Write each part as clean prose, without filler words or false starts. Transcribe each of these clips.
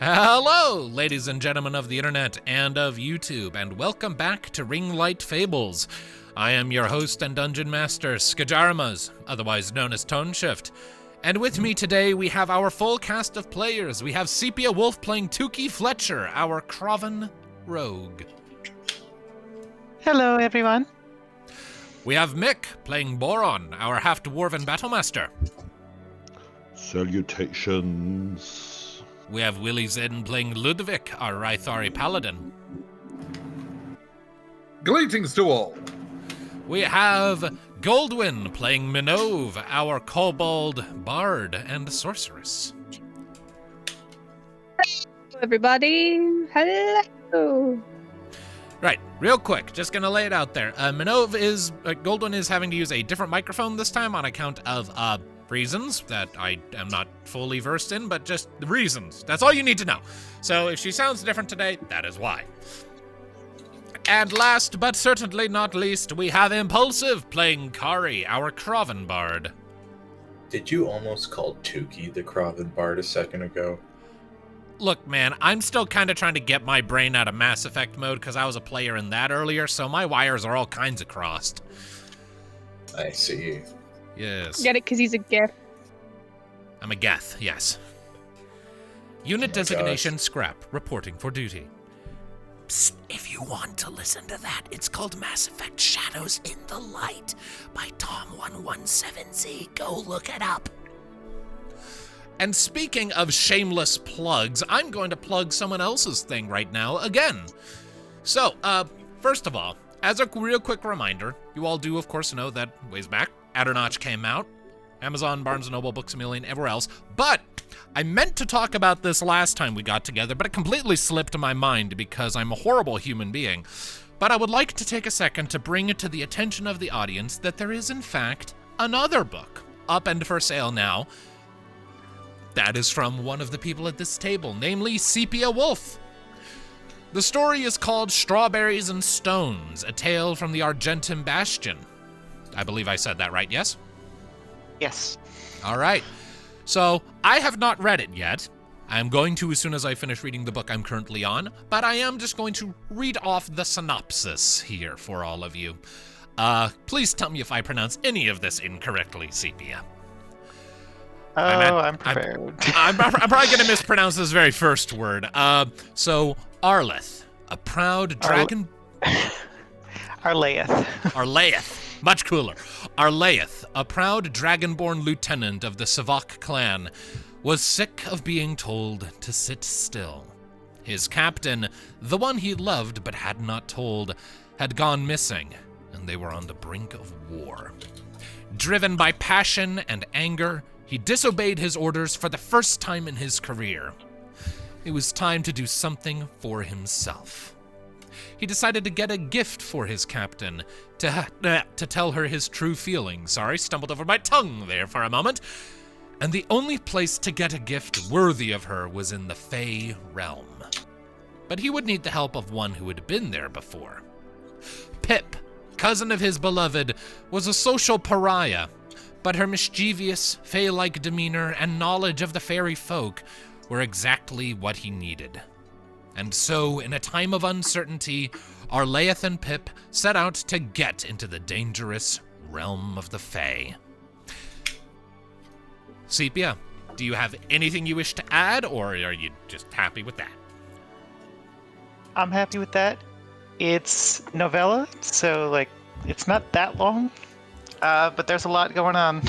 Hello, ladies and gentlemen of the internet and of YouTube, and welcome back to Ringlight Fables. I am your host and dungeon master, Skijaramaz, otherwise known as Tone Shift. And with me today, we have our full cast of players. We have SepiaWolfe playing Tuki Fletcher, our Crovan rogue. Hello, everyone. We have Mick playing Boron, our half-dwarven battlemaster. Salutations. We have Willyzin playing Ludviek, our Rythari paladin. Greetings to all. We have Goldwyn playing Minnove, our kobold bard and sorceress. Hello, everybody. Hello. Right, real quick, just gonna lay it out there. Goldwyn is having to use a different microphone this time on account of reasons that I am not fully versed in, but just the reasons. That's all you need to know. So if she sounds different today, that is why. And last but certainly not least, we have Impulsive playing Kari, our Crovan bard. Did you almost call Tuki the Crovan bard a second ago? Look, man, I'm still kind of trying to get my brain out of Mass Effect mode because I was a player in that earlier, so my wires are all kinds of crossed. I see. Yes. Get it? Because he's a Geth. I'm a Geth, yes. Unit designation scrap, reporting for duty. Psst, if you want to listen to that, it's called Mass Effect Shadows in the Light by Tom117Z. Go look it up. And speaking of shameless plugs, I'm going to plug someone else's thing right now again. So, first of all, as a real quick reminder, you all do, of course, know that ways back, Addernotch came out, Amazon, Barnes & Noble, Books A Million, everywhere else, but I meant to talk about this last time we got together, but it completely slipped my mind because I'm a horrible human being. But I would like to take a second to bring it to the attention of the audience that there is, in fact, another book up and for sale now. That is from one of the people at this table, namely SepiaWolfe. The story is called Strawberries and Stones, a tale from the Argentum Bastion. I believe I said that right, yes? Yes. All right. So, I have not read it yet. I'm going to as soon as I finish reading the book I'm currently on, but I am just going to read off the synopsis here for all of you. Please tell me if I pronounce any of this incorrectly, Sepia. I'm prepared. I'm probably going to mispronounce this very first word. So, Arleth, a proud dragon... Arlaeth. Arlaeth. Much cooler. Arlaeth, a proud dragonborn lieutenant of the Savok clan, was sick of being told to sit still. His captain, the one he loved but had not told, had gone missing, and they were on the brink of war. Driven by passion and anger, he disobeyed his orders for the first time in his career. It was time to do something for himself. He decided to get a gift for his captain, to tell her his true feelings. Sorry, stumbled over my tongue there for a moment. And the only place to get a gift worthy of her was in the Fey realm. But he would need the help of one who had been there before. Pip, cousin of his beloved, was a social pariah, but her mischievous, Fey-like demeanor and knowledge of the fairy folk were exactly what he needed. And so, in a time of uncertainty, Arlaeth and Pip set out to get into the dangerous realm of the Fae. Sepia, do you have anything you wish to add, or are you just happy with that? I'm happy with that. It's novella, so it's not that long, but there's a lot going on.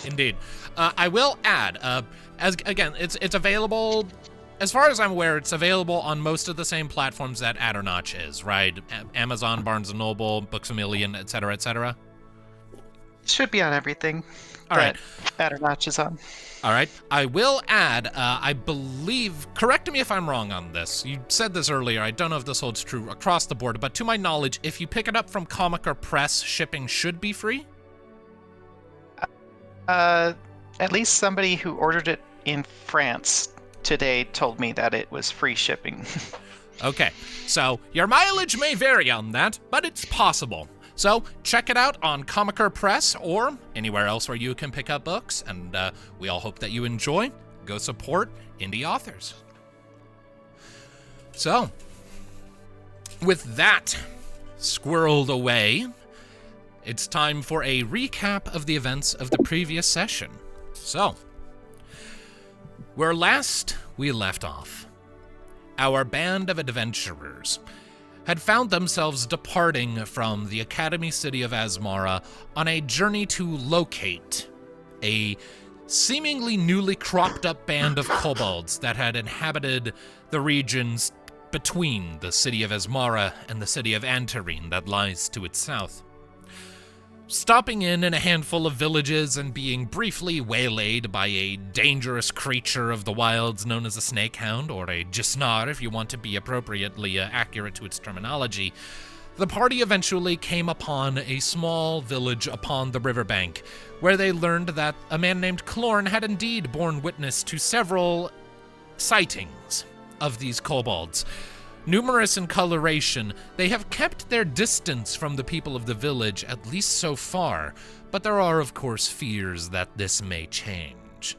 Indeed. I will add, it's available, as far as I'm aware, it's available on most of the same platforms that Adernotch is, right? Amazon, Barnes & Noble, Books A Million, etc., etc. Should be on everything. All right. Adernotch is on. All right. I will add, I believe, correct me if I'm wrong on this. You said this earlier. I don't know if this holds true across the board, but to my knowledge, if you pick it up from Comic or Press, shipping should be free? At least somebody who ordered it in France today told me that it was free shipping. Okay. So your mileage may vary on that, but it's possible. So check it out on Comic or Press or anywhere else where you can pick up books, and we all hope that you enjoy. Go support indie authors. So, with that squirreled away, it's time for a recap of the events of the previous session. So, where last we left off, our band of adventurers had found themselves departing from the Academy City of Asmara on a journey to locate a seemingly newly cropped up band of kobolds that had inhabited the regions between the city of Asmara and the city of Antarine that lies to its south. Stopping in a handful of villages and being briefly waylaid by a dangerous creature of the wilds known as a snakehound, or a gisnar if you want to be appropriately accurate to its terminology, the party eventually came upon a small village upon the riverbank, where they learned that a man named Clorn had indeed borne witness to several sightings of these kobolds. Numerous in coloration, they have kept their distance from the people of the village, at least so far, but there are, of course, fears that this may change.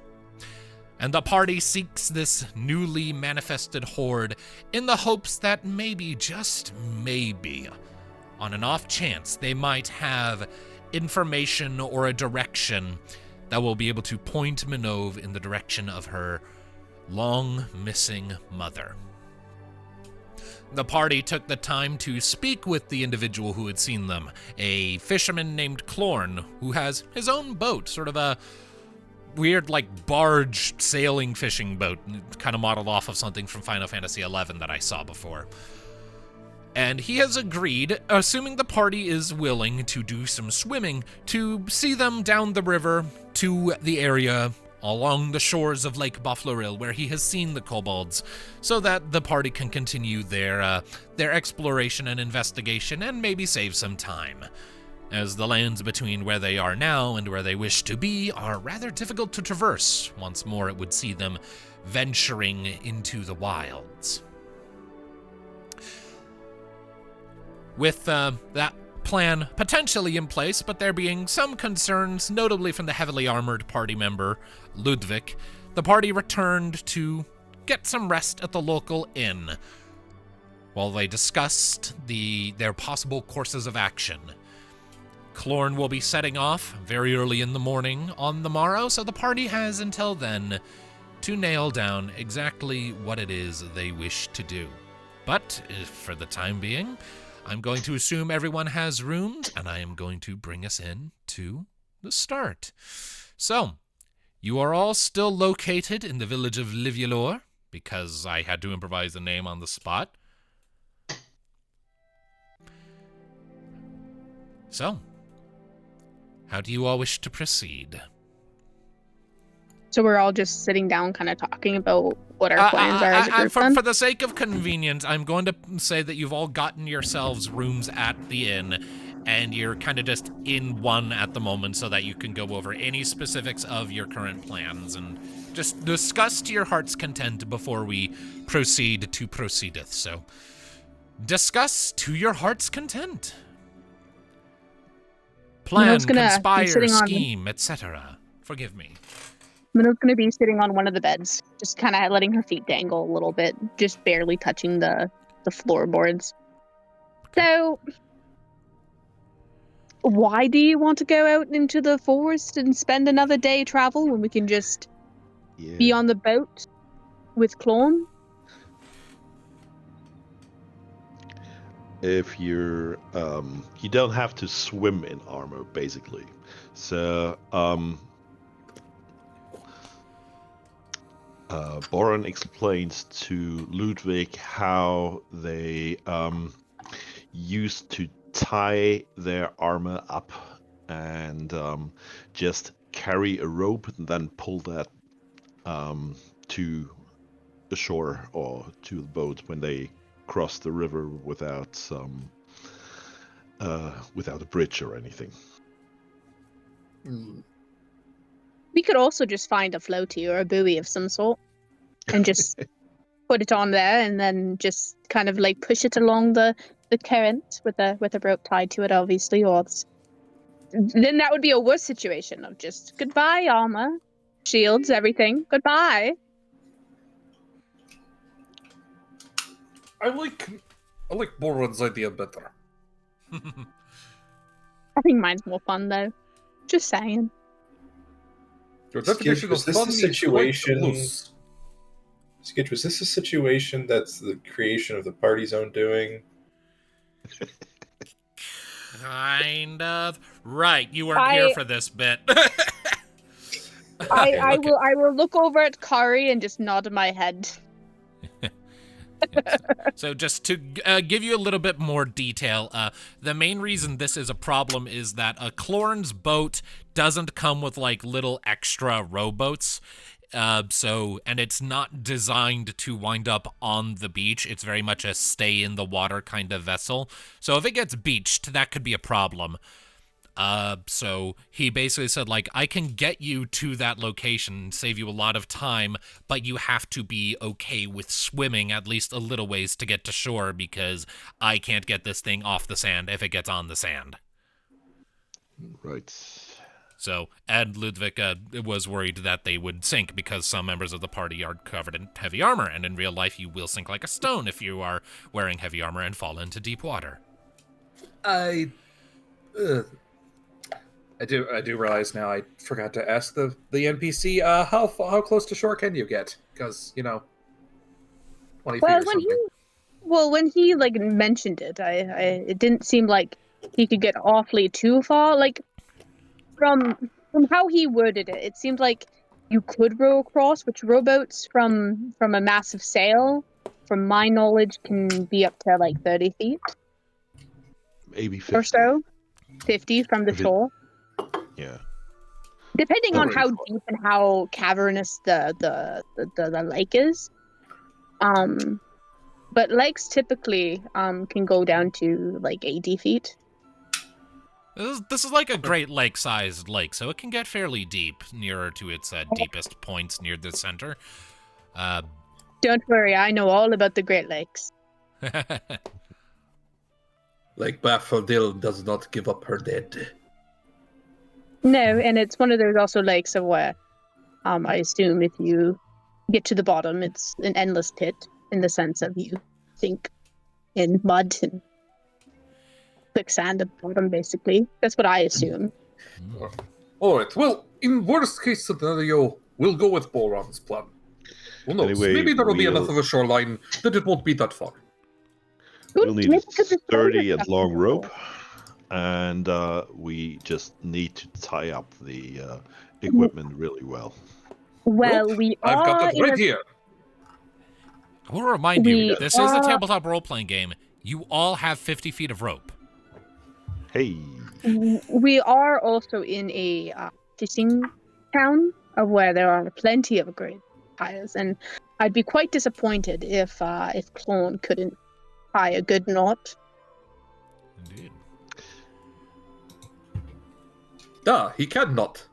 And the party seeks this newly manifested horde in the hopes that maybe, just maybe, on an off chance, they might have information or a direction that will be able to point Minnove in the direction of her long-missing mother. The party took the time to speak with the individual who had seen them, a fisherman named Clorn, who has his own boat, sort of a weird, barge sailing fishing boat, kind of modeled off of something from Final Fantasy XI that I saw before. And he has agreed, assuming the party is willing to do some swimming, to see them down the river to the area along the shores of Lake Baflouril, where he has seen the kobolds, so that the party can continue their exploration and investigation and maybe save some time, as the lands between where they are now and where they wish to be are rather difficult to traverse. Once more, it would see them venturing into the wilds. With that plan potentially in place, but there being some concerns, notably from the heavily armored party member, Ludviek, the party returned to get some rest at the local inn, while they discussed their possible courses of action. Clorn will be setting off very early in the morning on the morrow, so the party has until then to nail down exactly what it is they wish to do. But, for the time being, I'm going to assume everyone has rooms, and I am going to bring us in to the start. So, you are all still located in the village of Livialor, because I had to improvise a name on the spot. So, how do you all wish to proceed? So we're all just sitting down, kind of talking about what our plans are as a group then? For the sake of convenience, I'm going to say that you've all gotten yourselves rooms at the inn, and you're kind of just in one at the moment so that you can go over any specifics of your current plans and just discuss to your heart's content before we proceed to proceedeth. So, discuss to your heart's content. Plan, conspire, scheme, etc. Forgive me. Minnove's gonna be sitting on one of the beds, just kind of letting her feet dangle a little bit, just barely touching the floorboards. So, why do you want to go out into the forest and spend another day travel when we can just be on the boat with Clone? If you're, you don't have to swim in armor, basically. So, Boron explains to Ludviek how they used to tie their armor up and just carry a rope and then pull that to the shore or to the boat when they cross the river without a bridge or anything. We could also just find a floaty or a buoy of some sort and just put it on there and then just kind of like push it along the current with a rope tied to it, obviously, or then that would be a worse situation of just goodbye armor, shields, everything, goodbye. I like Boron's idea better. I think mine's more fun though. Just saying. Your definition Was of this fun a is situation? quite loose. Skitch, was this a situation that's the creation of the party's own doing? Kind of. Right, you weren't here for this bit. I will look over at Kari and just nod my head. So just to give you a little bit more detail, the main reason this is a problem is that Clorn's boat doesn't come with like little extra rowboats. And it's not designed to wind up on the beach. It's very much a stay in the water kind of vessel. So if it gets beached, that could be a problem. So he basically said, like, I can get you to that location, save you a lot of time, but you have to be okay with swimming at least a little ways to get to shore because I can't get this thing off the sand if it gets on the sand. Right. So, and Ludviek was worried that they would sink because some members of the party are covered in heavy armor, and in real life you will sink like a stone if you are wearing heavy armor and fall into deep water. I do realize now I forgot to ask the NPC how close to shore can you get? Because 20 feet or something. When he like mentioned it, it didn't seem like he could get awfully too far. Like from how he worded it, it seemed like you could row across, which rowboats from a massive sail, from my knowledge, can be up to like 30 feet. Maybe 50. Or so. 50 from the shore. Yeah. Depending on how deep and how cavernous the lake is. But lakes typically can go down to like 80 feet. This is like a Great Lake-sized lake, so it can get fairly deep, nearer to its deepest points near the center. Don't worry, I know all about the Great Lakes. Lake Baflouril does not give up her dead. No, and it's one of those also lakes of where I assume if you get to the bottom, it's an endless pit in the sense of you sink in mud and quicksand at the bottom, basically. That's what I assume. All right. Well, in worst case scenario, we'll go with Boron's plan. Who knows? Anyway, Maybe there will be enough of a shoreline that it won't be that far. We'll need a sturdy and long rope, and we just need to tie up the equipment really well. Well, Rope? we I've are got that right here. I will remind you, this is a tabletop role-playing game. You all have 50 feet of rope. Hey. We are also in a fishing town of where there are plenty of great tires, and I'd be quite disappointed if Clone couldn't tie a good knot. Indeed. He cannot.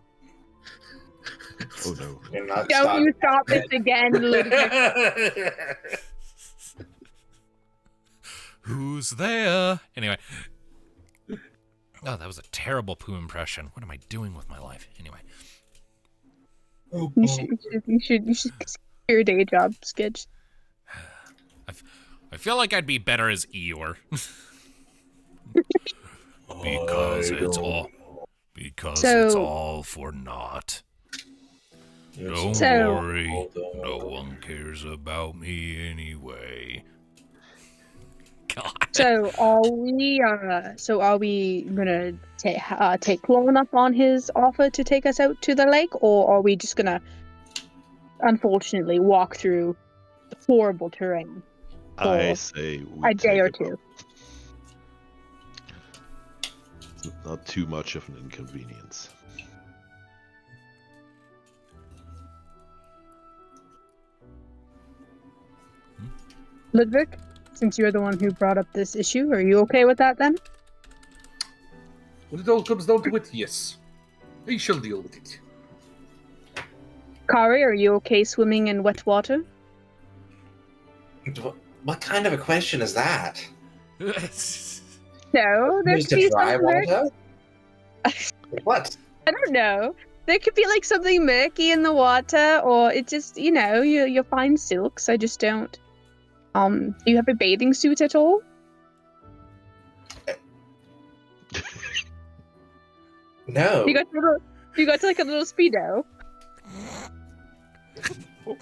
Oh no. Don't you stop this again, Ludviek. Who's there? Anyway. Oh, that was a terrible poo impression. What am I doing with my life? Anyway. Oh, You should secure your day job, Sketch. I feel like I'd be better as Eeyore. Because it's all for naught. Don't worry, no one cares about me anyway. God. So are we gonna take Clone up on his offer to take us out to the lake, or are we just gonna unfortunately walk through the horrible terrain I for say we a day take or it two? up. Not too much of an inconvenience. Ludviek, since you're the one who brought up this issue, are you okay with that then? When it all comes down to it, yes. I shall deal with it. Kari, are you okay swimming in wet water? What kind of a question is that? No, there Used could to be dry something water? What? I don't know. There could be like something murky in the water, or it just, you're fine silks. I just don't. Do you have a bathing suit at all? No. You got like a little speedo.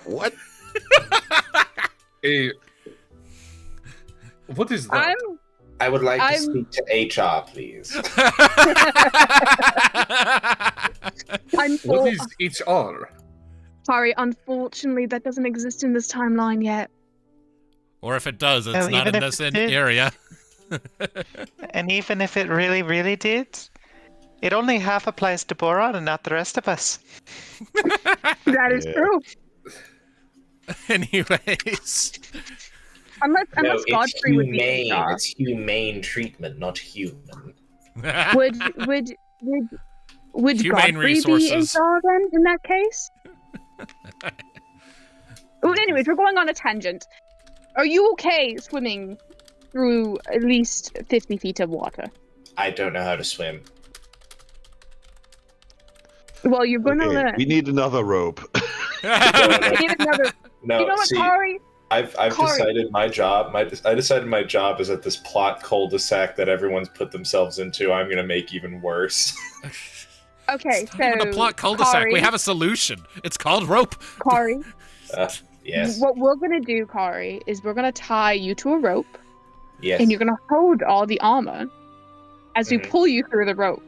What? What is that? I would like to speak to HR, please. What is HR? Sorry, unfortunately, that doesn't exist in this timeline yet. Or if it does, it's No, not even in if this it did. area. And even if it really, really did, it only half applies to Boron and not the rest of us. That is Yeah. true. Anyways. Unless It's Godfrey would be humane. HR. It's humane treatment, not human. Would Humane Godfrey resources. be HR then, in that case? Well, anyways, we're going on a tangent. Are you okay swimming through at least 50 feet of water? I don't know how to swim. Well, you're going to Okay, learn. we need another rope. We need another... No, You know what, see, Kari? I've Kari. decided my job. I decided my job is at this plot cul-de-sac that everyone's put themselves into. I'm gonna make even worse. Okay, It's not even a plot cul-de-sac. Kari, We have a solution. It's called rope. Kari, Yes. what we're going to do, Kari, is we're going to tie you to a rope, Yes. and you're going to hold all the armor as we Mhm. pull you through the rope,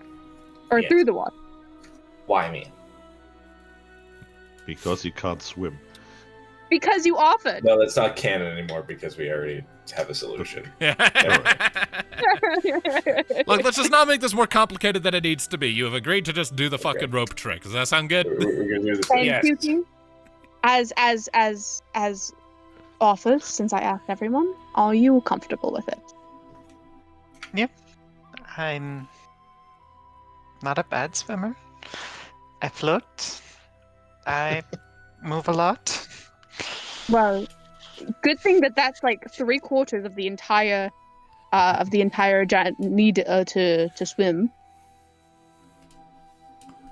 or Yes. through the water. Why me? Because you can't swim. Because you offered. No, that's not canon anymore because we already have a solution. Look, let's just not make this more complicated than it needs to be. You have agreed to just do the fucking rope trick. Does that sound good? We're gonna do this. And Yes. Tuki, as offered, since I asked everyone, are you comfortable with it? I'm not a bad swimmer. I float. I move a lot. Well, good thing that's like 3/4 of the entire need to swim.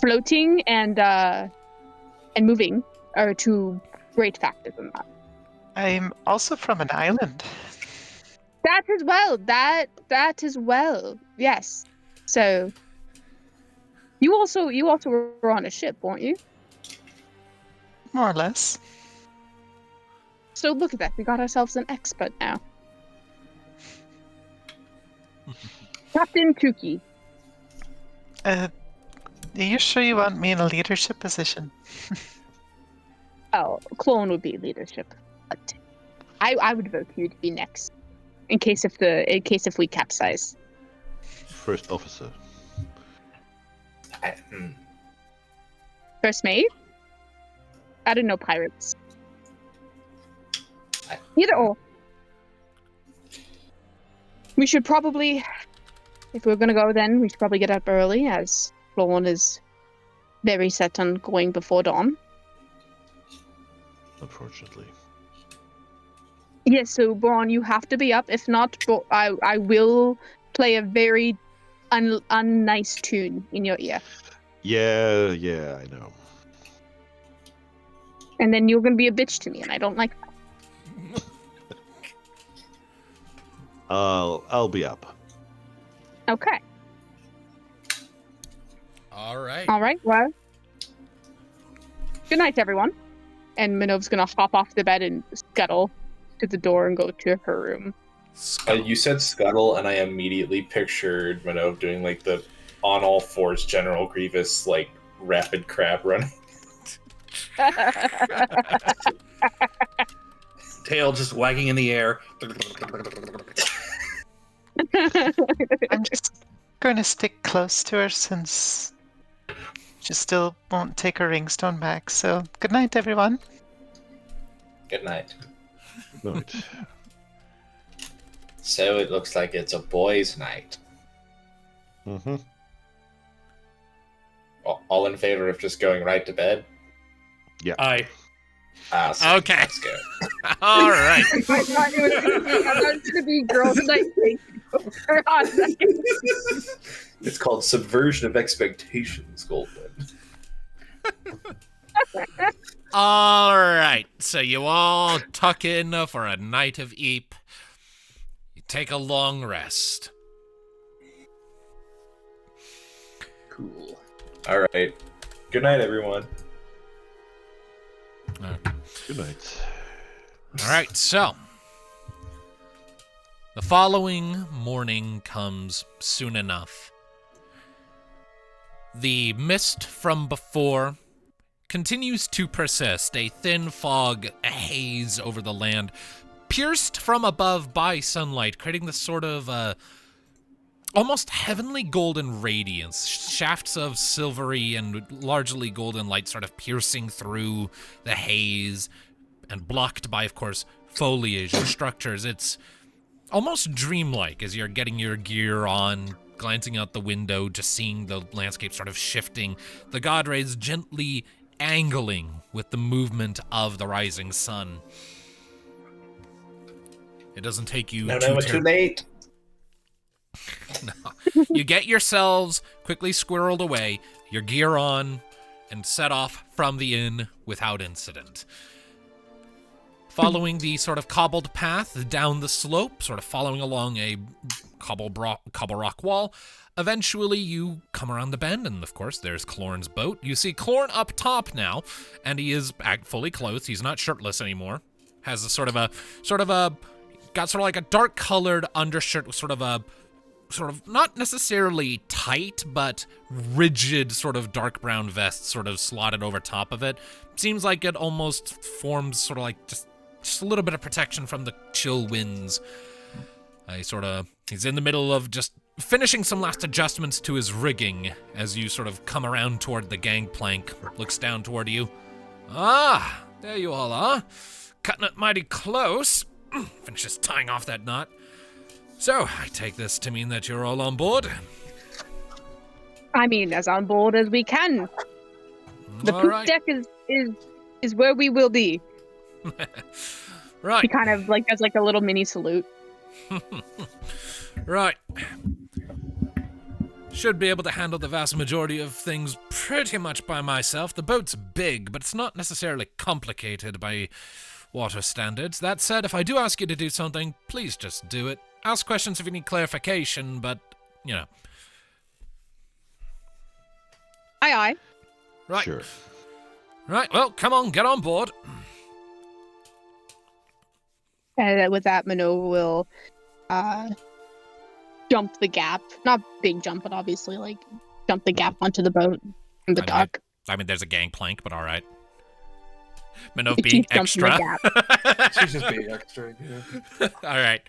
Floating and moving are two great factors in that. I'm also from an island. That as well. That as well. Yes. So you also were on a ship, weren't you? More or less. So look at that. We got ourselves an expert now. Captain Tuki. Are you sure you want me in a leadership position? Oh, clone would be leadership. But I would vote you to be next. In case if we capsize. First officer. First mate? I don't know pirates. Either or. We should probably, if we're gonna go then, we should probably get up early as Clone is very set on going before dawn. Unfortunately. Yes, so Boron, you have to be up. If not, I will play a very unnice tune in your ear. Yeah, I know. And then you're going to be a bitch to me, and I don't like that. I'll be up. Okay. All right. All right, well. Good night, everyone. And Minnove's going to hop off the bed and scuttle to the door and go to her room. You said scuttle, and I immediately pictured Minnove doing like the on all fours General Grievous like rapid crab running. Tail just wagging in the air. I'm just going to stick close to her since she still won't take her ringstone back. So good night, everyone. Good night. Right. So it looks like it's a boys' night. Mm-hmm. All in favor of just going right to bed? Yeah. Aye. So Okay. Let's go. All right. I thought it was going to be girls' night. It's called subversion of expectations, Goldwyn. All right. So you all tuck in for a night of eep. You take a long rest. Cool. All right. Good night, everyone. Good night. All right, so the following morning comes soon enough. The mist from before continues to persist, a thin fog, a haze over the land, pierced from above by sunlight, creating this sort of almost heavenly golden radiance, shafts of silvery and largely golden light sort of piercing through the haze and blocked by, of course, foliage and structures. It's almost dreamlike as you're getting your gear on, glancing out the window, just seeing the landscape sort of shifting, the god rays gently angling with the movement of the rising sun. It doesn't take you Too late. No. You get yourselves quickly squirreled away, your gear on, and set off from the inn without incident. Following the sort of cobbled path down the slope, sort of following along a cobble rock wall, eventually you come around the bend, and of course there's Clorn's boat. You see Clorn up top now, and he is fully clothed. He's not shirtless anymore. Has a got sort of like a dark colored undershirt with sort of not necessarily tight, but rigid sort of dark brown vest sort of slotted over top of it. Seems like it almost forms sort of like just a little bit of protection from the chill winds. He's in the middle of just finishing some last adjustments to his rigging as you sort of come around toward the gangplank, looks down toward you. Ah, there you all are. Cutting it mighty close. Finishes tying off that knot. So, I take this to mean that you're all on board? I mean, as on board as we can. The poop deck is where we will be. Right. He kind of like does like a little mini salute. Right. Should be able to handle the vast majority of things pretty much by myself. The boat's big, but it's not necessarily complicated by water standards. That said, if I do ask you to do something, please just do it. Ask questions if you need clarification, but, you know. Aye. Right. Sure. Right, well, come on, get on board. And with that, Minnove will jump the gap. Not big jump, but obviously, like, jump the gap onto the boat from the dock. I mean, there's a gangplank, but all right. Minnove being extra. She's just being extra. Yeah. All right.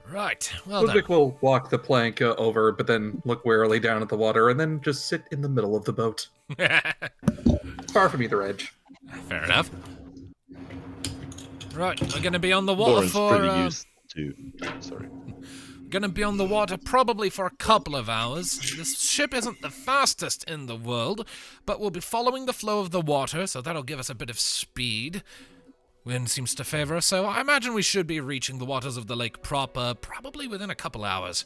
Right. Well Ludviek will walk the plank over, but then look warily down at the water, and then just sit in the middle of the boat, far from either edge. Fair enough. Right, we're gonna be on the water Boron's for. pretty used to. Sorry. Gonna be on the water probably for a couple of hours. This ship isn't the fastest in the world, but we'll be following the flow of the water, so that'll give us a bit of speed. Wind seems to favor us, so I imagine we should be reaching the waters of the lake proper probably within a couple hours.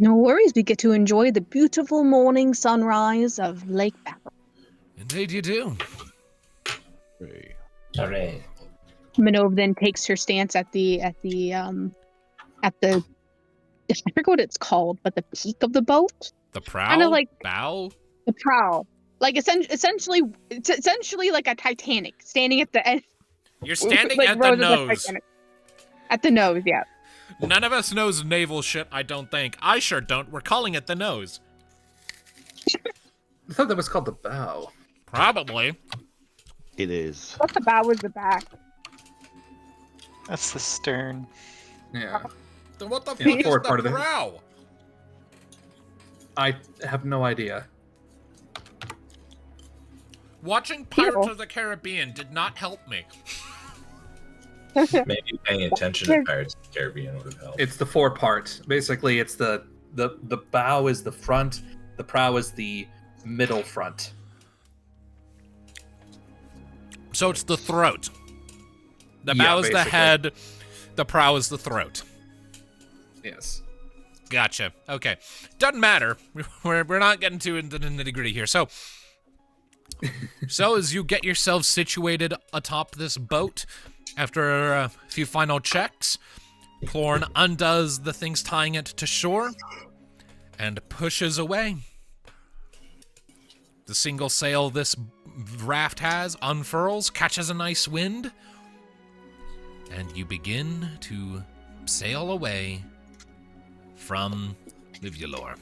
No worries, we get to enjoy the beautiful morning sunrise of Lake Baflouril. Indeed you do. Hey. Hooray. Minnove then takes her stance at the I forget what it's called, but the peak of the boat, The prow? Kinda like- Bow? the prow, like essentially like a Titanic standing at the end. You're standing like at the Rose of nose. Titanic. At the nose, yeah. None of us knows naval shit, I don't think. I sure don't. We're calling it the nose. I thought that was called the bow. Probably. It is. What the bow was the back. That's the stern. Yeah. Then what the Yeah, fuck is forward the part of the- prow? I have no idea. Watching Pirates Cool. of the Caribbean did not help me. Maybe paying attention to Pirates of the Caribbean would have helped. It's the forepart. Basically, it's the bow is the front, the prow is the middle front. So it's the throat. The Yeah, bow is the basically. head. The prow is the throat. Yes. Gotcha. Okay. Doesn't matter. We're not getting too into the nitty-gritty here. So as you get yourselves situated atop this boat, after a few final checks, Clorn undoes the things tying it to shore and pushes away. The single sail this raft has unfurls, catches a nice wind, and you begin to sail away from Livulor.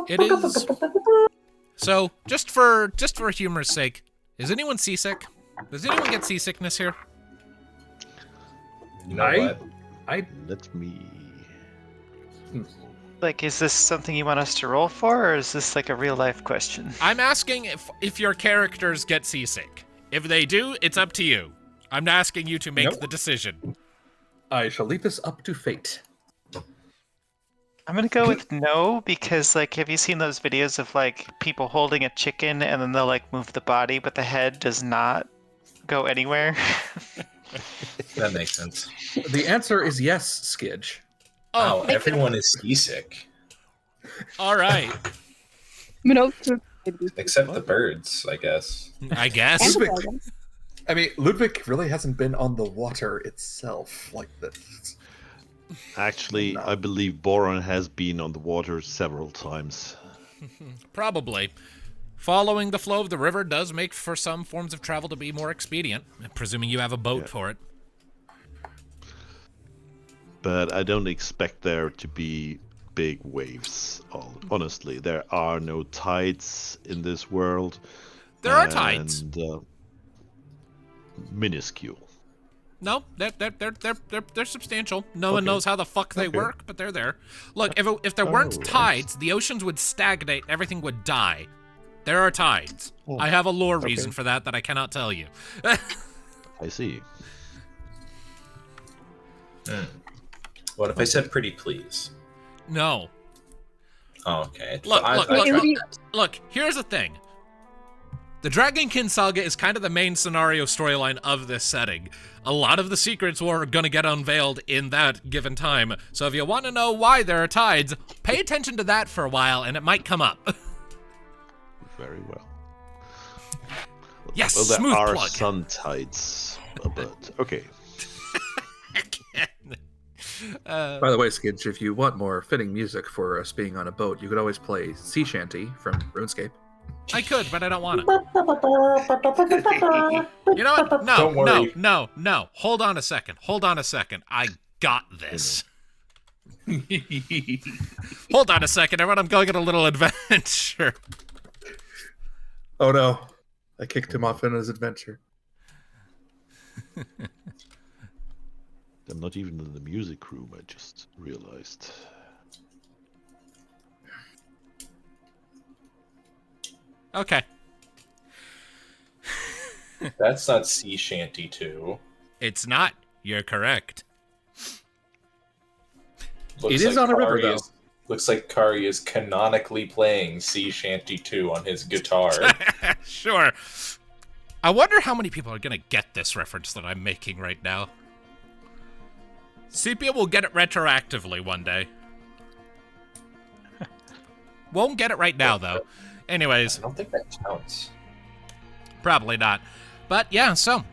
It is. So, just for humor's sake, is anyone seasick? Does anyone get seasickness here? You know I- what? Let me. Like, is this something you want us to roll for, or is this like a real life question? I'm asking if your characters get seasick. If they do, it's up to you. I'm asking you to make Nope. the decision. I shall leave this up to fate. I'm gonna go with no, because like, have you seen those videos of like people holding a chicken and then they'll like move the body, but the head does not go anywhere? That makes sense. The answer is yes, Skidge. Oh, Oh, everyone is seasick. all right. Minnove. Except the birds, I guess. I guess. And the Ludviek. dragons. I mean, Ludviek really hasn't been on the water itself like this. Actually, No. I believe Boron has been on the water several times. Probably. Following the flow of the river does make for some forms of travel to be more expedient, presuming you have a boat Yeah. for it. But I don't expect there to be big waves. Honestly, there are no tides in this world. There are tides. And, minuscule. No, they're substantial. No one Okay. knows how the fuck they Okay. work, but they're there. Look, if there weren't Oh, right. tides, the oceans would stagnate, everything would die. There are tides. Oh, I have a lore okay. reason for that I cannot tell you. I see. What if I said pretty please? No. Oh, okay. Look, I look, tried look, It would be- that. Look, here's the thing. The Dragonkin saga is kind of the main scenario storyline of this setting. A lot of the secrets were gonna get unveiled in that given time. So if you want to know why there are tides, pay attention to that for a while and it might come up. Very well. Yes, Well, there smooth are plug. sun tides, but okay. By the way, Skidge, if you want more fitting music for us being on a boat, you could always play Sea Shanty from RuneScape. I could, but I don't want it. You know what? No, Don't worry. no. Hold on a second. I got this. Hold on a second, everyone. I'm going on a little adventure. Oh no, I kicked him off in his adventure. I'm not even in the music room, I just realized. Okay. That's not Sea Shanty 2. It's not. You're correct. Looks It is on a river, Kari though. Looks like Kari is canonically playing Sea Shanty 2 on his guitar. Sure. I wonder how many people are going to get this reference that I'm making right now. Sepia will get it retroactively one day. Won't get it right now, though. Anyways. I don't think that counts. Probably not. But yeah, so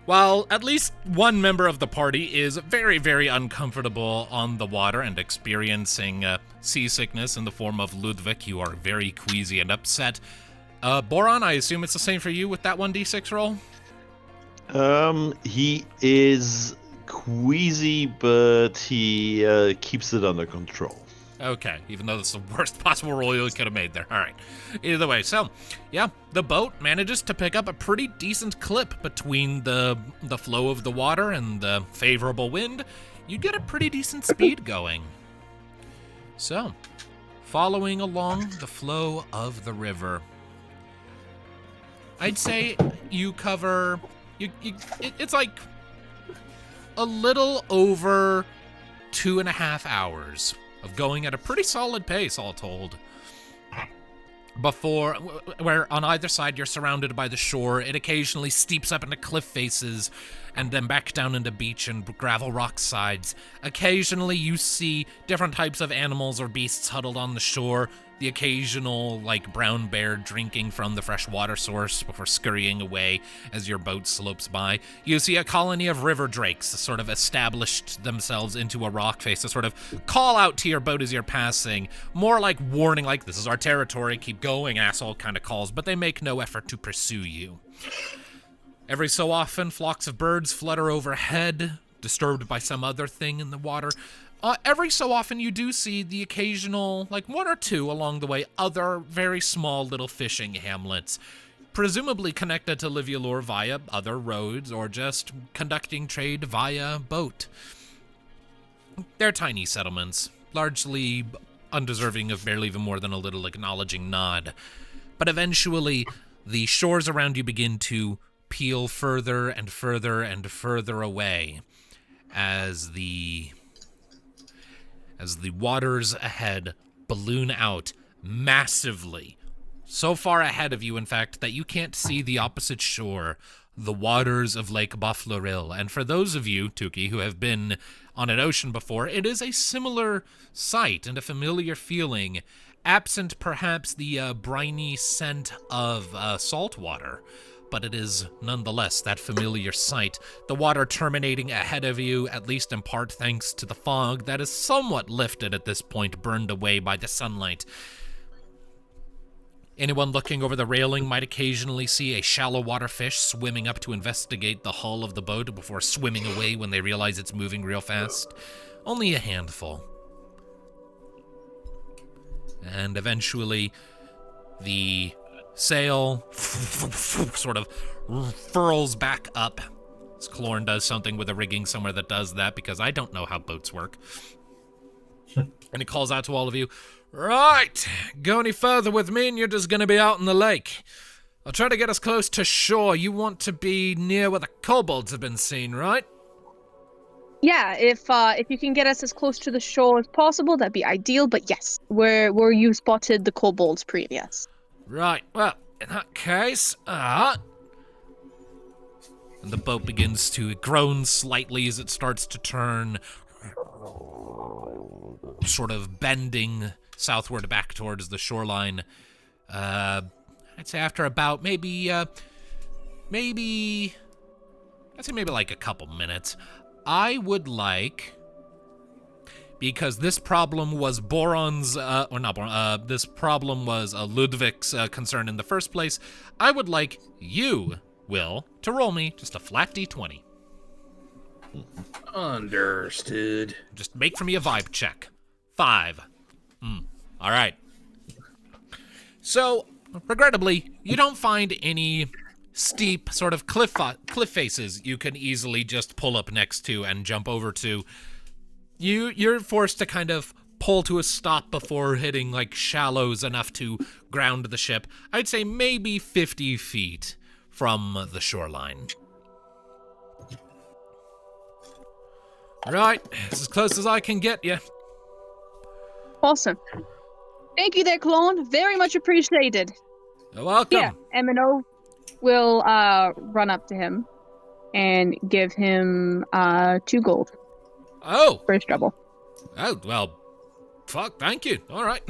while at least one member of the party is very, very uncomfortable on the water and experiencing seasickness in the form of Ludviek, you are very queasy and upset. Boron, I assume it's the same for you with that 1d6 roll? He is queasy, but he keeps it under control. Okay, even though that's the worst possible roll you could have made there. All right. Either way, so, yeah, the boat manages to pick up a pretty decent clip between the flow of the water and the favorable wind. You get a pretty decent speed going. So, following along the flow of the river, I'd say you cover... it's like a little over 2.5 hours of going at a pretty solid pace, all told. Before, where on either side you're surrounded by the shore, it occasionally steeps up into cliff faces and then back down into beach and gravel rock sides. Occasionally you see different types of animals or beasts huddled on the shore, the occasional, like, brown bear drinking from the fresh water source before scurrying away as your boat slopes by. You see a colony of river drakes sort of established themselves into a rock face to sort of call out to your boat as you're passing, more like warning, like, this is our territory, keep going, asshole kind of calls, but they make no effort to pursue you. Every so often, flocks of birds flutter overhead, disturbed by some other thing in the water. Every so often you do see the occasional, like one or two along the way, other very small little fishing hamlets, presumably connected to Livialore via other roads or just conducting trade via boat. They're tiny settlements, largely undeserving of barely even more than a little acknowledging nod. But eventually, the shores around you begin to peel further and further and further away as the waters ahead balloon out massively. So far ahead of you, in fact, that you can't see the opposite shore, the waters of Lake Baflouril. And for those of you, Tuki, who have been on an ocean before, it is a similar sight and a familiar feeling, absent perhaps the briny scent of salt water. But it is nonetheless that familiar sight, the water terminating ahead of you, at least in part thanks to the fog that is somewhat lifted at this point, burned away by the sunlight. Anyone looking over the railing might occasionally see a shallow water fish swimming up to investigate the hull of the boat before swimming away when they realize it's moving real fast. Only a handful. And eventually, the sail sort of furls back up. Clorn does something with a rigging somewhere that does that, because I don't know how boats work. And he calls out to all of you, "Right, go any further with me and you're just going to be out in the lake. I'll try to get us close to shore. You want to be near where the kobolds have been seen, right?" Yeah, if you can get us as close to the shore as possible, that'd be ideal. But yes, where you spotted the kobolds previous. Right, well, in that case, and the boat begins to groan slightly as it starts to turn, sort of bending southward back towards the shoreline. I'd say after about maybe like a couple minutes, I would like, because this problem was Boron's, this problem was Ludviek's concern in the first place, I would like you, Will, to roll me just a flat d20. Understood. Just make for me a vibe check. 5. All right. So, regrettably, you don't find any steep sort of cliff faces you can easily just pull up next to and jump over to. You're forced to kind of pull to a stop before hitting like shallows enough to ground the ship. I'd say maybe 50 feet from the shoreline. Right, it's as close as I can get you. Awesome. Thank you there, Clone. Very much appreciated. You're welcome. Yeah, Minnove will run up to him and give him 2 gold. Oh. for his trouble. Oh, well, fuck, thank you. All right.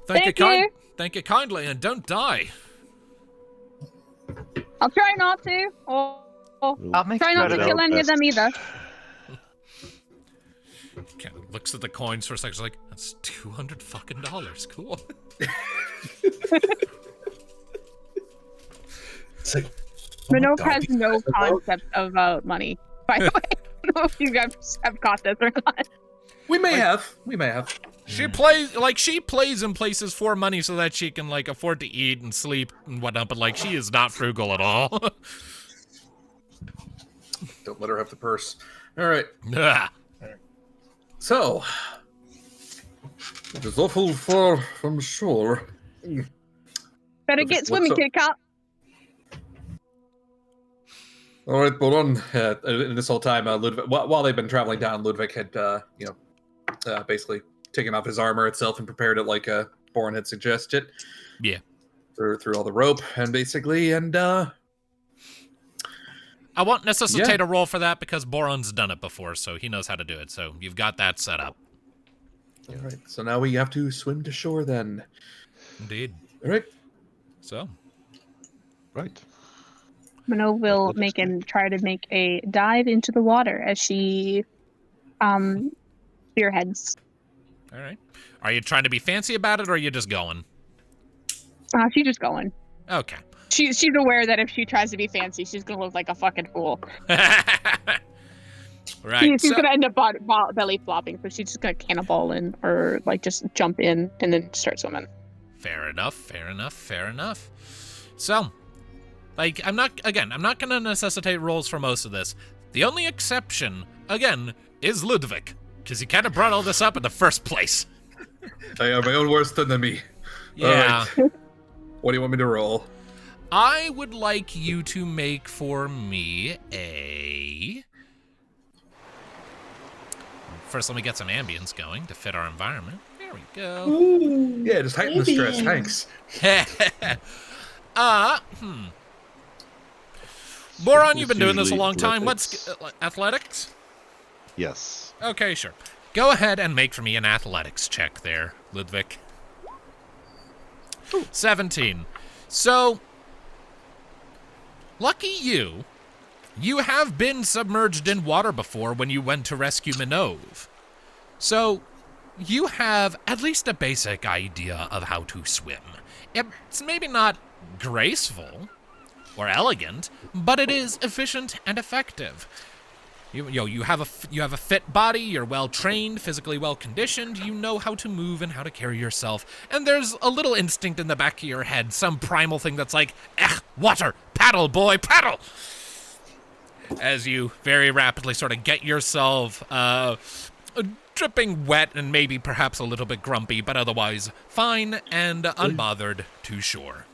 Thank you. Thank you kindly, and don't die. I'll try not to. Or I'll make try you not out to of kill it. any of them either. Kind of looks at the coins for a second, like, that's $200 fucking dollars. Cool. It's like, Minnove God, has these no guys are broke. concept of money, by the way. I don't know if you guys have caught this or not. We may have. She plays in places for money so that she can, like, afford to eat and sleep and whatnot, but, like, she is not frugal at all. Don't let her have the purse. All right. Nah. So, it is awful far from shore. Better get swimming, Kit Kat. All right, Boron. In this whole time, Ludviek, while they've been traveling down, Ludviek had, basically taken off his armor itself and prepared it like Boron had suggested. Yeah. Through all the rope, and I won't necessitate a roll for that because Boron's done it before, so he knows how to do it. So you've got that set up. all right. So now we have to swim to shore then. Indeed. All right. So. Right. Minnove will try to make a dive into the water as she spearheads. All right. Are you trying to be fancy about it, or are you just going? She's just going. Okay. She's aware that if she tries to be fancy, she's gonna look like a fucking fool. Right. She's gonna end up belly flopping, so she's just gonna cannonball in or like just jump in and then start swimming. Fair enough. So, like, I'm not gonna necessitate rolls for most of this. The only exception, again, is Ludviek, because he kind of brought all this up in the first place. I am my own worst enemy. Yeah. All right. What do you want me to roll? I would like you to make for me a... First, let me get some ambience going to fit our environment. There we go. Ooh, yeah, just heighten the stress. Thanks. Boron, you've been doing this a Usually long time. athletics. What's athletics? Yes. Okay, sure. Go ahead and make for me an athletics check there, Ludviek. 17. So, lucky you. You have been submerged in water before when you went to rescue Minnove. So, you have at least a basic idea of how to swim. It's maybe not graceful or elegant, but it is efficient and effective. You have a fit body, you're well trained, physically well conditioned, you know how to move and how to carry yourself, and there's a little instinct in the back of your head, some primal thing that's like, water, paddle, boy, paddle! As you very rapidly sort of get yourself dripping wet and maybe perhaps a little bit grumpy, but otherwise fine and unbothered to shore.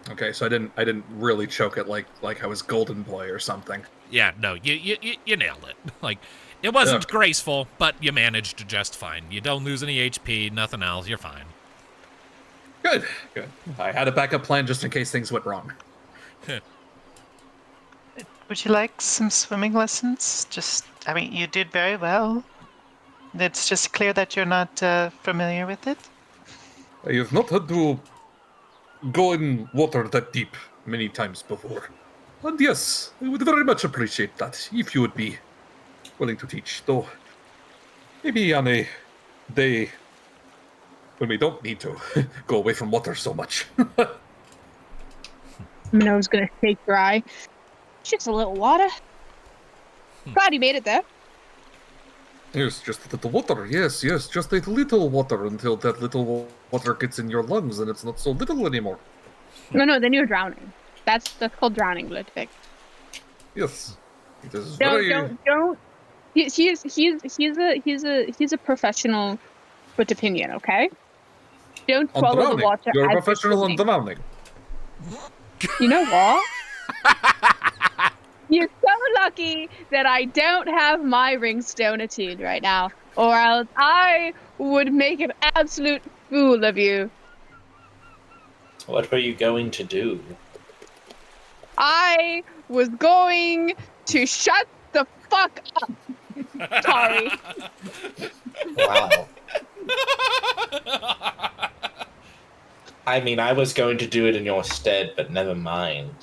Okay, so I didn't really choke it like I was Golden Boy or something. Yeah, no, you nailed it. Like, it wasn't graceful, but you managed just fine. You don't lose any HP, nothing else, you're fine. Good. I had a backup plan just in case things went wrong. Would you like some swimming lessons? You did very well. It's just clear that you're not familiar with it. I have not had to go in water that deep many times before. And yes, I would very much appreciate that if you would be willing to teach. Though, maybe on a day when we don't need to go away from water so much. Minnove's gonna shake dry. Just a little water. Glad you made it there. Yes, just a little water. Yes, just a little water until that little water gets in your lungs and it's not so little anymore. No, then you're drowning. That's called drowning, Ludviek. Yes, it is Don't. He's a professional with opinion. Okay. Don't on swallow drowning. the water. You're a as professional on swimming. drowning. You know what? You're so lucky that I don't have my ringstone attuned right now, or else I would make an absolute fool of you. What were you going to do? I was going to shut the fuck up, Kari. Wow. I mean, I was going to do it in your stead, but never mind.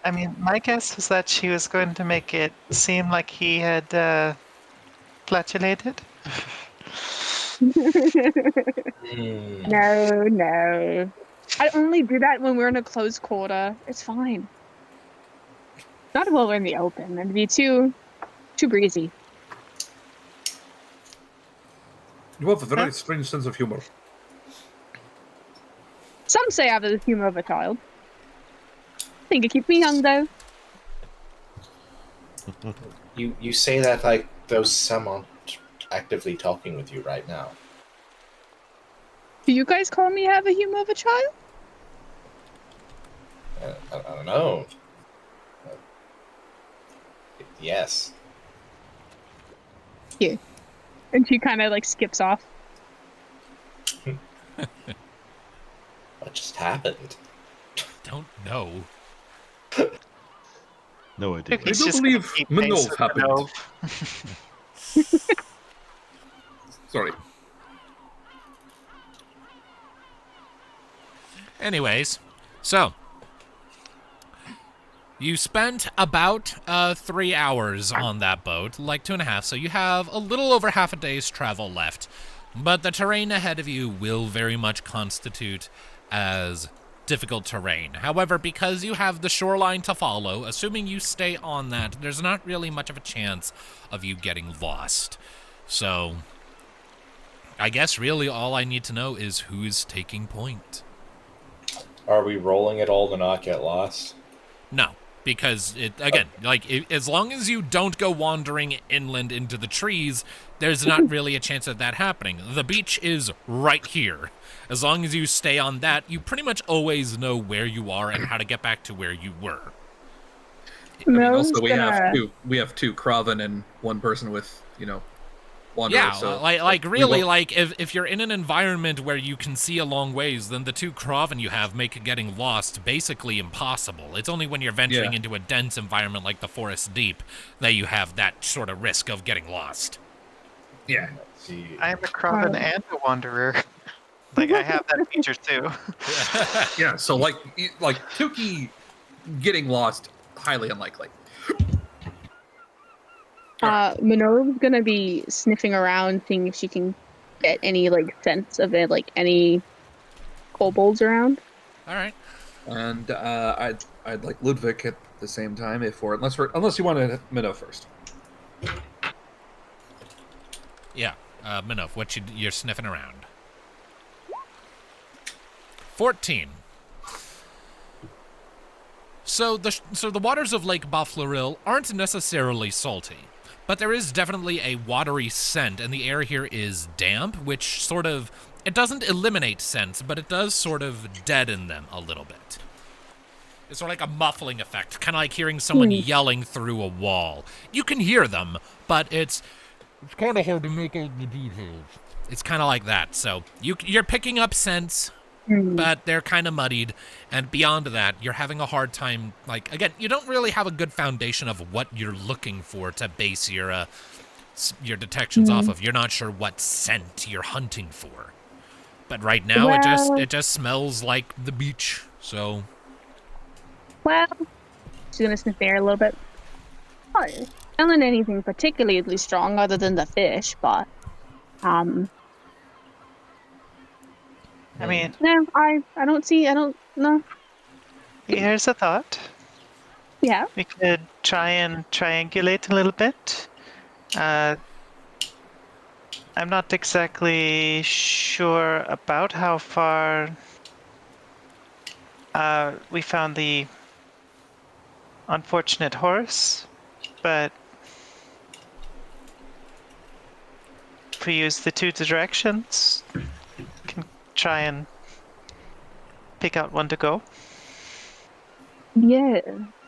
I mean, my guess was that she was going to make it seem like he had flatulated. No. I only do that when we're in a closed quarter. It's fine. Not while we're in the open. It'd be too breezy. You have a very strange sense of humor. Some say I have the humor of a child. I think it keeps me young, though. You say that like those some aren't actively talking with you right now. Do you guys call me have a humor of a child? I don't know. Yes. Yeah. And she kind of like skips off. What just happened? Don't know. No idea. He's don't just believe gonna keep Minnove pace with happened. Minnove. Sorry. Anyways, so you spent about 3 hours on that boat, like 2.5, so you have a little over half a day's travel left. But the terrain ahead of you will very much constitute as difficult terrain. However, because you have the shoreline to follow, assuming you stay on that, there's not really much of a chance of you getting lost. So I guess really all I need to know is who is taking point. Are we rolling at all to not get lost? No, because as long as you don't go wandering inland into the trees, there's not really a chance of that happening. The beach is right here. As long as you stay on that, you pretty much always know where you are and how to get back to where you were. I mean, also we have two Kraven and one person with, wanderer. Yeah, so, if you're in an environment where you can see a long ways, then the 2 Kraven you have make getting lost basically impossible. It's only when you're venturing into a dense environment like the forest deep that you have that sort of risk of getting lost. Yeah. I am a Kraven and a Wanderer. Like, I have that feature too. Yeah, so like Tuki getting lost, highly unlikely. Minnove's gonna be sniffing around, seeing if she can get any sense of it, any kobolds around. All right. And I'd like Ludviek at the same time, unless you want to Minnove first. Yeah, Minnove, you're sniffing around. 14. So the waters of Lake Baflouril aren't necessarily salty, but there is definitely a watery scent, and the air here is damp, which it doesn't eliminate scents, but it does sort of deaden them a little bit. It's sort of like a muffling effect, kind of like hearing someone yelling through a wall. You can hear them, but it's kind of hard to make out the details. It's kind of like that, so you're picking up scents, but they're kind of muddied, and beyond that, you're having a hard time, again, you don't really have a good foundation of what you're looking for to base your detections off of. You're not sure what scent you're hunting for. But right now, it just smells like the beach, so... Well, she's gonna sniff the air a little bit. Oh, not anything particularly strong other than the fish, but... I mean, no, I don't know. here's a thought. Yeah. We could try and triangulate a little bit. I'm not exactly sure about how far we found the unfortunate horse, but if we use the 2 directions, we can try and pick out one to go. Yeah,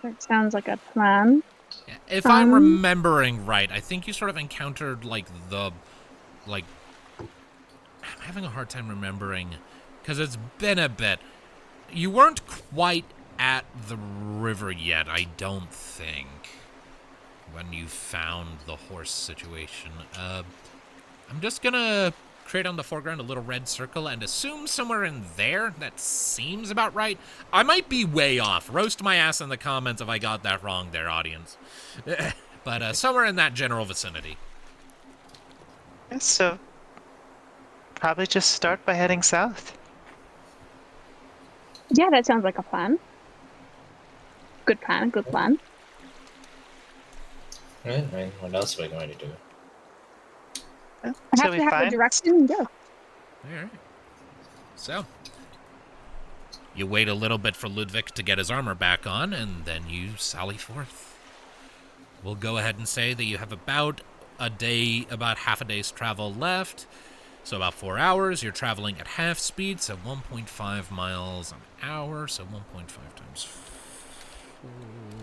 that sounds like a plan. If I'm remembering right, I think you sort of encountered, I'm having a hard time remembering, because it's been a bit. You weren't quite at the river yet, I don't think. When you found the horse situation. I'm just gonna create on the foreground a little red circle and assume somewhere in there. That seems about right. I might be way off. Roast my ass in the comments if I got that wrong there, audience. But somewhere in that general vicinity. Yeah, so probably just start by heading south. Yeah, that sounds like a plan. Good plan, good plan. Right, right. What else are we going to do? Yeah, I till have we to have a find direction and go. Alright. So, you wait a little bit for Ludviek to get his armor back on, and then you sally forth. We'll go ahead and say that you have about half a day's travel left. So about 4 hours, you're traveling at half speed, so 1.5 miles an hour, so 1.5 times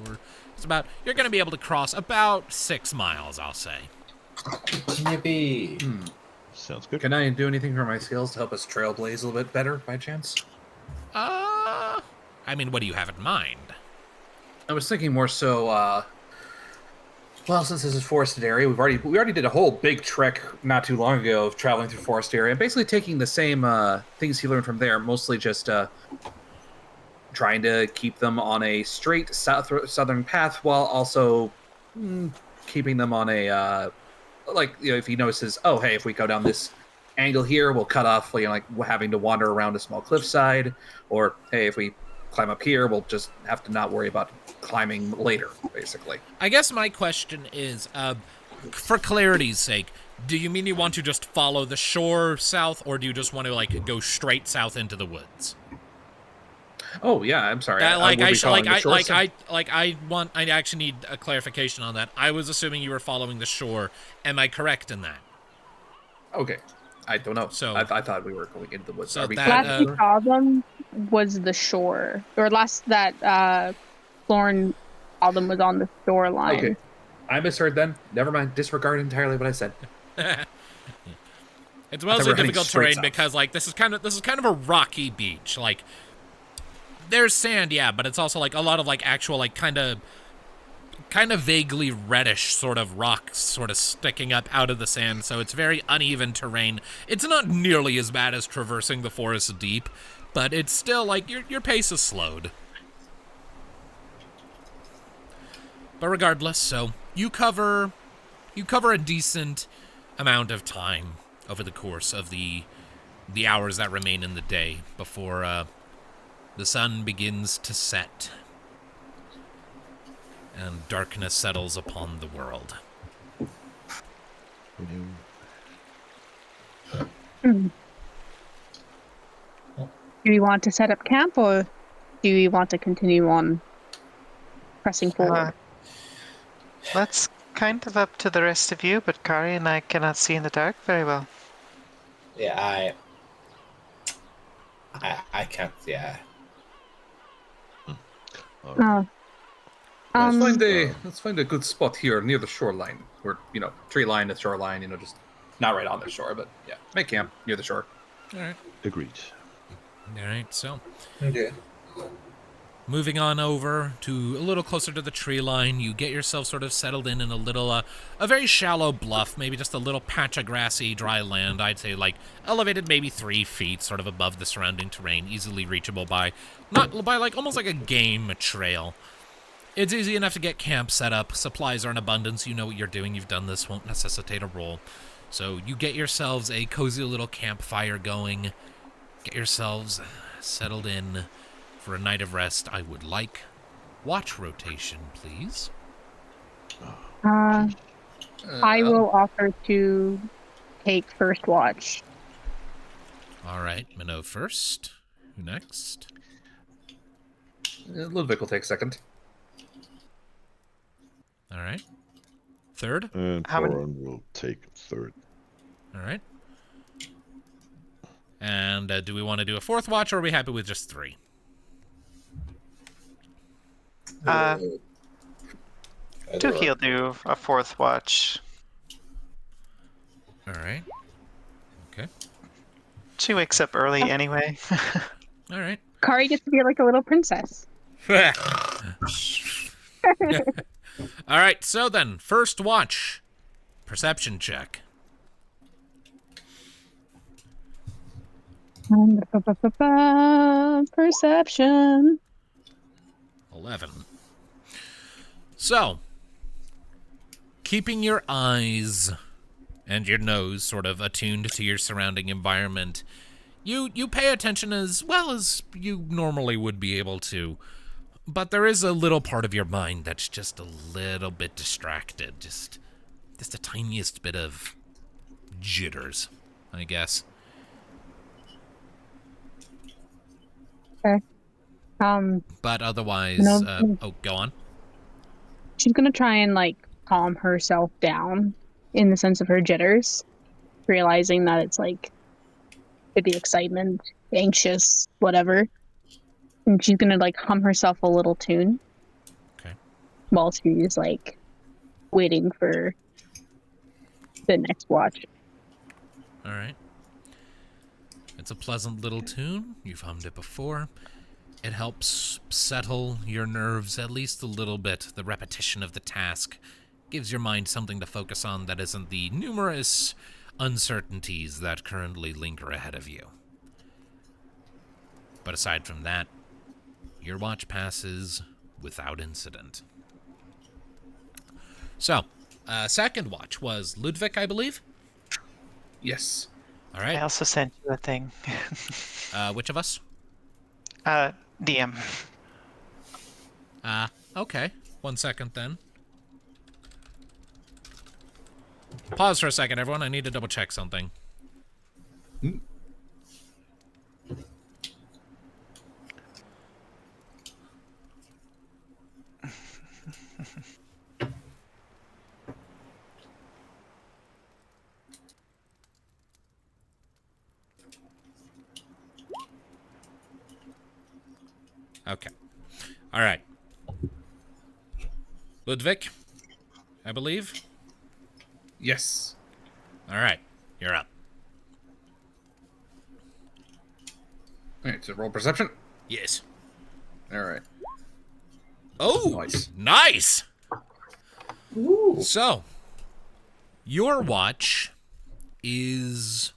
4. It's about, you're going to be able to cross about 6 miles, I'll say. Maybe. Sounds good. Can I do anything for my skills to help us trailblaze a little bit better, by chance? I mean, what do you have in mind? I was thinking more so, well, since this is forested area, we already did a whole big trek not too long ago of traveling through forest area, and basically taking the same things he learned from there, mostly just trying to keep them on a straight southern path while also keeping them on a if he notices, oh hey, if we go down this angle here, we'll cut off having to wander around a small cliffside, or hey, if we climb up here, we'll just have to not worry about climbing later, basically. I guess my question is, for clarity's sake, do you mean you want to just follow the shore south, or do you just want to go straight south into the woods? Oh yeah, I'm sorry. I actually need a clarification on that. I was assuming you were following the shore. Am I correct in that? Okay, I don't know. So I thought we were going into the woods. So Last we saw them was the shore, or last that Florin saw them was on the shoreline. Okay, I misheard then. Never mind. Disregard entirely what I said. It's mostly difficult terrain because this is kind of a rocky beach. There's sand, yeah, but it's also a lot of actual kind of vaguely reddish sort of rocks sort of sticking up out of the sand, so it's very uneven terrain. It's not nearly as bad as traversing the forest deep, but it's still your pace is slowed. But regardless, so you cover a decent amount of time over the course of the hours that remain in the day before the sun begins to set and darkness settles upon the world. Do we want to set up camp, or do we want to continue on pressing forward? That's kind of up to the rest of you, but Kari and I cannot see in the dark very well. Yeah, I can't. Yeah. Let's find a good spot here near the shoreline, or tree line, the shoreline. Just not right on the shore, but yeah, make camp near the shore. All right. Agreed. All right. So, Okay. moving on over to a little closer to the tree line, you get yourself sort of settled in a little, a very shallow bluff, maybe just a little patch of grassy, dry land. I'd say elevated maybe 3 feet, sort of above the surrounding terrain, easily reachable by almost like a game trail. It's easy enough to get camp set up. Supplies are in abundance. You know what you're doing. You've done this. Won't necessitate a roll. So you get yourselves a cozy little campfire going. Get yourselves settled in for a night of rest. I would like watch rotation, please. I will offer to take first watch. All right, Minnove first. Who next? Ludviek will take second. All right. Third? And How many- Boron will take third. All right. And do we want to do a fourth watch, or are we happy with just 3? Tuki will do a fourth watch. All right. Okay. She wakes up early anyway. All right. Kari gets to be like a little princess. All right, so then, first watch. Perception check. Perception. 11. So, keeping your eyes and your nose sort of attuned to your surrounding environment, you pay attention as well as you normally would be able to, but there is a little part of your mind that's just a little bit distracted, just the tiniest bit of jitters, I guess. Okay. But otherwise, go on. She's gonna try and like calm herself down in the sense of her jitters, realizing that it's like could be excitement, anxious, whatever. And she's gonna like hum herself a little tune. Okay. While she's like waiting for the next watch. All right. It's a pleasant little tune. You've hummed it before. It helps settle your nerves at least a little bit. The repetition of the task gives your mind something to focus on that isn't the numerous uncertainties that currently linger ahead of you. But aside from that, your watch passes without incident. So, second watch was Ludviek, I believe? Yes. All right. I also sent you a thing. Which of us? DM. Okay. 1 second then. Pause for a second, everyone. I need to double check something. Okay. All right. Ludviek, I believe. Yes. All right. You're up. Alright, so roll perception. Yes. Alright. Oh, nice. Ooh. So, your watch is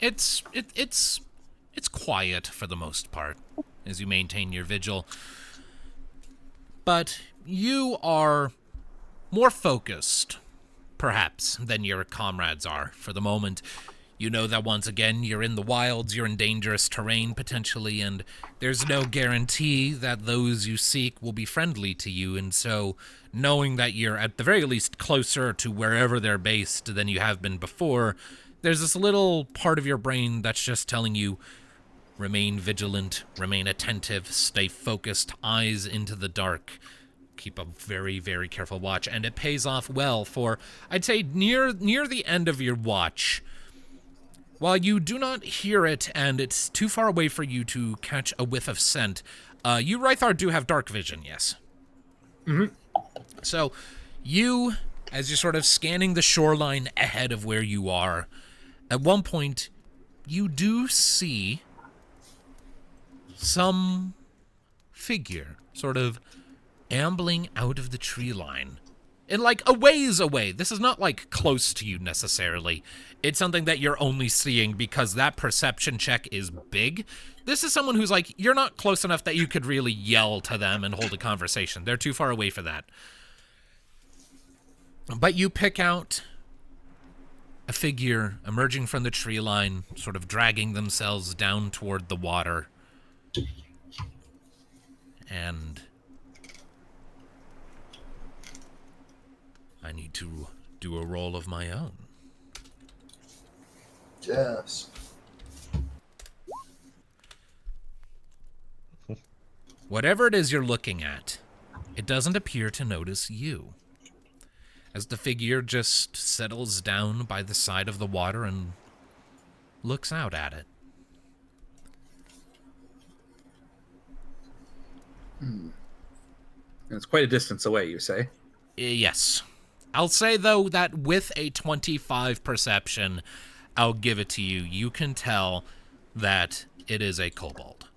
it's quiet for the most part as you maintain your vigil. But you are more focused, perhaps, than your comrades are for the moment. You know that once again, you're in the wilds, you're in dangerous terrain potentially, and there's no guarantee that those you seek will be friendly to you, and so knowing that you're at the very least closer to wherever they're based than you have been before, there's this little part of your brain that's just telling you, remain vigilant, remain attentive, stay focused, eyes into the dark. Keep a very, very careful watch, and it pays off well for, I'd say, near the end of your watch. While you do not hear it, and it's too far away for you to catch a whiff of scent, you, Rythar, do have dark vision, yes? Mm-hmm. So, you, as you're sort of scanning the shoreline ahead of where you are, at one point, you do see some figure sort of ambling out of the tree line. And like a ways away. This is not like close to you necessarily. It's something that you're only seeing because that perception check is big. This is someone who's like, you're not close enough that you could really yell to them and hold a conversation. They're too far away for that. But you pick out a figure emerging from the tree line, sort of dragging themselves down toward the water. And I need to do a roll of my own. Yes. Whatever it is you're looking at, it doesn't appear to notice you. As the figure just settles down by the side of the water and looks out at it. And it's quite a distance away, you say? Yes. I'll say, though, that with a 25 perception, I'll give it to you. You can tell that it is a kobold.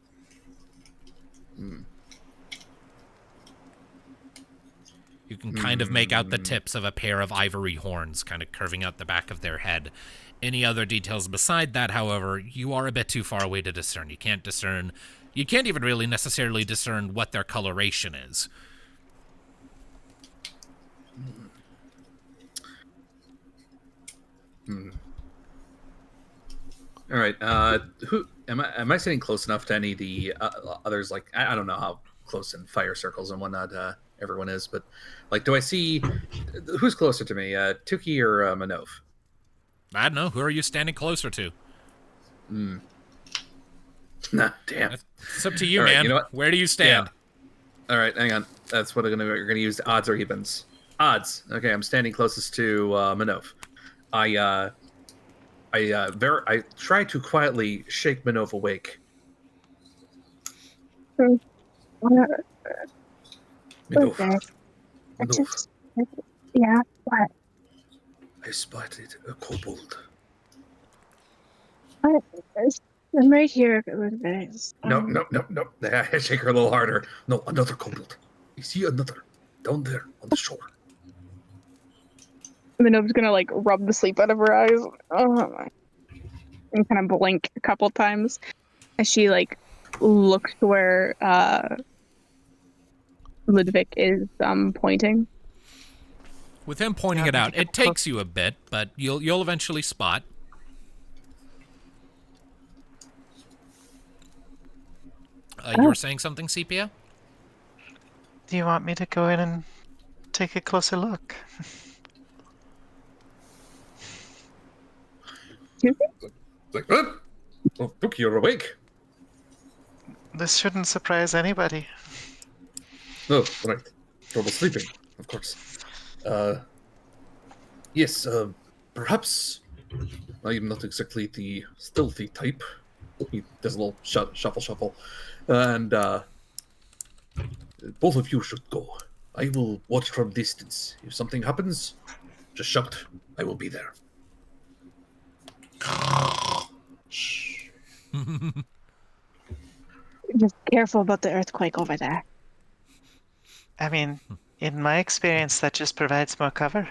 You can kind of make out the tips of a pair of ivory horns kind of curving out the back of their head. Any other details beside that, however, you are a bit too far away to discern. You can't even really necessarily discern what their coloration is. All right. Who am I sitting close enough to any of the others? Like, I don't know how close in fire circles and whatnot everyone is, but like, do I see who's closer to me, Tuki or Minnove? I don't know. Who are you standing closer to? Nah, damn. It's up to you, All right, man. you know what? Where do you stand? Yeah. All right, hang on. That's what we're gonna use. Odds or evens? Odds. Okay, I'm standing closest to Minnove. I try to quietly shake Minnove awake. Minnove. Minnove. Yeah, what? I spotted a kobold. I'm right here. No. I shake her a little harder. No, another kobold. I see another down there on the shore. Minnove's gonna like rub the sleep out of her eyes and kind of blink a couple times as she like looks to where Ludviek is pointing. With him pointing it out, it takes you a bit, but you'll eventually spot. You were saying something, Sepia? Do you want me to go in and take a closer look? Like, what? Oh, Tuki, you're awake. This shouldn't surprise anybody. Oh, right. Trouble sleeping, of course. Yes, perhaps I'm not exactly the stealthy type. He does a little shuffle. And both of you should go. I will watch from distance. If something happens, just shout. I will be there. Just careful about the earthquake over there. I mean, in my experience, that just provides more cover.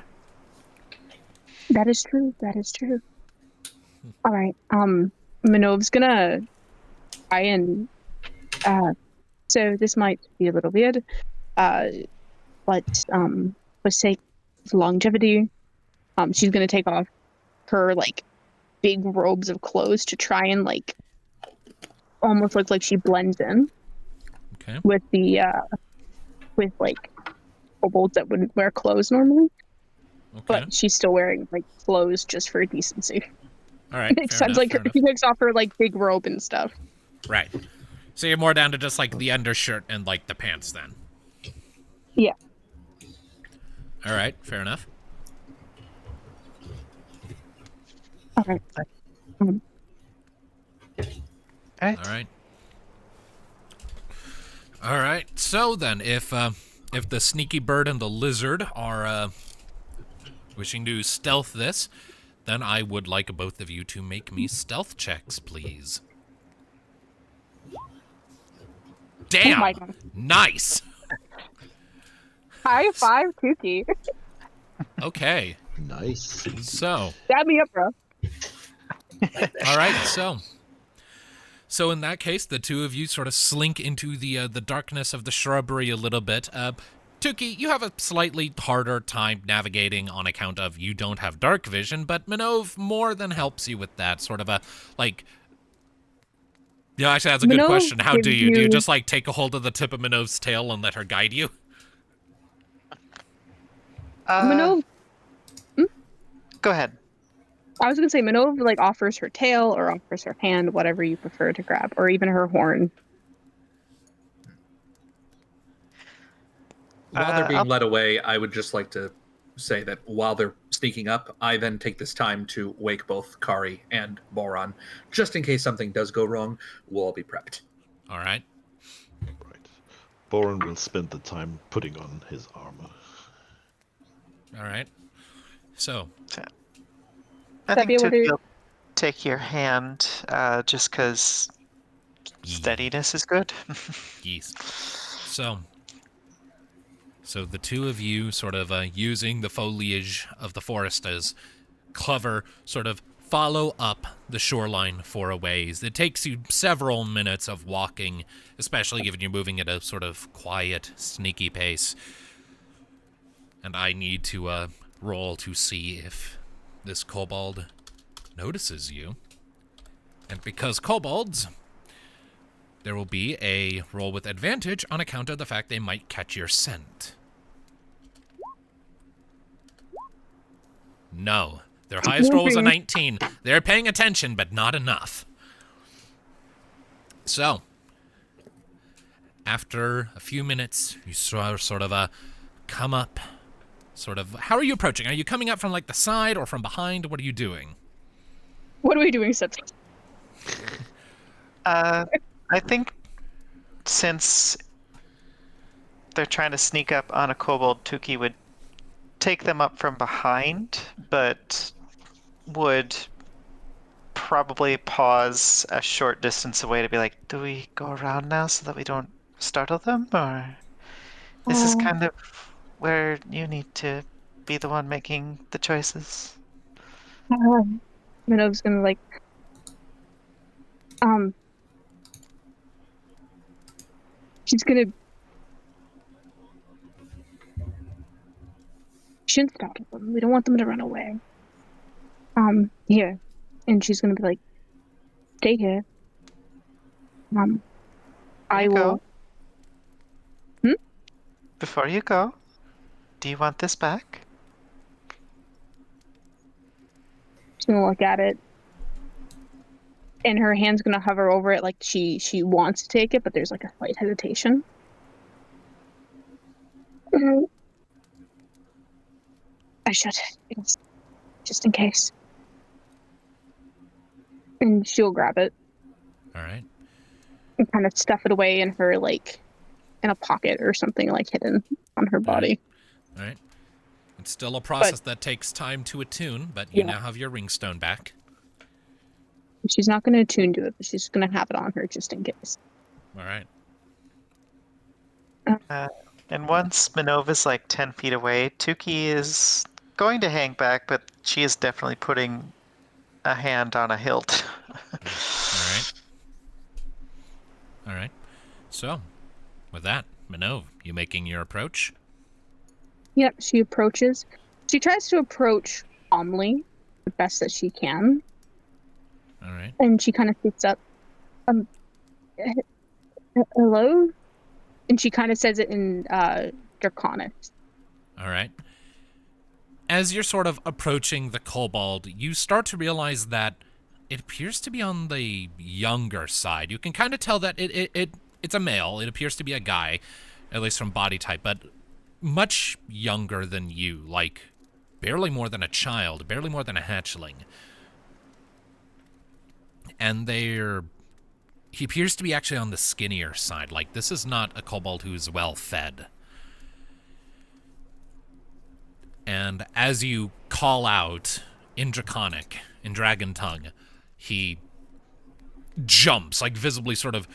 That is true. All right. Minnove's gonna try and so this might be a little weird, but for sake of longevity, she's gonna take off her like big robes of clothes to try and like almost look like she blends in with the with like kobolds that wouldn't wear clothes normally. But she's still wearing like clothes just for decency. All right. It sounds like she takes off her like big robe and stuff. Right. So you're more down to just like the undershirt and like the pants then. Yeah. All right. Fair enough. All right. All right. So then, if the sneaky bird and the lizard are wishing to stealth this, then I would like both of you to make me stealth checks, please. Damn! Oh my God. Nice! High five, Tuki. Okay. Nice. So. Dab me up, bro. All right, so in that case, the two of you sort of slink into the darkness of the shrubbery a little bit. Tuki, you have a slightly harder time navigating on account of you don't have dark vision, but Minnove more than helps you with that. Sort of a, like... Yeah, actually, that's a good question. How do you? Do you just, like, take a hold of the tip of Minnove's tail and let her guide you? Minnove... Go ahead. I was going to say, Minnove, like, offers her tail or offers her hand, whatever you prefer to grab, or even her horn. While they're being led away, I would just like to say that while they're sneaking up, I then take this time to wake both Kari and Boron. Just in case something does go wrong, we'll all be prepped. All right. Right. Boron will spend the time putting on his armor. All right. So. I think Tuki will take your hand just because Steadiness is good. Yes. So the two of you sort of using the foliage of the forest as cover, sort of follow up the shoreline for a ways. It takes you several minutes of walking, especially given you're moving at a sort of quiet, sneaky pace. And I need to roll to see if this kobold notices you. And because kobolds, there will be a roll with advantage on account of the fact they might catch your scent. No. Their highest roll was a 19. They're paying attention, but not enough. So, after a few minutes, you sort of come up. Sort of, how are you approaching? Are you coming up from like the side or from behind? What are you doing? What are we doing, Septi? I think since they're trying to sneak up on a kobold, Tuki would take them up from behind, but would probably pause a short distance away to be like, do we go around now so that we don't startle them? Or this is kind of where you need to be the one making the choices? Minnove's gonna like, she's gonna, shouldn't startle them. We don't want them to run away. Here. And she's gonna be like, stay here. I will. Before you go, do you want this back? She's gonna look at it. And her hand's gonna hover over it like she wants to take it, but there's like a slight hesitation. I should, just in case. And she'll grab it. All right. And kind of stuff it away in her, like, in a pocket or something, like, hidden on her body. All right. It's still a process that takes time to attune, but you now have your ringstone back. She's not going to attune to it, but she's going to have it on her just in case. All right. And once Minnove is like 10 feet away, Tuki is going to hang back, but she is definitely putting a hand on a hilt. All right. So, with that, Minnove, you making your approach? Yep, she approaches. She tries to approach calmly, the best that she can. All right. And she kind of sits up. Hello? And she kind of says it in Draconic. All right. As you're sort of approaching the kobold, you start to realize that it appears to be on the younger side. You can kind of tell that it's a male. It appears to be a guy, at least from body type, but much younger than you, like barely more than a child, barely more than a hatchling. And he appears to be actually on the skinnier side. Like, this is not a kobold who's well fed. And as you call out in Draconic, in Dragon Tongue, he jumps, like visibly sort of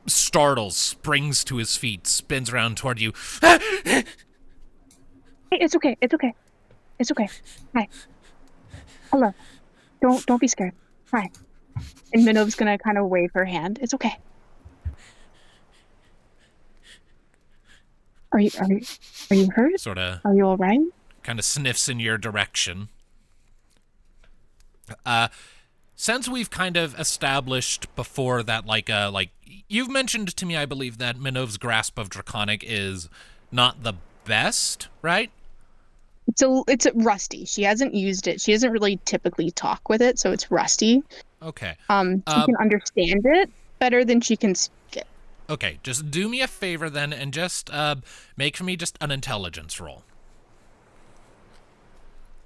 startles, springs to his feet, spins around toward you. Hey, it's okay. It's okay. It's okay. Hi. Hello. Don't be scared. Hi. And Minnove's gonna kind of wave her hand. It's okay. Are you hurt? Sort of. Are you all right? Kind of sniffs in your direction. Since we've kind of established before that, like you've mentioned to me, I believe that Minnove's grasp of Draconic is not the best, right? It's rusty. She hasn't used it. She doesn't really typically talk with it, so it's rusty. Okay. She can understand it better than she can speak it. Okay, just do me a favor then, and just make for me just an intelligence roll.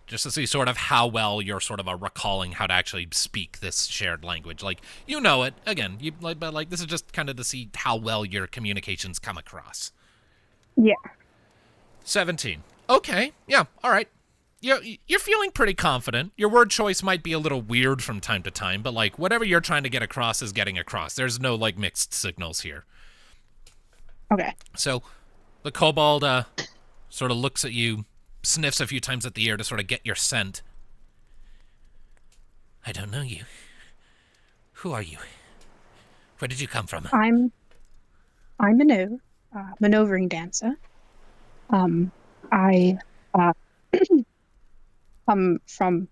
Just to see sort of how well you're sort of recalling how to actually speak this shared language. Like, you know it, again, but this is just kind of to see how well your communications come across. Yeah. 17. Okay, yeah, all right. You're feeling pretty confident. Your word choice might be a little weird from time to time, but like whatever you're trying to get across is getting across. There's no like mixed signals here. Okay. So the kobold sort of looks at you, sniffs a few times at the air to sort of get your scent. I don't know you. Who are you? Where did you come from? I'm Minnove, Minnove Ringdancer. I come from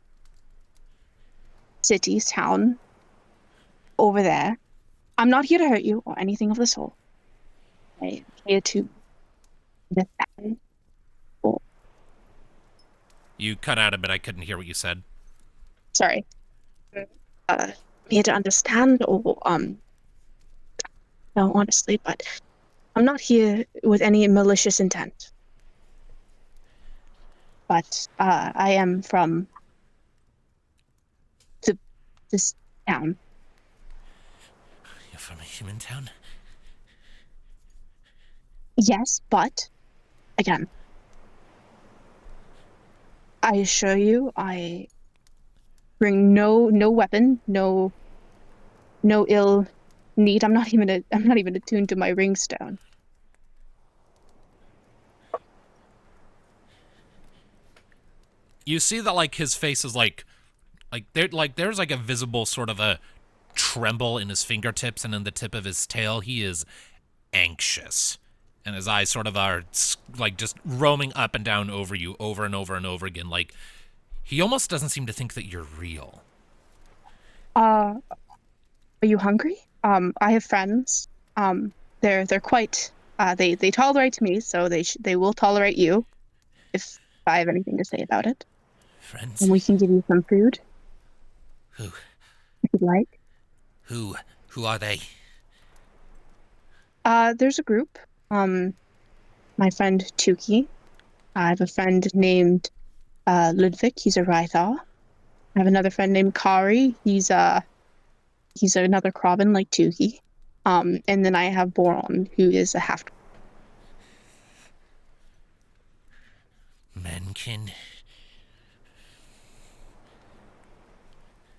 city's town over there. I'm not here to hurt you or anything of the sort. I'm here to understand. You cut out a bit. I couldn't hear what you said. Sorry. I'm here to understand or no, honestly, but I'm not here with any malicious intent. But I am from this town. You're from a human town? Yes, but again, I assure you, I bring no weapon, no ill need. I'm not even attuned to my ringstone. You see that like his face is like there's like a visible sort of a tremble in his fingertips and in the tip of his tail. He is anxious, and his eyes sort of are like just roaming up and down over you over and over and over again. Like he almost doesn't seem to think that you're real. Are you hungry? I have friends. They're quite. They tolerate me, so they will tolerate you, if I have anything to say about it. Friends? And we can give you some food. Who? If you'd like. Who are they? There's a group. My friend Tuki. I have a friend named Ludviek. He's a Rythar. I have another friend named Kari. He's another Krobin like Tuki. And then I have Boron, who is a half. Menkin.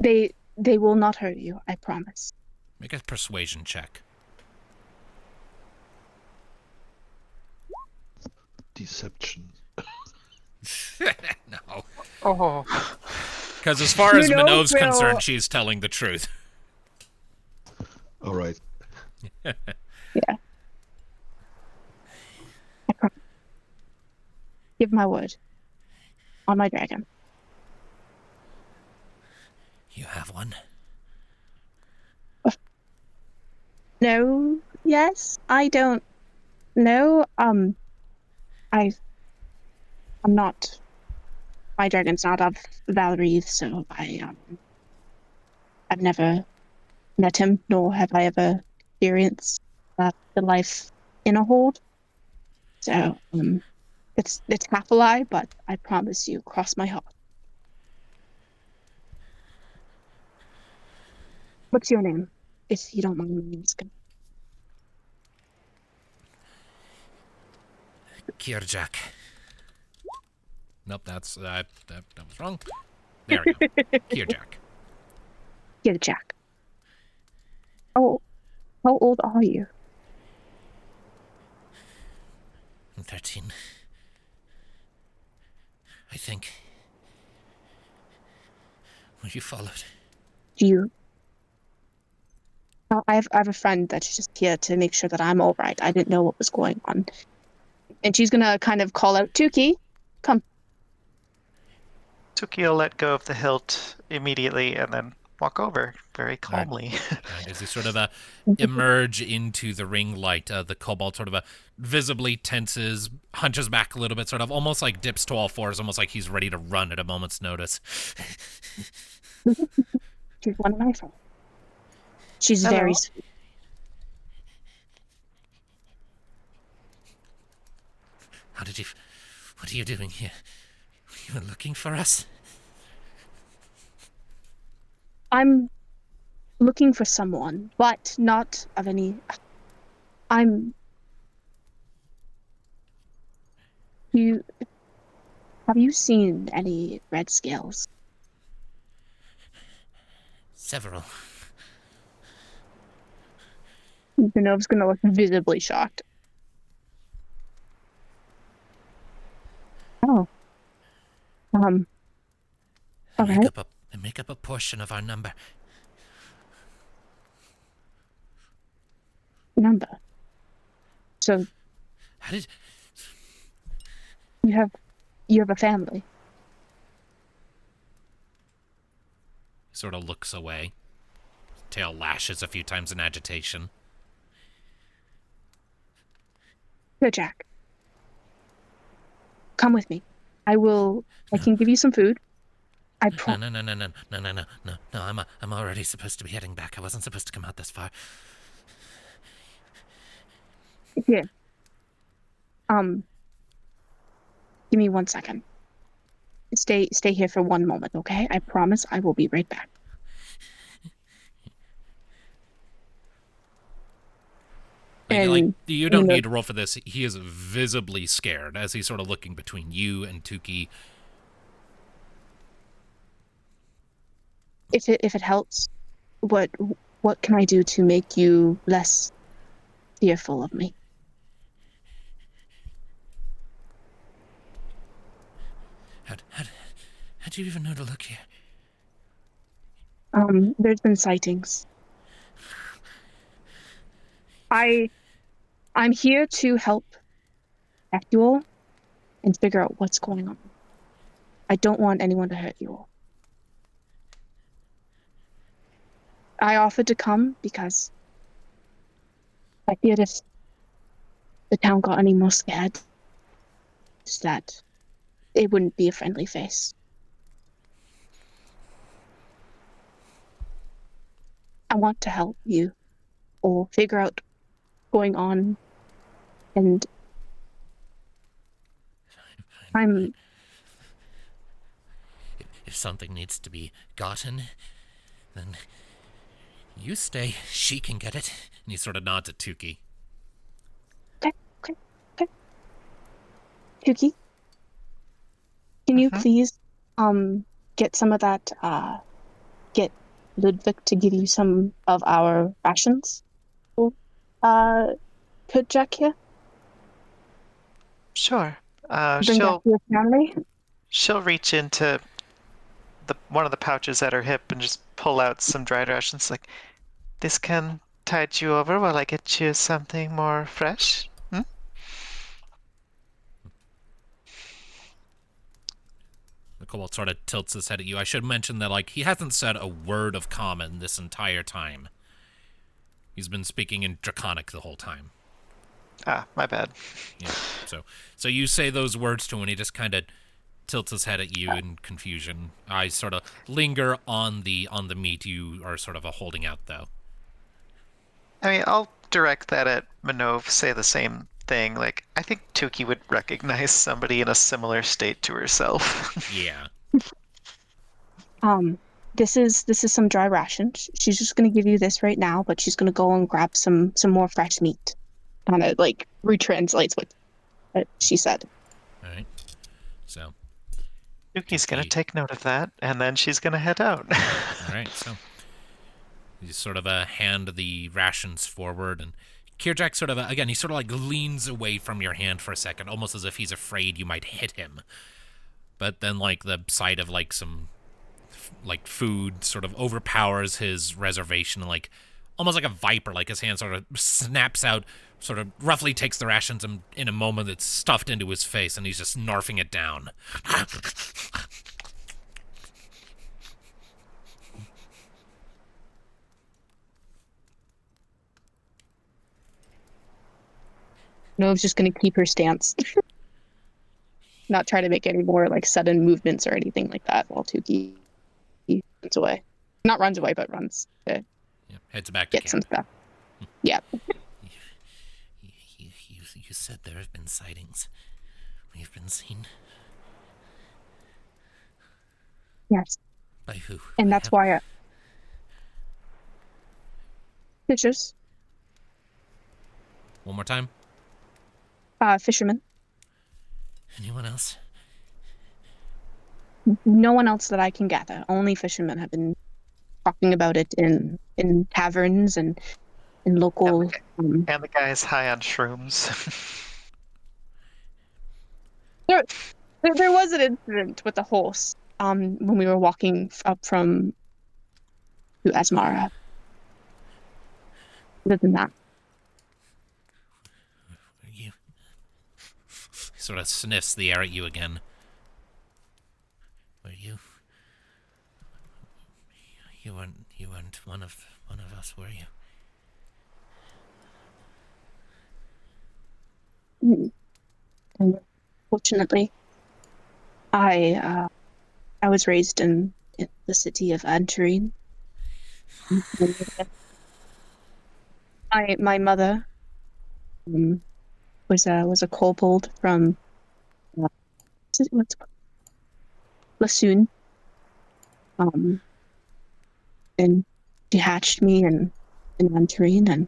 They will not hurt you, I promise. Make a persuasion check. Deception. No. Oh. Because as far as Minnove Minnove's will- concerned, she's telling the truth. All right. Yeah. I promise. Give my word. On my dragon. You have one? No, yes, I don't know. I'm not. My dragon's not of Valerie, so I've never met him, nor have I ever experienced the life in a hold. So, it's half a lie, but I promise you, cross my heart. What's your name, if you don't mind me asking? Kirjak. Nope, that was wrong. There we go. Kirjak. Get Jack. Oh, how old are you? I'm 13. I think. Were you followed? Do you? Oh, I have a friend that's just here to make sure that I'm all right. I didn't know what was going on. And she's gonna kind of call out, Tuki, come. Tuki will let go of the hilt immediately and then walk over very calmly. Right, as you sort of emerge into the ring light, the kobold sort of visibly tenses, hunches back a little bit, sort of almost like dips to all fours, almost like he's ready to run at a moment's notice. She's one of my friends. She's Hello. very sweet. What are you doing here? You were looking for us? I'm looking for someone, but not of any. You. Have you seen any red scales? Several. Minnove's gonna look visibly shocked. Oh. They Okay. make up a portion of our number. Number. So How did... you have a family. He sort of looks away. Tail lashes a few times in agitation. Here, Jack. Come with me. I can give you some food. No, I'm already supposed to be heading back. I wasn't supposed to come out this far. Here. Give me 1 second. Stay here for 1 moment, okay? I promise I will be right back. You don't need to roll for this. He is visibly scared as he's sort of looking between you and Tuki. If it helps, what can I do to make you less fearful of me? How do you even know to look here? There's been sightings. I'm here to help protect you all and figure out what's going on. I don't want anyone to hurt you all. I offered to come because I feared if the town got any more scared, that it wouldn't be a friendly face. I want to help you or figure out what's going on, and If something needs to be gotten, then you stay. She can get it. And he sort of nods at Tuki. Okay. Tuki, can you please get some of that, get Ludviek to give you some of our rations? Could Jack here? Sure. Bring back to your family? She'll reach into one of the pouches at her hip and just pull out some dried rations. Like, this can tide you over while I get you something more fresh. The kobold sort of tilts his head at you. I should mention that, he hasn't said a word of common this entire time. He's been speaking in Draconic the whole time. Ah, my bad. Yeah. So you say those words to him, and he just kind of tilts his head at you in confusion. Eyes sort of linger on the meat you are sort of holding out, though. I mean, I'll direct that at Minnove, say the same thing. Like, I think Tuki would recognize somebody in a similar state to herself. Yeah. This is some dry rations. She's just gonna give you this right now, but she's gonna go and grab some more fresh meat. Kind of retranslates what she said. All right. So. Tuki's gonna take note of that, and then she's gonna head out. All right. So you sort of hand the rations forward, and Kirjak sort of again, he sort of leans away from your hand for a second, almost as if he's afraid you might hit him. But then the sight of some food sort of overpowers his reservation, almost like a viper, his hand sort of snaps out, sort of roughly takes the rations, and in a moment it's stuffed into his face, and he's just narfing it down. Nova's just gonna keep her stance. Not try to make any more sudden movements or anything like that while Tuki runs away. Not runs away, but runs to heads back to get some stuff. Yeah. You said there have been sightings. We've been seen. Yes. By who? And that's why fishers. One more time. Fishermen. Anyone else? No one else that I can gather. Only fishermen have been talking about it in taverns and in local. And the guy is high on shrooms. There was an incident with the horse when we were walking up from to Asmara. Other than that, You sort of sniffs the air at you again. Were you? You weren't one of us, were you? Fortunately, I was raised in the city of Antarine. My mother was a kobold from what's it called? Lassoon. And she hatched me in Antarine, and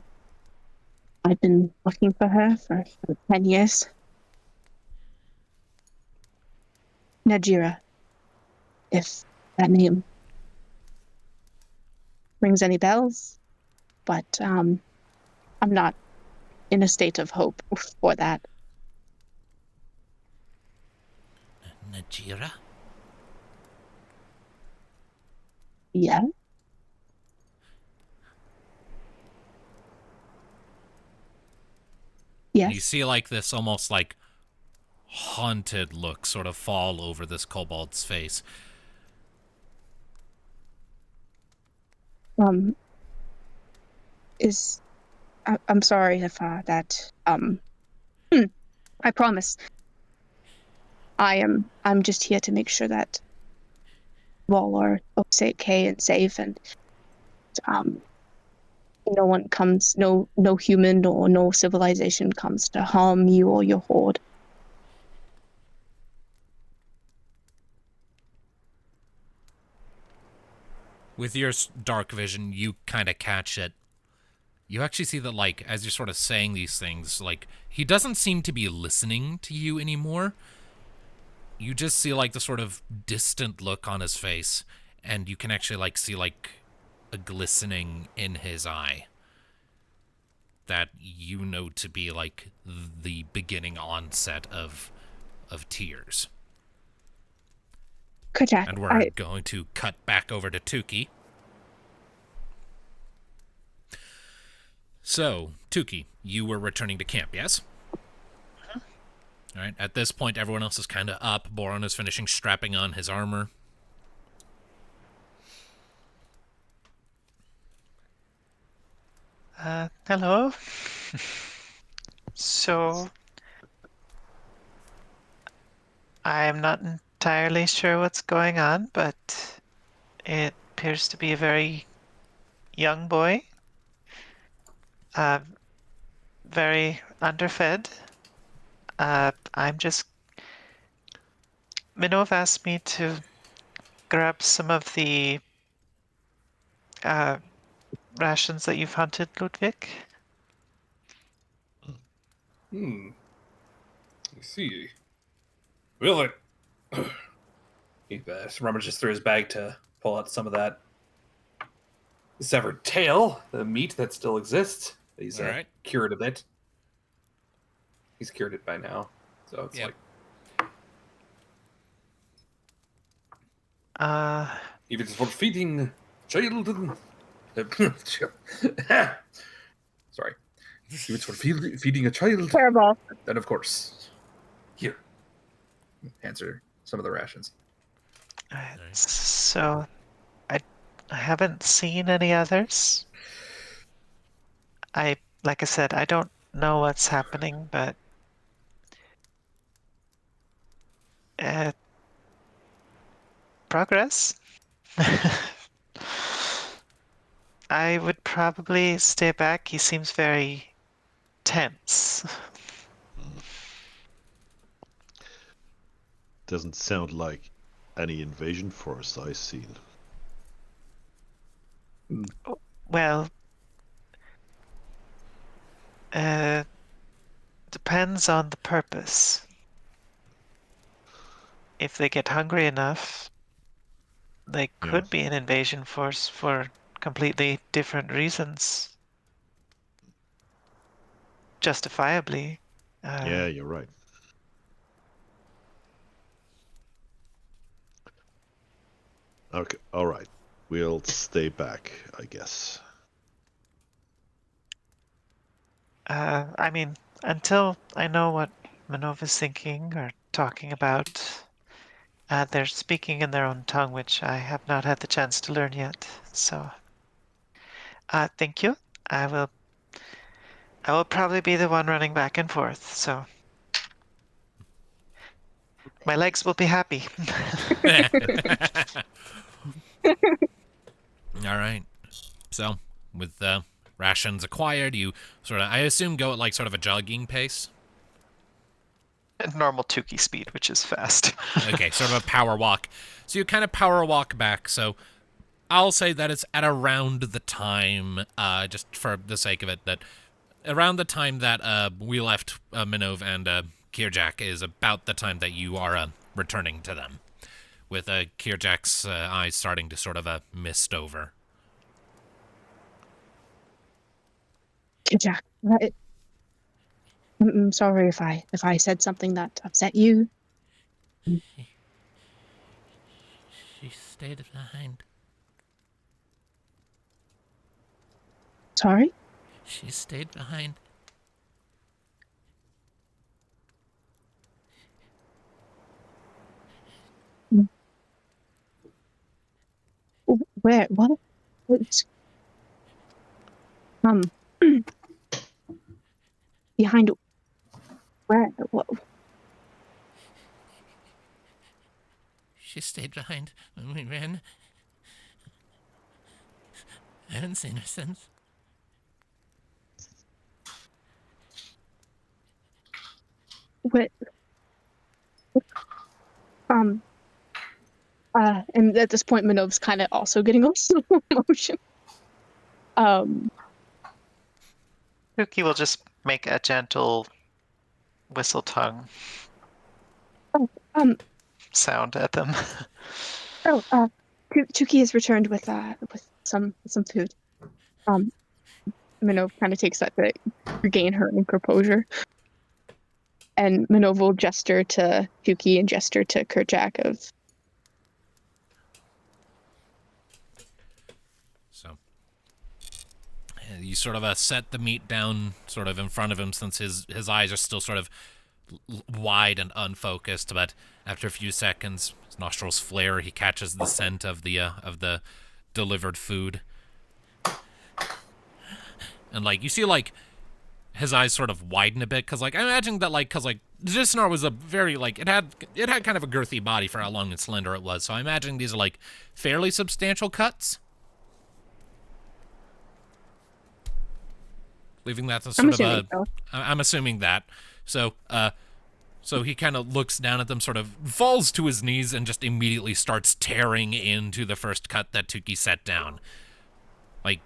I've been looking for her for 10 years. Najira, if that name rings any bells, but I'm not in a state of hope for that. Najira? Yeah. Yes. You see like this almost like haunted look sort of fall over this kobold's face. I'm sorry if that I promise I'm just here to make sure that you all are okay and safe, and no one comes, no human or no civilization comes to harm you or your horde. With your dark vision, you kind of catch it. You actually see that, like, as you're sort of saying these things, like, he doesn't seem to be listening to you anymore. You just see, like, the sort of distant look on his face, and you can actually, like, see, like, a glistening in his eye that you know to be, like, the beginning onset of tears. Kajak, And we're going to cut back over to Tuki. So, Tuki, you were returning to camp, yes? Uh-huh. All right. At this point, everyone else is kind of up. Boron is finishing strapping on his armor. Hello. So, I'm not entirely sure what's going on, but it appears to be a very young boy. Very underfed. I'm just... Minnove asked me to grab some of the rations that you've hunted, Ludviek. I see. Well, he rummages through his bag to pull out some of that severed tail, the meat that still exists. He's All right. cured a bit. He's cured it by now, so it's Yep. like if it's for feeding children. Sorry. If it's for feeding a child, terrible. then of course. Here. Answer some of the rations. So, I haven't seen any others. Like I said, I don't know what's happening, but progress. I would probably stay back. He seems very tense. Doesn't sound like any invasion force I've seen. Well, depends on the purpose. if they get hungry enough, they could be an invasion force for completely different reasons. Justifiably. Yeah, you're right. Okay, all right. We'll stay back, I guess. I mean, until I know what Minnove is thinking or talking about, they're speaking in their own tongue, which I have not had the chance to learn yet. So, thank you. I will probably be the one running back and forth. So, my legs will be happy. All right. So, with the rations acquired, you sort of, I assume, go at like sort of a jogging pace. Normal Tuki speed, which is fast. Okay, sort of a power walk. So you kind of power walk back. So I'll say that it's at around the time, just for the sake of it, that around the time that we left Minnove and Kirjak is about the time that you are returning to them, with Kirjak's eyes starting to sort of mist over. Jack, I'm sorry if I said something that upset you. She stayed behind. Sorry? She stayed behind. Where? What? What's... Behind... Where? What? She stayed behind when we ran. I haven't seen her since. What? And at this point, Minnove's kind of also getting a slow motion. Tuki will just make a gentle whistle tongue sound at them. Tuki has returned with some food. Minnove kind of takes that to regain her composure. And Minnove will gesture to Tuki and gesture to Kerchak of... So you sort of set the meat down sort of in front of him, since his eyes are still sort of wide and unfocused, but after a few seconds, his nostrils flare, he catches the scent of the delivered food. And like you see like his eyes sort of widen a bit, because like I imagine that like, because like Zisnar was a very like it had kind of a girthy body for how long and slender it was, so I imagine these are like fairly substantial cuts. Leaving that to sort I'm assuming that. So so he kind of looks down at them, sort of falls to his knees, and just immediately starts tearing into the first cut that Tuki set down. Like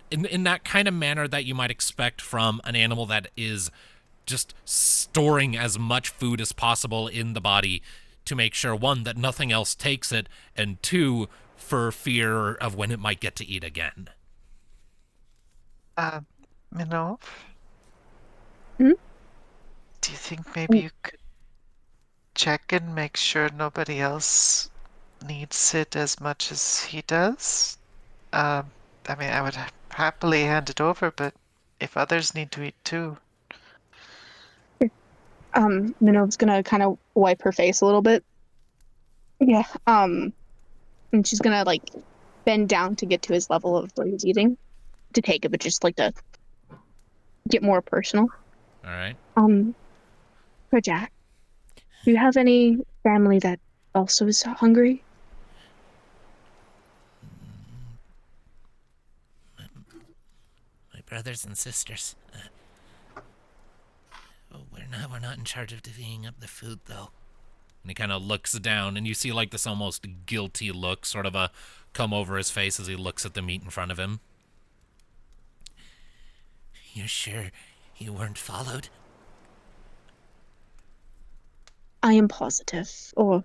in that kind of manner that you might expect from an animal that is just storing as much food as possible in the body to make sure, one, that nothing else takes it, and two, for fear of when it might get to eat again. Minnove? Hmm? Do you think maybe you could check and make sure nobody else needs it as much as he does? I mean, I would happily hand it over, but if others need to eat too. Minnove's gonna kind of wipe her face a little bit. Yeah. And she's gonna like bend down to get to his level of what he's eating, to take it, but just like to get more personal. All right. For Jack, do you have any family that also is hungry? My brothers and sisters. We're not in charge of divvying up the food, though. And he kind of looks down, and you see like this almost guilty look sort of come over his face as he looks at the meat in front of him. You're sure you weren't followed? I am positive, or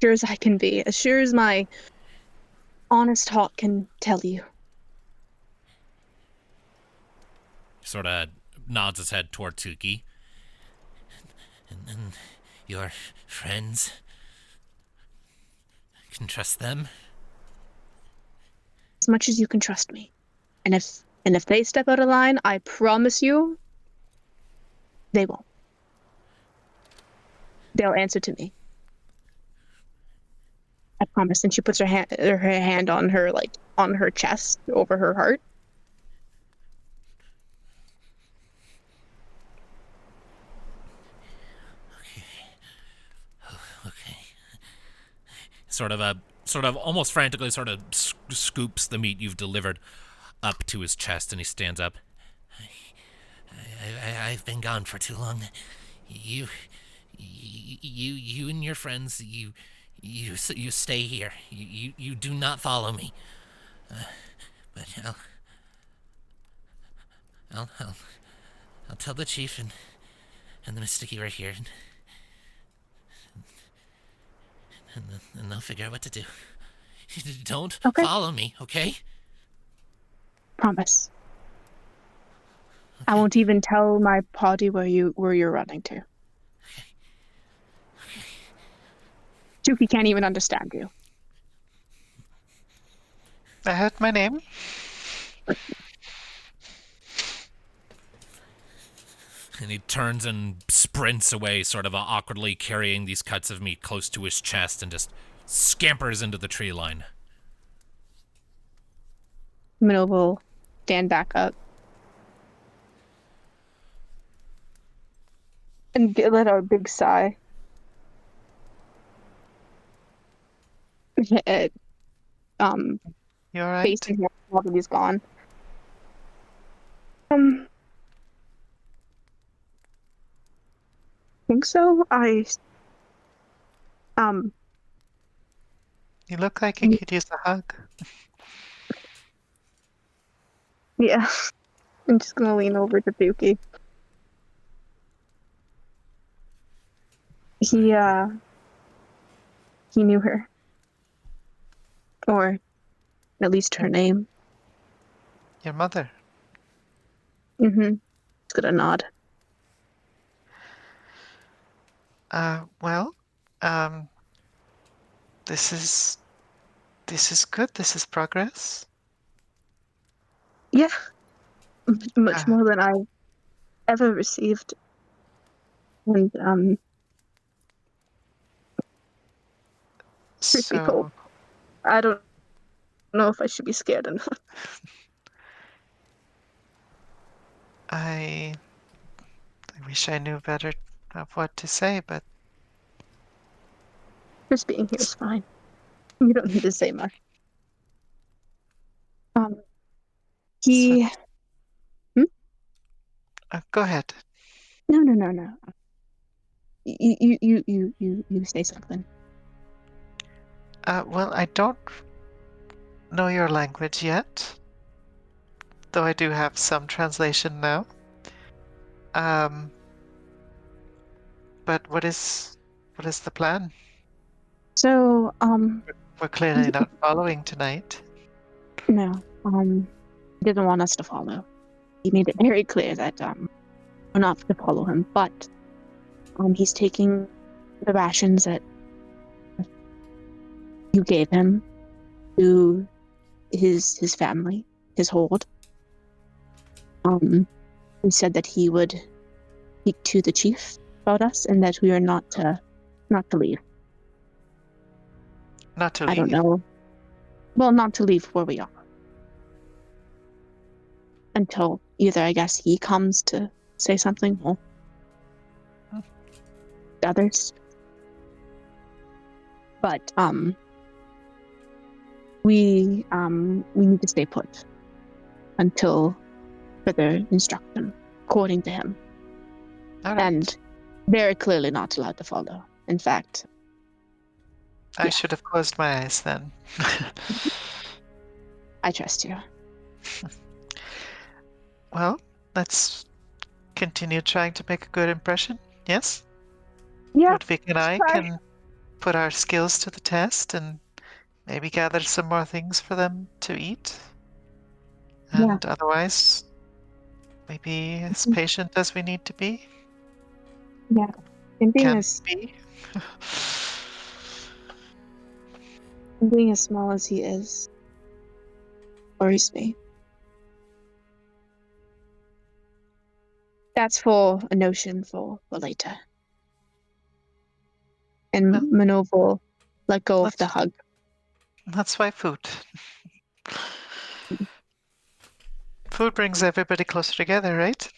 Sure as I can be, as sure as my honest heart can tell you. Sort of nods his head toward Tuki. And your friends? Can trust them? As much as you can trust me. And if they step out of line, I promise you, they won't. They'll answer to me. I promise. And she puts her hand on her, like, on her chest, over her heart. Okay. Sort of almost frantically scoops the meat you've delivered up to his chest, and he stands up. I've been gone for too long. You and your friends, you stay here. You do not follow me. But I'll tell the chief and the Mysticky right here, and they'll figure out what to do. Don't follow me, okay? Promise. Okay. I won't even tell my party where you're running to. Okay. Tuki can't even understand you. I heard my name. And he turns and sprints away, sort of awkwardly carrying these cuts of meat close to his chest, and just scampers into the tree line. Minnove will stand back up and let out a big sigh. You alright? Facing him while he's gone. Think so. You look like you could use a hug. Yeah. I'm just gonna lean over to Tuki. He knew her. Or at least her name. Your mother. Mm-hmm. He's gonna nod. Well, this is good. This is progress. Yeah. Much more than I've ever received. And, truth be told, I don't know if I should be scared or not. I wish I knew better of what to say, but Just being here is fine. You don't need to say much. Go ahead. No. You say something. Well, I don't know your language yet, though I do have some translation now. But what is the plan? So, We're clearly not following tonight. No, he didn't want us to follow. He made it very clear that we're not to follow him, but he's taking the rations that you gave him to his family, his hold. He said that he would speak to the chief about us and that we are not to leave. Not to leave? I don't know. Well, not to leave where we are. Until either, I guess, he comes to say something or the others. But we need to stay put until further instruction, according to him. All right. And they're clearly not allowed to follow. In fact, I should have closed my eyes then. I trust you. Well, let's continue trying to make a good impression. Yes? Yeah. Ludviek and I try. can put our skills to the test and maybe gather some more things for them to eat. And otherwise, maybe as patient as we need to be. Yeah. And Can be. being as small as he is worries me. That's for a notion for later. And Well, Minnove will let go of the let's- hug. That's why food. Food brings everybody closer together, right?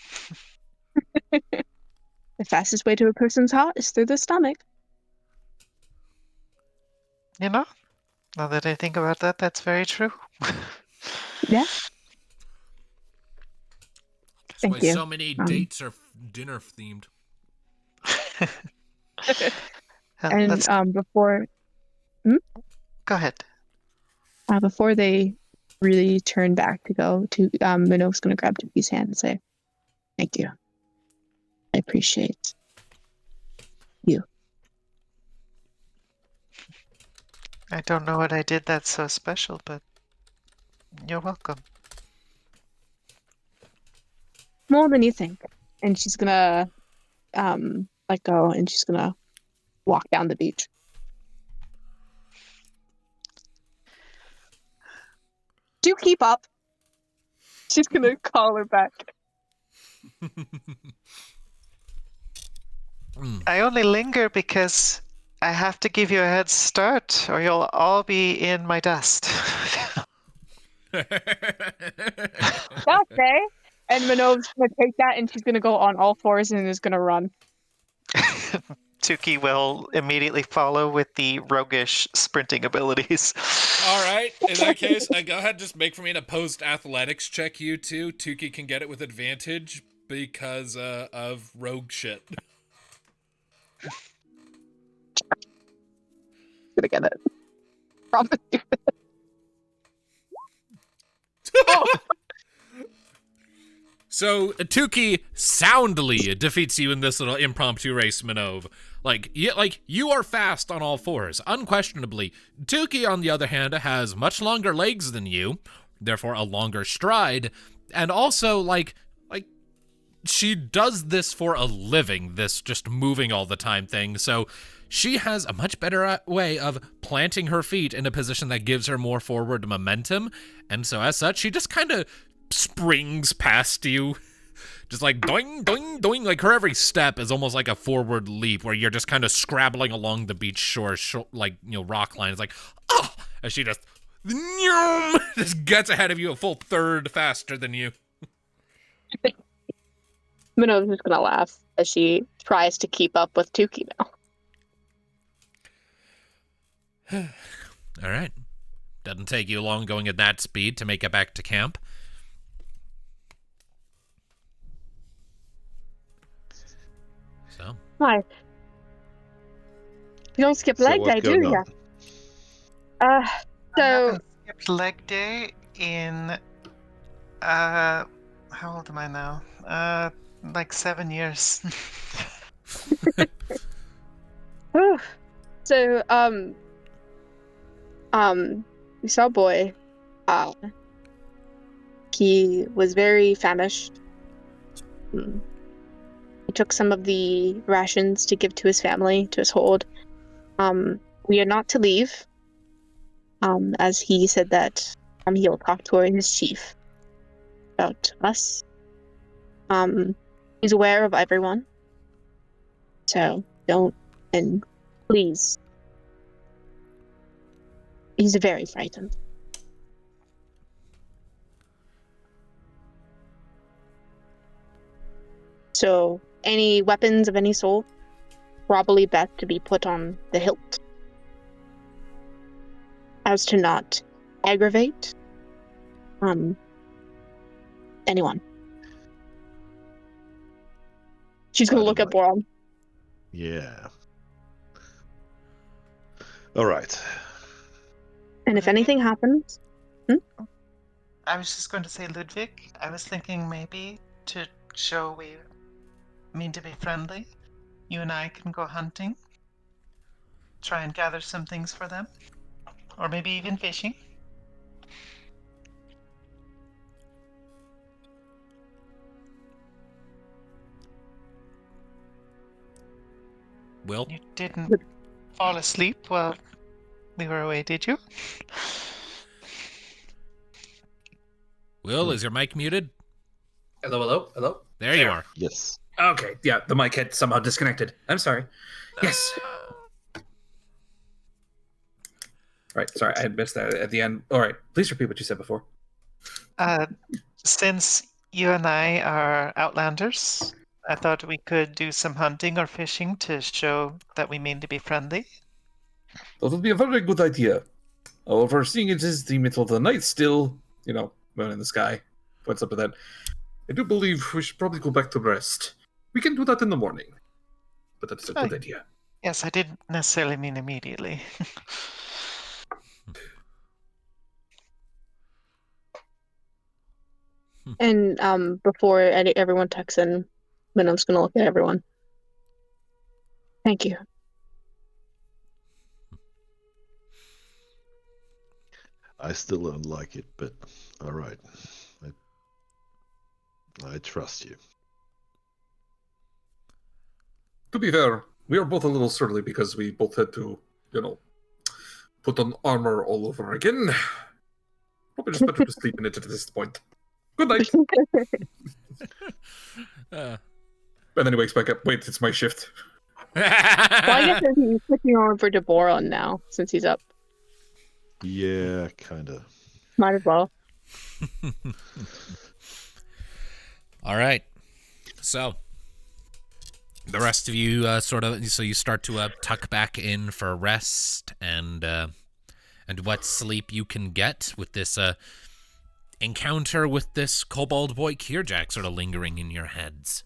The fastest way to a person's heart is through the stomach. You know? Now that I think about that, that's very true. Yeah. That's Thank why you. so many dates are dinner themed. And Let's before go ahead. before they really turn back to go, to Minnove's going to grab Tuki's hand and say, "Thank you. I appreciate you." I don't know what I did that's so special, but you're welcome. More than you think. And she's gonna let go, and she's gonna walk down the beach. Do keep up. She's gonna call her back. I only linger because I have to give you a head start, or you'll all be in my dust. Okay. And Minnove's gonna take that, and she's gonna go on all fours and is gonna run. Tuki will immediately follow with the roguish sprinting abilities. All right. In that case, go ahead. Just make for me an opposed athletics check. You two. Tuki can get it with advantage because of rogue shit. Gonna get it. Promise you. So Tuki soundly defeats you in this little impromptu race, Minnove. You are fast on all fours, unquestionably. Tuki, on the other hand, has much longer legs than you, therefore a longer stride, and also she does this for a living, this just moving all the time thing. So she has a much better way of planting her feet in a position that gives her more forward momentum, and so as such, she just kind of springs past you, just like doing, doing, doing. Like her every step is almost like a forward leap, where you're just kind of scrabbling along the beach shore, rock line. It's like, oh, as she just, just gets ahead of you a full third faster than you. Minnove's just gonna laugh as she tries to keep up with Tuki now. All right, doesn't take you long going at that speed to make it back to camp. So. Why? You don't skip leg day, do you? I So haven't skipped leg day in how old am I now? Like 7 years. So we saw a boy. He was very famished. He took some of the rations to give to his family, to his hold. We are not to leave, as he said that he'll talk to his chief about us. He's aware of everyone, so don't, and please. He's very frightened. So any weapons of any sort, probably best to be put on the hilt, as to not aggravate anyone. She's gonna look at Boron. Yeah. All right. And if anything happens, I was just going to say, Ludviek, I was thinking maybe to show we mean to be friendly, you and I can go hunting. try and gather some things for them. Or maybe even fishing. Will? You didn't fall asleep while we were away, did you? Will, is your mic muted? Hello? There you are. Yes. Okay, yeah, the mic had somehow disconnected. I'm sorry. Yes. Right, sorry, I had missed that at the end. All right, please repeat what you said before. Since you and I are outlanders, I thought we could do some hunting or fishing to show that we mean to be friendly. That would be a very good idea. However, seeing it is the middle of the night still, moon in the sky, what's up with that? I do believe we should probably go back to rest. We can do that in the morning. But that's a good idea. Yes, I didn't necessarily mean immediately. And before everyone tucks in, Minnove's gonna look at everyone. Thank you. I still don't like it, but all right. I trust you. To be fair, we are both a little surly because we both had to, put on armor all over again. Probably just better to sleep in it at this point. Good night. And then he wakes back up. Wait, it's my shift. Well, I guess he's switching over to Boron now, since he's up. Yeah, kind of. Might as well. All right. So, the rest of you so you start to tuck back in for rest and what sleep you can get with this encounter with this kobold boy Kirjak sort of lingering in your heads.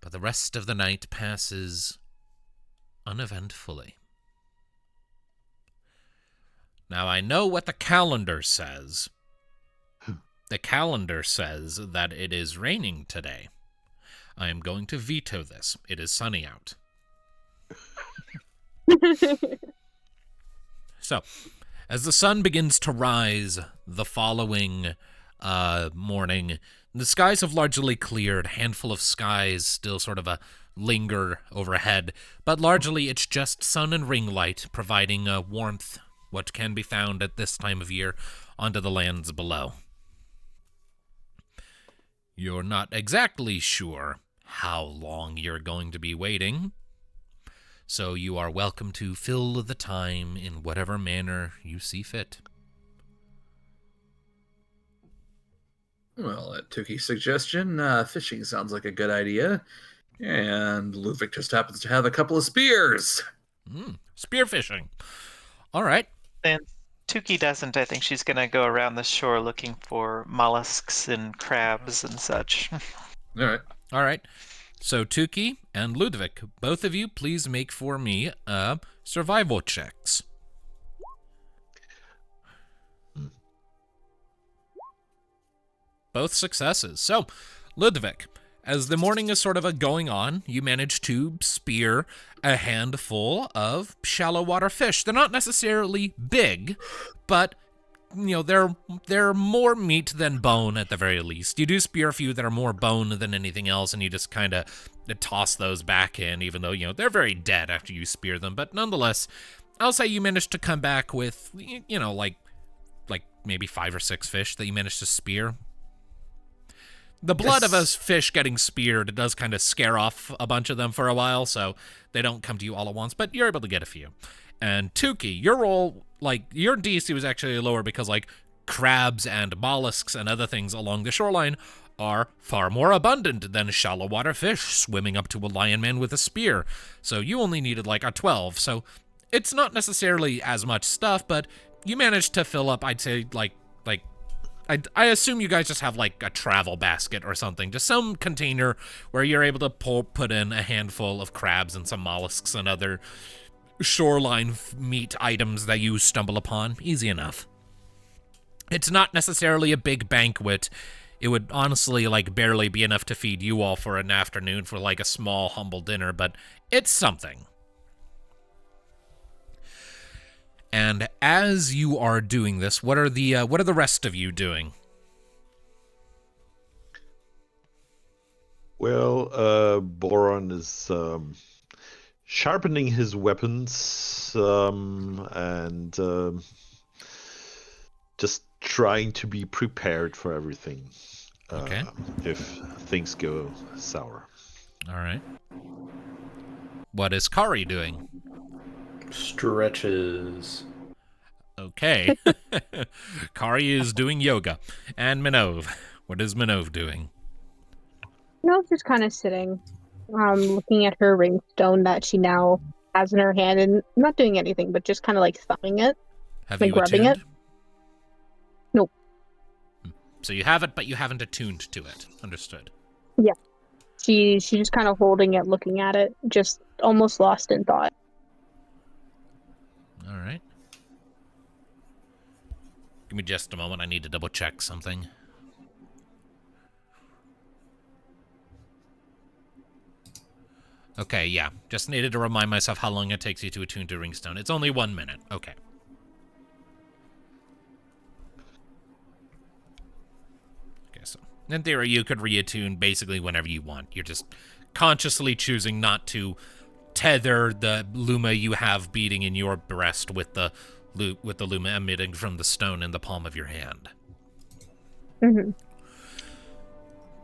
But the rest of the night passes uneventfully. Now, I know what the calendar says. The calendar says that it is raining today. I am going to veto this. It is sunny out. So, as the sun begins to rise the following morning, the skies have largely cleared. A handful of skies still sort of linger overhead, but largely it's just sun and ring light providing warmth, what can be found at this time of year, onto the lands below. You're not exactly sure how long you're going to be waiting, so you are welcome to fill the time in whatever manner you see fit. Well, at Tuki's suggestion, fishing sounds like a good idea. And Ludviek just happens to have a couple of spears. Spearfishing. All right. And Tuki doesn't. I think she's going to go around the shore looking for mollusks and crabs and such. All right. So Tuki and Ludviek, both of you, please make for me survival checks. Both successes. So, Ludviek, as the morning is sort of going on, you manage to spear a handful of shallow water fish. They're not necessarily big, but they're more meat than bone at the very least. You do spear a few that are more bone than anything else, and you just kind of toss those back in, even though they're very dead after you spear them. But nonetheless, I'll say you managed to come back with like maybe 5 or 6 fish that you managed to spear. The blood of a fish getting speared does kind of scare off a bunch of them for a while, so they don't come to you all at once, but you're able to get a few. And Tuki, your roll, your DC was actually lower because, crabs and mollusks and other things along the shoreline are far more abundant than shallow water fish swimming up to a lion man with a spear. So you only needed, a 12. So it's not necessarily as much stuff, but you managed to fill up, I'd say, I assume you guys just have a travel basket or something, just some container where you're able to put in a handful of crabs and some mollusks and other shoreline meat items that you stumble upon. Easy enough. It's not necessarily a big banquet. It would honestly, like, barely be enough to feed you all for an afternoon for, like, a small, humble dinner, but it's something. And as you are doing this, what are the rest of you doing? Well, Boron is sharpening his weapons and just trying to be prepared for everything. Okay. If things go sour. All right. What is Kari doing? Stretches. Okay. Kari is doing yoga. And Minnove. What is Minnove doing? No, just kind of sitting, looking at her ring stone that she now has in her hand and not doing anything, but just kind of like thumbing it. Have Like you rubbing attuned? it? Nope. So you have it, but you haven't attuned to it. Understood. Yeah. She's just kind of holding it, looking at it, just almost lost in thought. All right. Give me just a moment. I need to double check something. Okay, yeah. Just needed to remind myself how long it takes you to attune to Ringstone. It's only 1 minute. Okay. Okay, so in theory, you could reattune basically whenever you want. You're just consciously choosing not to tether the Luma you have beating in your breast with the Luma emitting from the stone in the palm of your hand. Mm-hmm.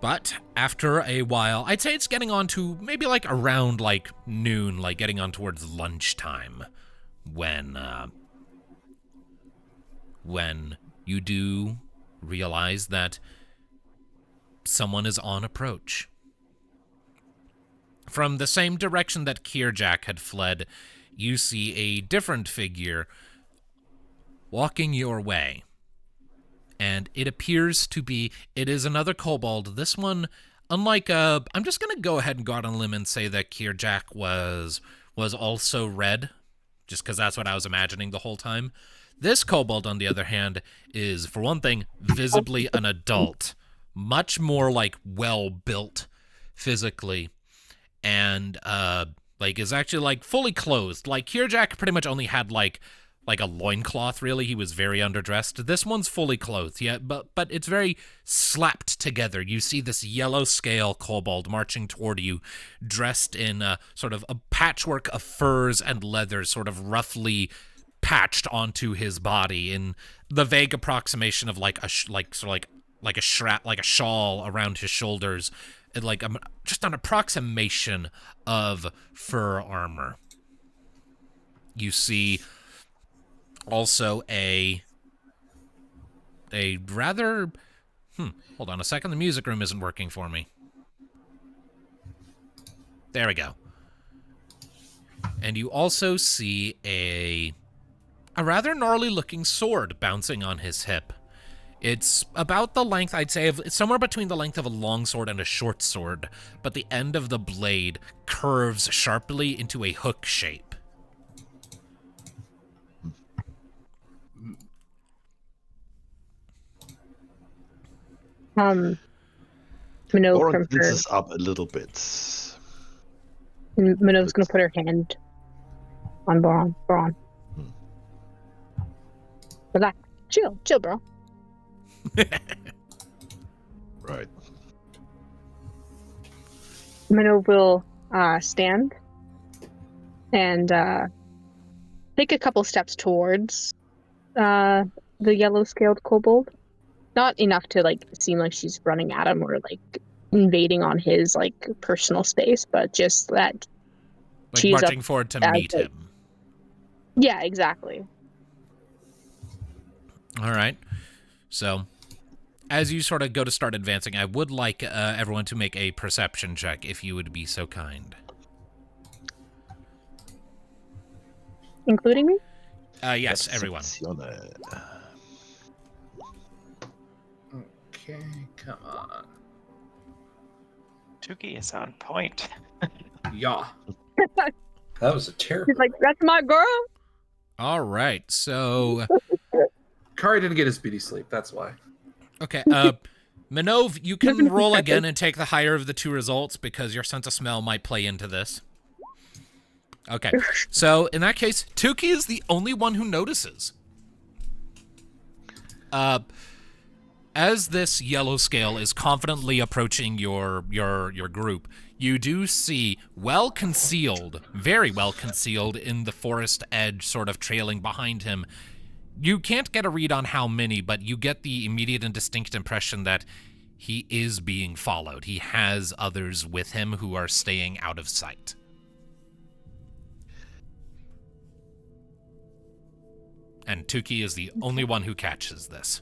But after a while, I'd say it's getting on to maybe like around like noon, like getting on towards lunchtime, when you do realize that someone is on approach. From the same direction that Kirjak had fled, you see a different figure walking your way. And it appears to be, it is another kobold. This one, unlike, I'm just going to go ahead and go out on a limb and say that Kirjak was also red, just because that's what I was imagining the whole time. This kobold, on the other hand, is, for one thing, visibly an adult. Much more, like, well-built physically. And, like, is actually, like, fully clothed. Like, Kirjak pretty much only had, like a loincloth, really. He was very underdressed. This one's fully clothed, yeah, but it's very slapped together. You see this yellow scale kobold marching toward you, dressed in sort of a patchwork of furs and leathers, sort of roughly patched onto his body in the vague approximation of like a shawl around his shoulders, and like just an approximation of fur armor. You see also a rather hold on a second, the music room isn't working for me. There we go. And you also see a rather gnarly looking sword bouncing on his hip. It's about the length, I'd say, it's somewhere between the length of a long sword and a short sword, but the end of the blade curves sharply into a hook shape. Minnove Boron from her. tenses up a little bit. Minnove's gonna put her hand on Boron. Relax. Chill, bro. Right. Minnove will stand and take a couple steps towards the yellow-scaled kobold. Not enough to like seem like she's running at him or like invading on his like personal space, but just that Like she's marching forward to meet him. Yeah, exactly. All right. So, as you sort of go to start advancing, I would like everyone to make a perception check, if you would be so kind. Including me? Yes, everyone. Okay, come on. Tuki is on point. Yeah. That was a terrible. She's like, that's my girl. All right. So, Kari didn't get his beauty sleep, that's why. okay. Minnove, you They're can gonna be roll separate. again and take the higher of the two results because your sense of smell might play into this. Okay, so in that case, Tuki is the only one who notices. As this yellow scale is confidently approaching your group, you do see well concealed, very well concealed in the forest edge, sort of trailing behind him. You can't get a read on how many, but you get the immediate and distinct impression that he is being followed. He has others with him who are staying out of sight. And Tuki is the only one who catches this.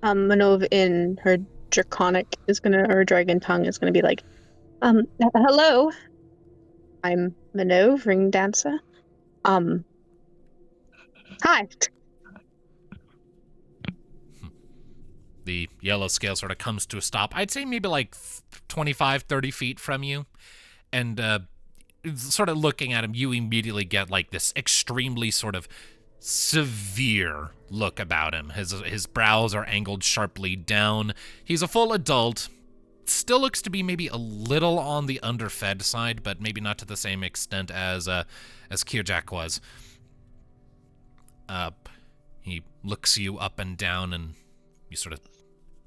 Minnove in her draconic or dragon tongue is gonna be like, hello. I'm Minnove, Ringdancer. Hi. The yellow scale sort of comes to a stop. I'd say maybe like 25, 30 feet from you. And sort of looking at him, you immediately get like this extremely sort of severe look about him. His brows are angled sharply down. He's a full adult. Still looks to be maybe a little on the underfed side, but maybe not to the same extent as Kirjak was. He looks you up and down, and you sort of...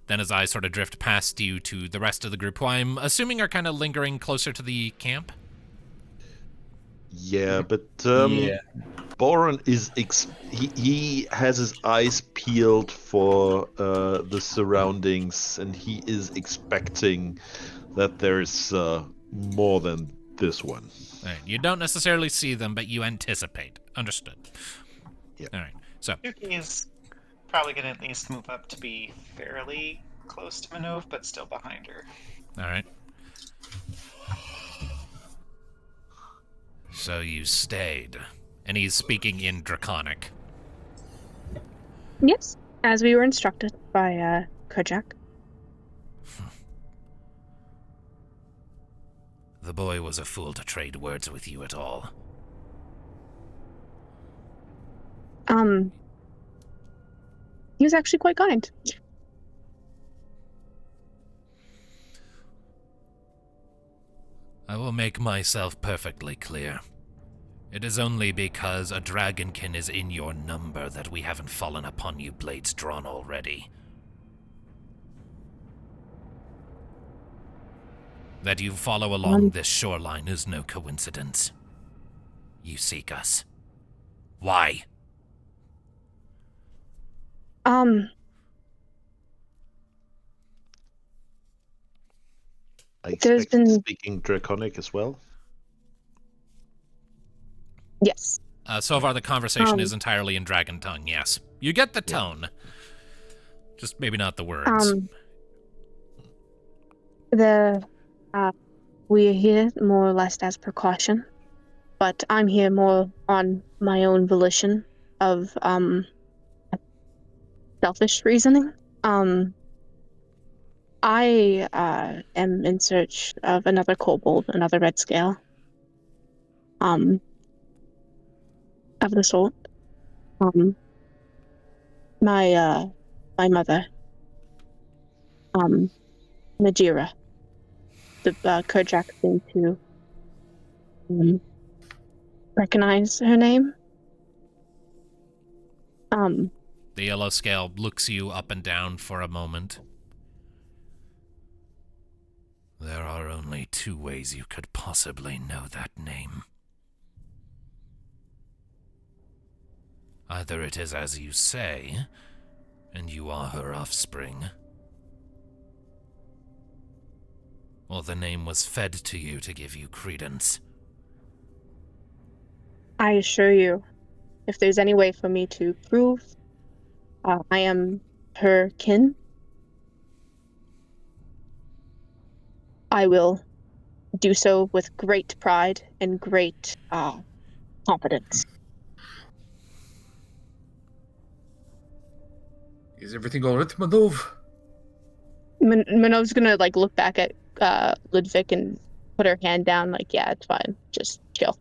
Then his eyes sort of drift past you to the rest of the group, who I'm assuming are kind of lingering closer to the camp. Yeah, but Yeah. Boron is he has his eyes peeled for the surroundings, and he is expecting that there's more than this one. All right. You don't necessarily see them, but you anticipate. Understood. Yeah. All right. So, Tuki is probably going to at least move up to be fairly close to Minnove, but still behind her. all right. So you stayed. And he's speaking in Draconic. Yes, as we were instructed by Kirjak. The boy was a fool to trade words with you at all. He was actually quite kind. I will make myself perfectly clear. It is only because a dragonkin is in your number that we haven't fallen upon you blades drawn already. That you follow along this shoreline is no coincidence. You seek us. Why? I There's expect been- speaking Draconic as well. Yes. So far the conversation is entirely in dragon tongue, yes. You get the tone. Just maybe not the words. We are here more or less as precaution, but I'm here more on my own volition of selfish reasoning. I am in search of another kobold, another red scale. Of the sort. My mother, Najira. The Kirjak seemed to recognize her name. The yellow scale looks you up and down for a moment. There are only two ways you could possibly know that name. Either it is as you say, and you are her offspring, or the name was fed to you to give you credence. I assure you, if there's any way for me to prove I am her kin, I will do so with great pride and great confidence. Is everything all right, Minnove? Minnove's gonna look back at Ludviek and put her hand down, yeah, it's fine. Just chill.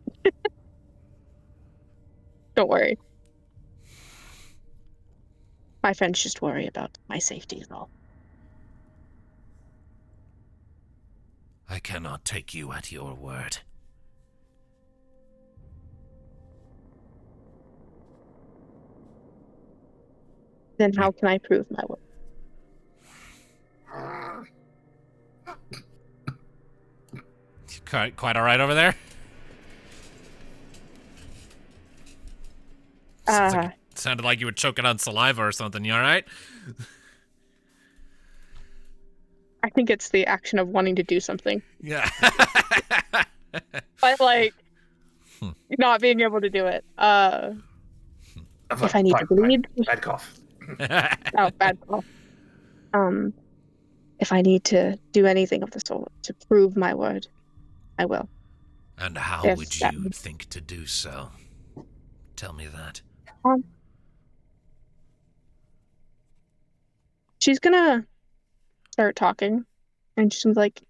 Don't worry. My friends just worry about my safety is all. I cannot take you at your word. Then how can I prove my word? Quite all right over there? Sounded like you were choking on saliva or something. You all right? I think it's the action of wanting to do something. Yeah. But, like, not being able to do it. If I need to bleed... Bad cough. Oh, bad cough. If I need to do anything of the sort to prove my word, I will. And how If would that- you think to do so? Tell me that. She's gonna start talking, and she's like...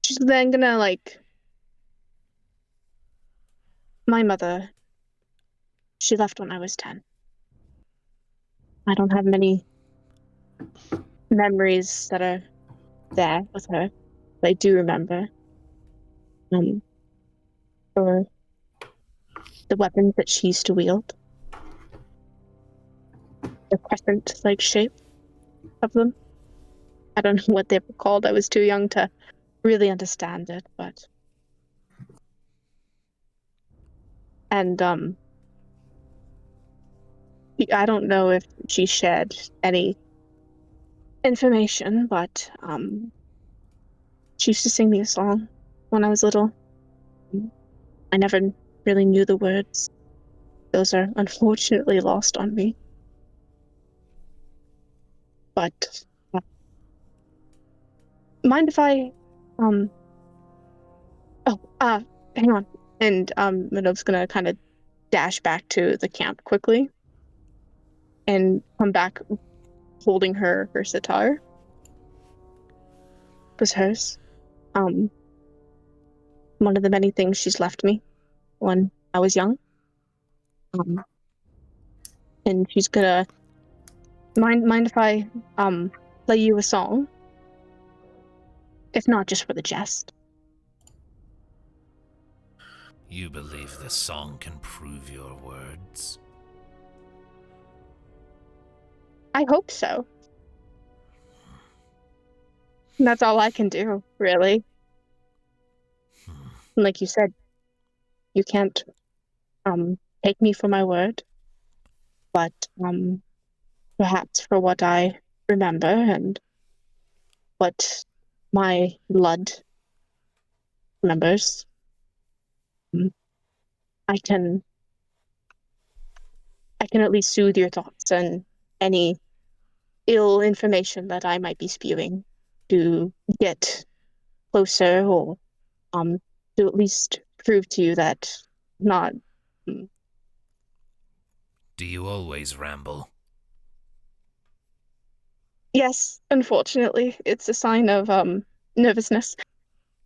She's then gonna, like... My mother, she left when I was 10. I don't have many memories that are there with her, but I do remember for the weapons that she used to wield. The crescent-like shape of them. I don't know what they were called. I was too young to really understand it, but... And, I don't know if she shared any information, but, she used to sing me a song when I was little. I never really knew the words. Those are unfortunately lost on me. But, mind if I, hang on. And, Minnove's gonna kind of dash back to the camp quickly and come back holding her sitar. It was hers. One of the many things she's left me when I was young. And she's gonna mind if I play you a song? If not just for the jest. You believe this song can prove your words? I hope so. And that's all I can do, really. And like you said, you can't take me for my word, but perhaps for what I remember and what my blood remembers, I can at least soothe your thoughts and any ill information that I might be spewing to get closer or to at least prove to you that not... Do you always ramble? Yes, unfortunately. It's a sign of nervousness.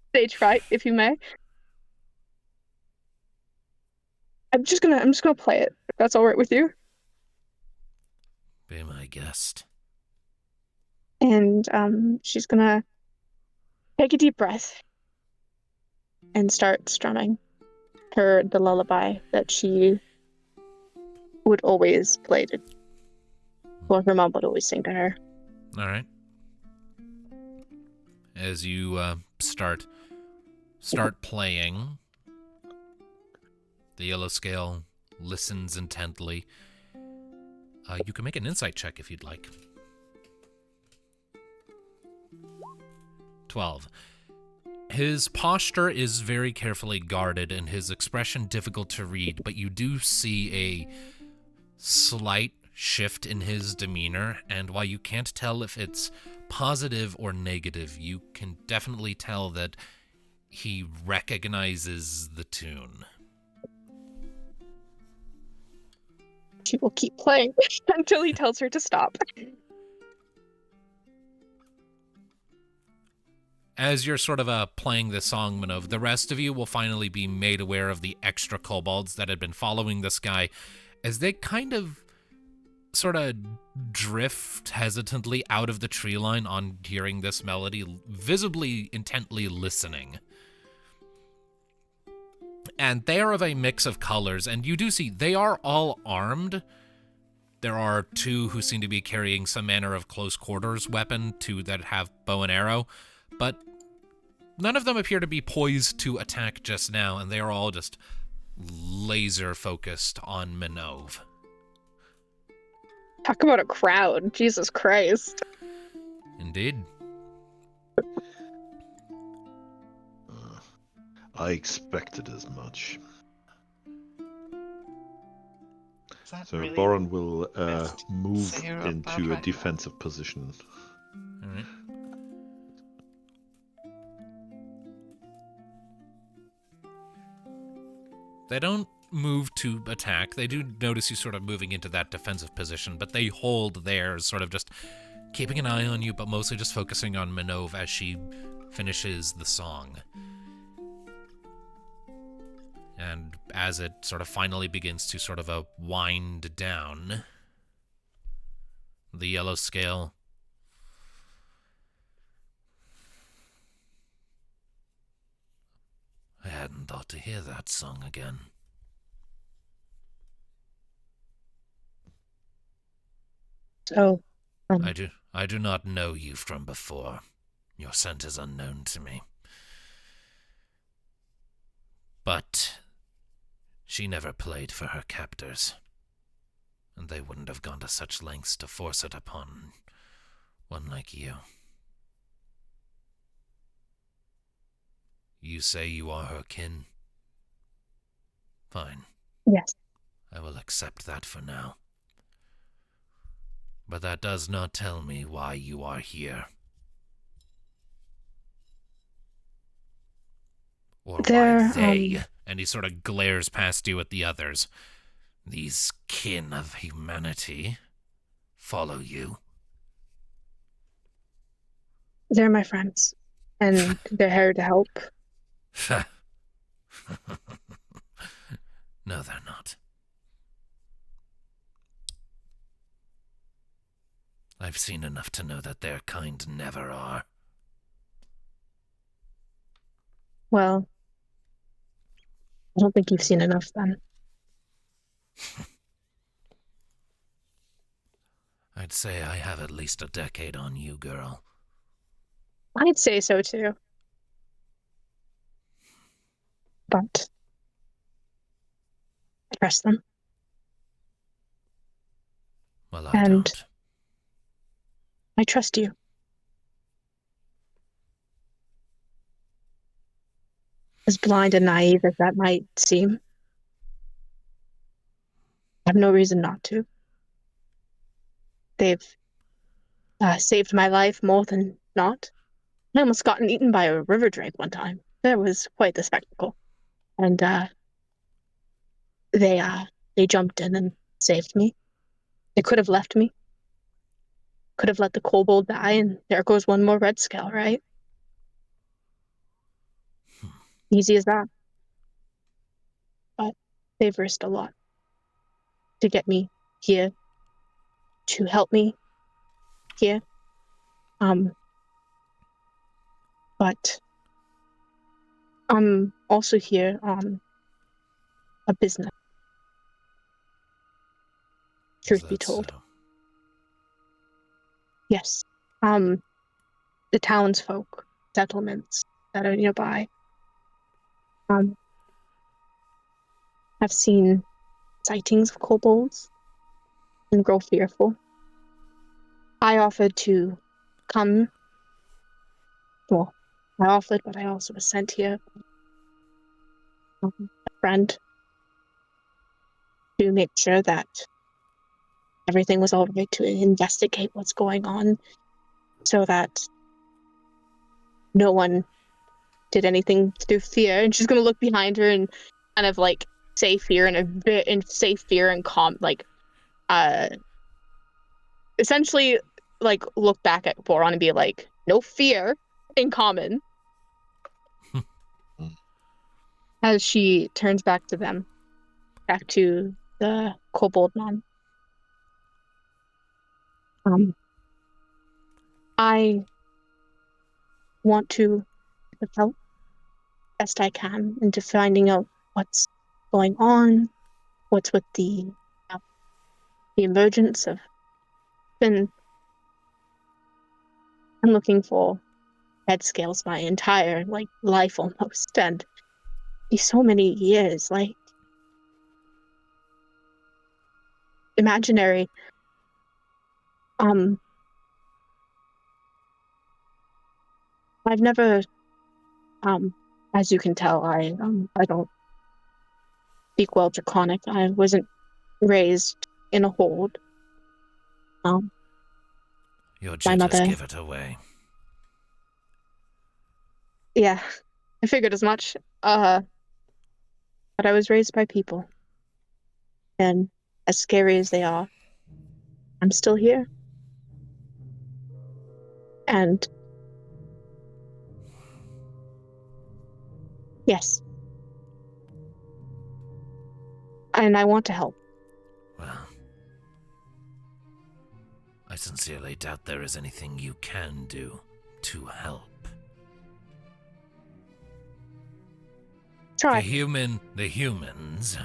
Stage fright, if you may. I'm just gonna play it, if that's alright with you. Be my guest. And she's gonna take a deep breath and start strumming the lullaby that she would always play to, or her mom would always sing to her. All right. As you start playing, the yellow scale listens intently. You can make an insight check if you'd like. 12. His posture is very carefully guarded and his expression difficult to read, but you do see a slight shift in his demeanor, and while you can't tell if it's positive or negative, you can definitely tell that he recognizes the tune. She will keep playing until he tells her to stop. As you're sort of playing this song, Minnove, the rest of you will finally be made aware of the extra kobolds that had been following this guy, as they kind of sort of drift hesitantly out of the tree line on hearing this melody, visibly intently listening. And they are of a mix of colors, and you do see they are all armed. There are two who seem to be carrying some manner of close quarters weapon, two that have bow and arrow, but none of them appear to be poised to attack just now, and they are all just laser focused on Minnove. Talk about a crowd. Jesus Christ. Indeed. I expected as much. Is that So really Boron will best move say about into a right now? defensive position. All right. They don't move to attack. They do notice you sort of moving into that defensive position, but they hold theirs, sort of just keeping an eye on you, but mostly just focusing on Minnove as she finishes the song. And as it sort of finally begins to sort of wind down, the yellow scale I hadn't thought to hear that song again. So, I do not know you from before. Your scent is unknown to me. But she never played for her captors, and they wouldn't have gone to such lengths to force it upon one like you. You say you are her kin? Fine. yes. I will accept that for now. But that does not tell me why you are here. Or why they, and he sort of glares past you at the others, these kin of humanity, follow you. They're my friends, and they're here to help. No, they're not. I've seen enough to know that their kind never are. Well, I don't think you've seen enough then. I'd say I have at least a decade on you, girl. I'd say so too. But I trust them. Well, I And don't. I trust you. As blind and naive as that might seem, I have no reason not to. They've saved my life more than not. I almost gotten eaten by a river drake one time. That was quite the spectacle. And they jumped in and saved me. They could have left me. Could have let the kobold die, and there goes one more red scale, right? Easy as that. But they've risked a lot to get me here, to help me here. But I'm also here on a business. Truth be told. So? Yes. The townsfolk, settlements that are nearby, have seen sightings of kobolds and grow fearful. I offered to come. Well, I offered, but I also was sent here. A friend to make sure that everything was all right, to investigate what's going on, so that no one did anything through fear. And she's gonna look behind her and kind of like say fear in a bit, and say fear and essentially like look back at Boron and be like, no fear in common. As she turns back to them, back to the kobold man. I want to help best I can into finding out what's going on, what's with the emergence of. I'm looking for head scales my entire life almost, and so many years, imaginary. I've never, as you can tell, I don't speak well Draconic. I wasn't raised in a hold. Your My jitters mother. give it away. Yeah, I figured as much. But I was raised by people, and as scary as they are, I'm still here. And yes, and I want to help. Well, I sincerely doubt there is anything you can do to help. Try. The humans,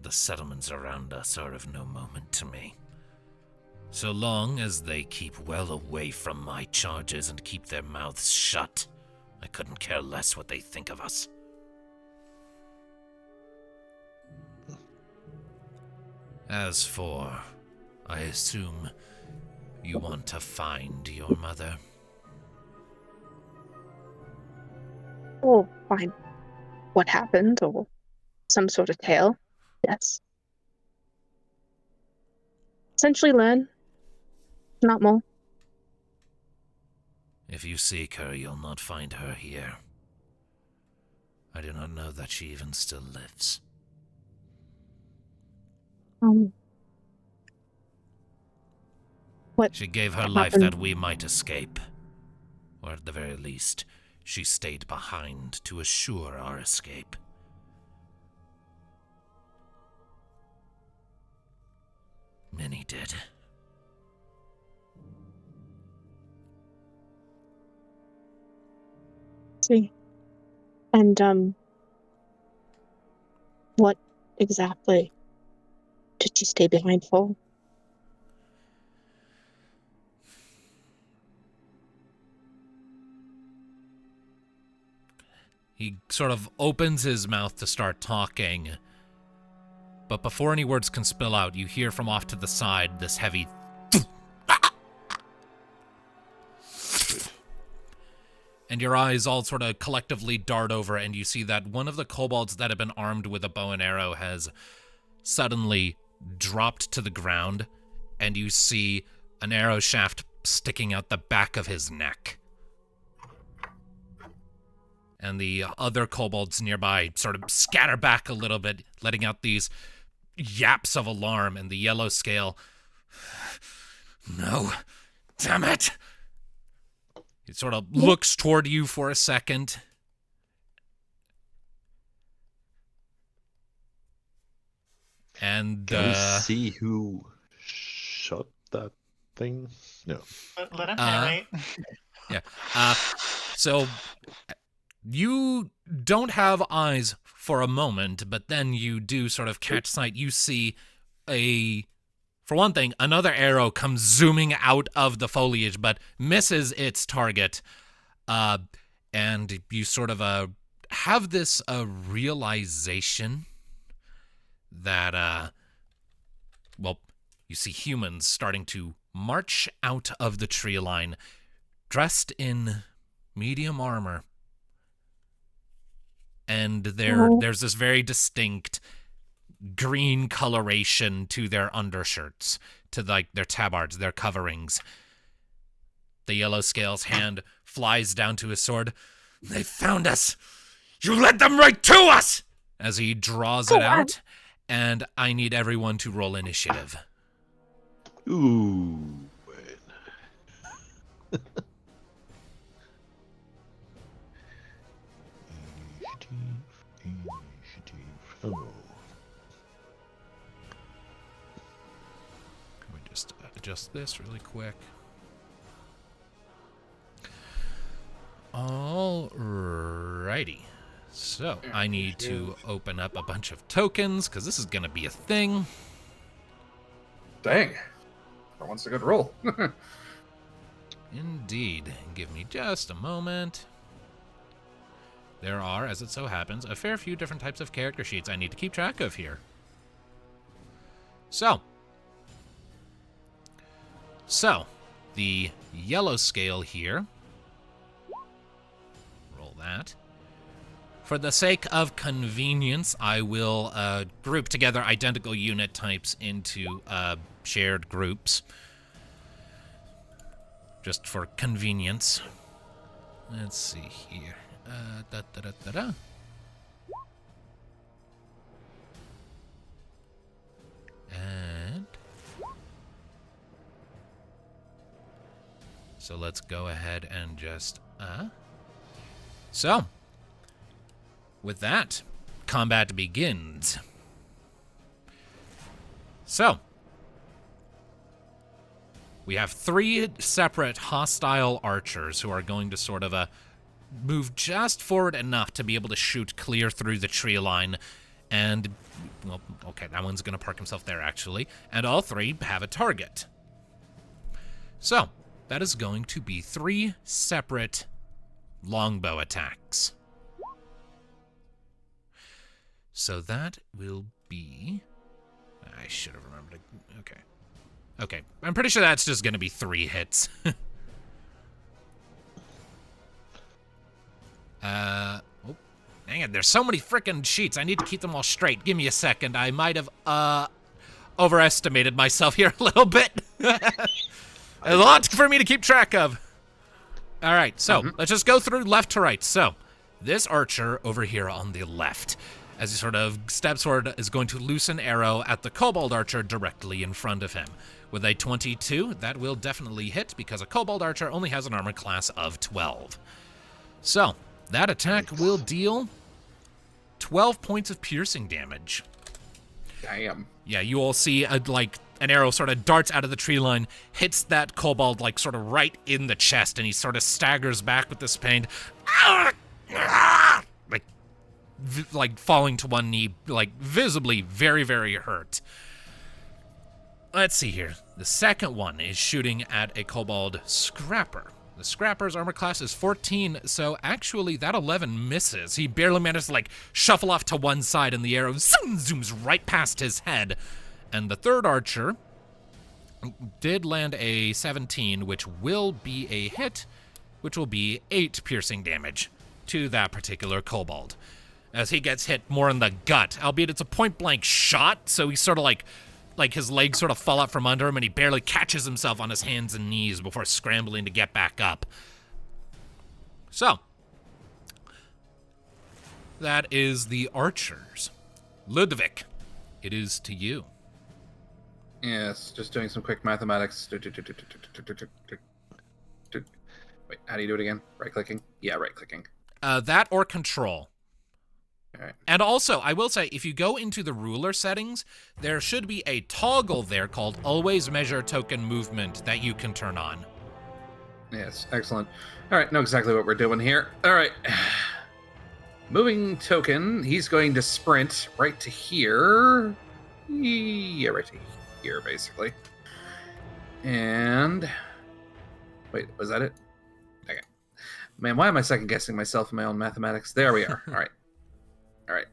the settlements around us are of no moment to me. So long as they keep well away from my charges and keep their mouths shut, I couldn't care less what they think of us. As for, I assume you want to find your mother. Oh, fine. What happened, or some sort of tale. Yes. Essentially learn, not more. If you seek her, you'll not find her here. I do not know that she even still lives. What She gave her happened? life that we might escape. Or at the very least, she stayed behind to assure our escape. Many did. See. And, what exactly did she stay behind for? He sort of opens his mouth to start talking, but before any words can spill out, you hear from off to the side this heavy and your eyes all sort of collectively dart over, and you see that one of the kobolds that have been armed with a bow and arrow has suddenly dropped to the ground, and you see an arrow shaft sticking out the back of his neck. And the other kobolds nearby sort of scatter back a little bit, letting out these yaps of alarm, and the yellow scale. No, damn it! It sort of looks toward you for a second. And, Can we see who shot that thing? No. Let him narrate. Yeah. So you don't have eyes for a moment, but then you do sort of catch sight. You see for one thing, another arrow comes zooming out of the foliage, but misses its target. And you sort of have this realization that, you see humans starting to march out of the tree line, dressed in medium armor. And there's this very distinct green coloration to their undershirts, to their tabards, their coverings. The yellow scale's hand flies down to his sword. They found us! You led them right to us! As he draws it out, and I need everyone to roll initiative. Ooh. Initiative. Oh. just adjust this really quick. Alrighty. So, I need to open up a bunch of tokens, because this is going to be a thing. Dang. That one's a good roll. Indeed. Give me just a moment. There are, as it so happens, a fair few different types of character sheets I need to keep track of here. So, the yellow scale here. Roll that. For the sake of convenience, I will group together identical unit types into shared groups. Just for convenience. Let's see here. And so let's go ahead and just so with that, combat begins. So we have 3 separate hostile archers who are going to sort of move just forward enough to be able to shoot clear through the tree line. And, well, okay, that one's going to park himself there, actually. And all 3 have a target. So, that is going to be 3 separate longbow attacks. So that will be... I should have remembered. Okay. Okay, I'm pretty sure that's just going to be 3 hits. Oh, dang it, there's so many frickin' sheets. I need to keep them all straight. Give me a second. I might have, overestimated myself here a little bit. A lot for me to keep track of. All right, so let's just go through left to right. So, this archer over here on the left, as he sort of steps forward, is going to loose an arrow at the kobold archer directly in front of him. With a 22, that will definitely hit because a kobold archer only has an armor class of 12. So, that attack will deal 12 points of piercing damage. Damn. Yeah, you all see like an arrow sort of darts out of the tree line, hits that kobold like sort of right in the chest, and he sort of staggers back with this pain, like falling to one knee, like visibly very, very hurt. Let's see here. The second one is shooting at a kobold scrapper. The scrapper's armor class is 14, so actually that 11 misses. He barely manages to like shuffle off to one side, and the arrow zooms right past his head. And the third archer did land a 17, which will be a hit, which will be 8 piercing damage to that particular kobold, as he gets hit more in the gut, albeit it's a point-blank shot, so he's sort of like his legs sort of fall out from under him, and he barely catches himself on his hands and knees before scrambling to get back up. So, that is the archers. Ludviek, it is to you. Yes, just doing some quick mathematics. Wait, how do you do it again? Right-clicking? Yeah, right-clicking. That or control. All right. And also, I will say, if you go into the ruler settings, there should be a toggle there called Always Measure Token Movement that you can turn on. Yes, excellent. All right, know exactly what we're doing here. All right. Moving token, he's going to sprint right to here. Yeah, right to here, basically. And... wait, was that it? Okay. Man, why am I second-guessing myself in my own mathematics? There we are. All right. All right.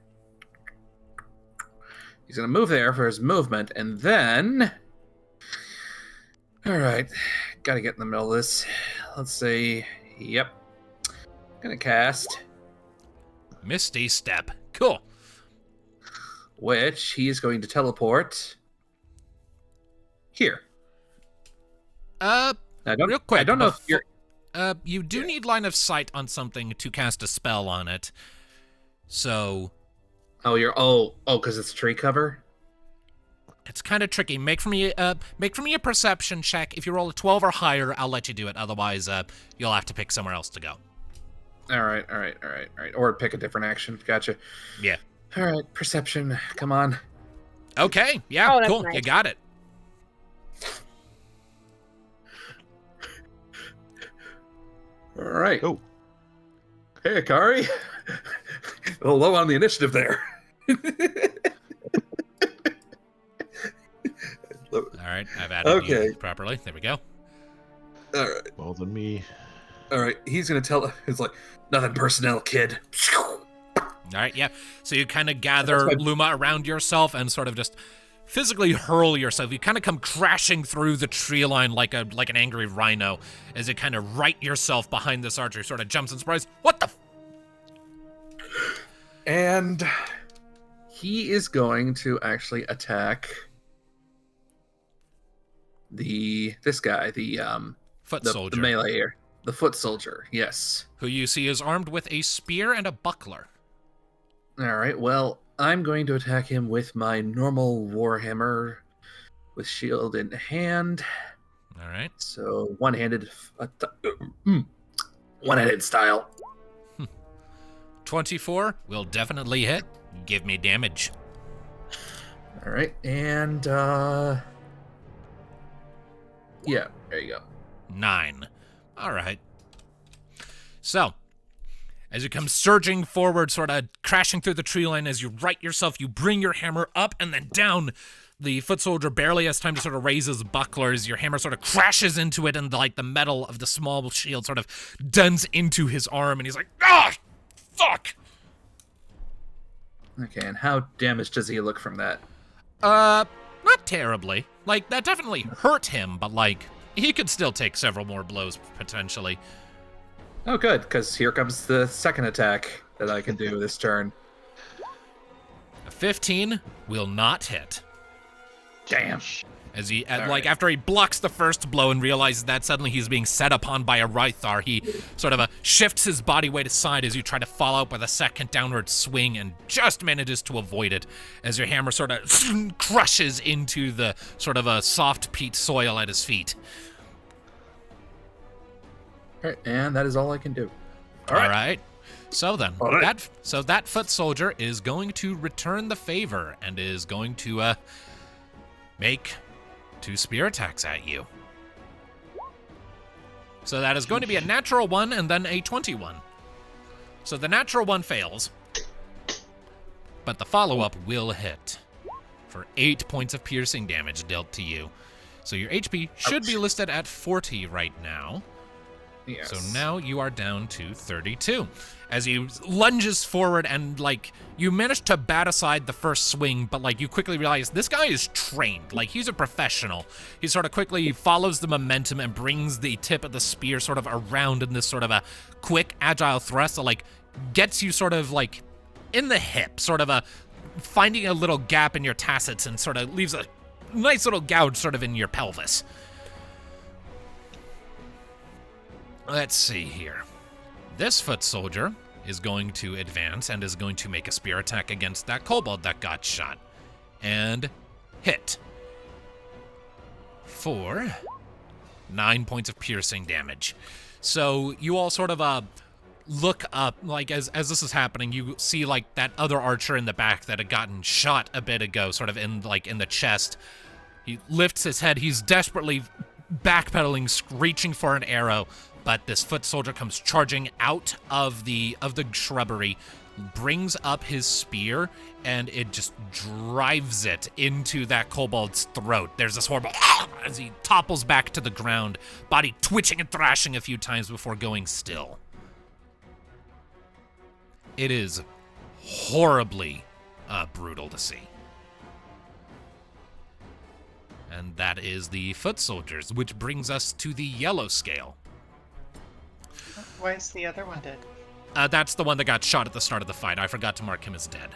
He's going to move there for his movement, and then... all right. Got to get in the middle of this. Let's see. Yep. Going to cast... Misty Step. Cool. which he is going to teleport here. Now, real quick. I don't know if you're... you do need line of sight on something to cast a spell on it. So... Oh, because it's tree cover? It's kind of tricky. Make for me a perception check. If you roll a 12 or higher, I'll let you do it. Otherwise, you'll have to pick somewhere else to go. All right. Or pick a different action. Gotcha. Yeah. All right, perception. Come on. Okay. Yeah, Oh, that's cool. nice. You got it. All right. Oh. Hey, Kari. A little low on the initiative there. All right, I've added you Okay. properly. There we go. All right. Well, than me. All right. He's going to tell... He's like, nothing personnel, kid. All right, yeah. So you kind of gather Luma around yourself and sort of just physically hurl yourself. You kind of come crashing through the tree line like an angry rhino as you kind of right yourself behind this archer. Sort of jumps in surprise. What the? And he is going to actually attack this guy, the Foot soldier. the melee here, the foot soldier. Yes. Who you see is armed with a spear and a buckler. All right. Well, I'm going to attack him with my normal warhammer, with shield in hand. All right. So one-handed style. 24 will definitely hit. Give me damage. All right, and yeah, there you go. 9. All right. So, as you come surging forward, sort of crashing through the tree line, as you right yourself, you bring your hammer up and then down. The foot soldier barely has time to sort of raise his buckler as your hammer sort of crashes into it, and like the metal of the small shield sort of dents into his arm, and he's like, ah, fuck. Okay, and how damaged does he look from that? Not terribly. Like, that definitely hurt him, but like, he could still take several more blows potentially. Oh, good, because here comes the second attack that I can do this turn. A 15 will not hit. Damn. As he, right. after he blocks the first blow and realizes that suddenly he's being set upon by a Rythar, he sort of shifts his body weight aside as you try to follow up with a second downward swing and just manages to avoid it as your hammer sort of crushes into the sort of a soft peat soil at his feet. All right, and that is all I can do. All right. So then, All right. that foot soldier is going to return the favor and is going to make 2 spear attacks at you. So that is going to be a natural 1 and then a 21. So the natural 1 fails, but the follow-up will hit for 8 points of piercing damage dealt to you. So your HP should be listed at 40 right now. Yes. So now you are down to 32. As he lunges forward and, like, you manage to bat aside the first swing, but, like, you quickly realize this guy is trained. Like, he's a professional. He sort of quickly follows the momentum and brings the tip of the spear sort of around in this sort of a quick, agile thrust that, like, gets you sort of, like, in the hip, sort of finding a little gap in your tassets and sort of leaves a nice little gouge sort of in your pelvis. Let's see here. This foot soldier is going to advance and is going to make a spear attack against that kobold that got shot. And hit. For 9 points of piercing damage. So you all sort of look up, like as this is happening, you see like that other archer in the back that had gotten shot a bit ago, sort of in the chest. He lifts his head, he's desperately backpedaling, reaching for an arrow. But this foot soldier comes charging out of the shrubbery, brings up his spear, and it just drives it into that kobold's throat. There's this horrible as he topples back to the ground, body twitching and thrashing a few times before going still. It is horribly brutal to see. And that is the foot soldiers, which brings us to the yellow scale. Why is the other one dead? That's the one that got shot at the start of the fight. I forgot to mark him as dead.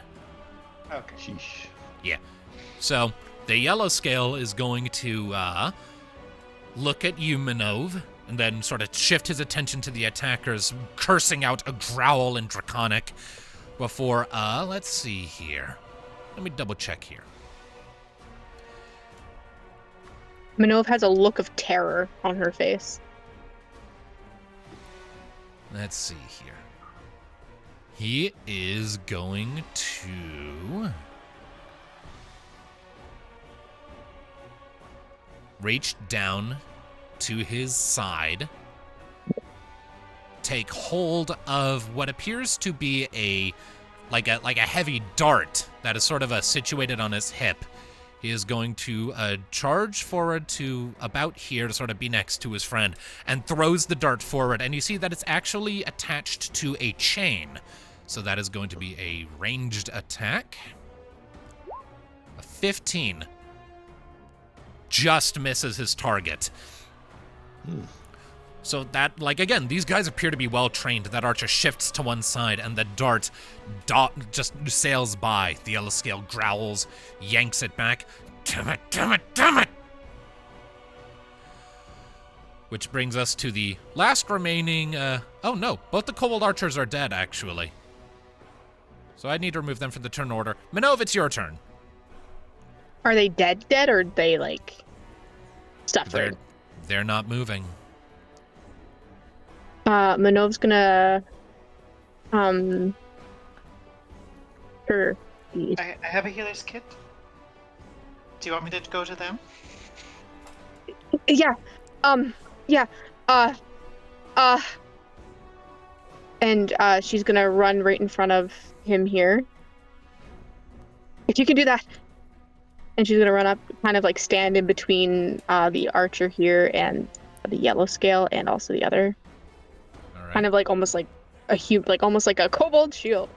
Okay. Sheesh. Yeah. So the yellow scale is going to look at you, Minnove, and then sort of shift his attention to the attackers, cursing out a growl in Draconic before, let's see here. Let me double check here. Minnove has a look of terror on her face. Let's see here. He is going to reach down to his side take hold of what appears to be a heavy dart that is sort of situated on his hip. He is going to charge forward to about here to sort of be next to his friend and throws the dart forward. And you see that it's actually attached to a chain. So that is going to be a ranged attack. A 15 just misses his target. So that, again, these guys appear to be well trained. That archer shifts to one side and the dart just sails by. The yellow scale growls, yanks it back. Damn it, damn it, damn it! Which brings us to the last remaining, oh no, both the kobold archers are dead, actually. So I need to remove them from the turn order. Minnove, it's your turn. Are they dead, or are they, suffering? They're not moving. Minnove's gonna, I have a healer's kit. Do you want me to go to them? Yeah, and she's gonna run right in front of him here. If you can do that. And she's gonna run up, kind of stand in between the archer here and the yellow scale, and also the other. All right. Kind of almost like a almost like a kobold shield.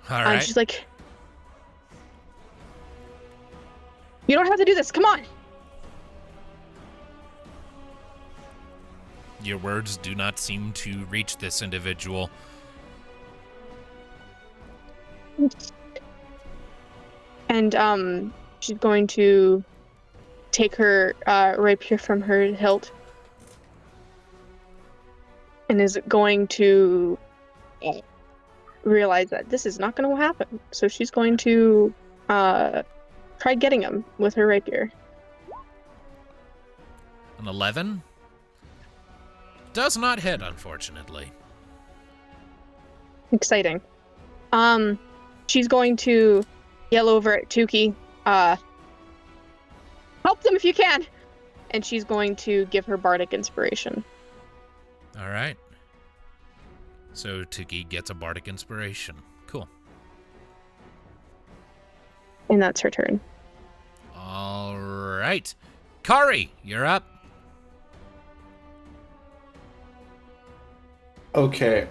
All right. And she's like, "You don't have to do this. Come on." Your words do not seem to reach this individual. And she's going to take her rapier from her hilt and is going to realize that this is not going to happen. So she's going to try getting him with her rapier. An 11? Does not hit, unfortunately. Exciting. She's going to yell over at Tuki, help them if you can! And she's going to give her bardic inspiration. All right. So Tuki gets a bardic inspiration. Cool. And that's her turn. All right. Kari, you're up. Okay.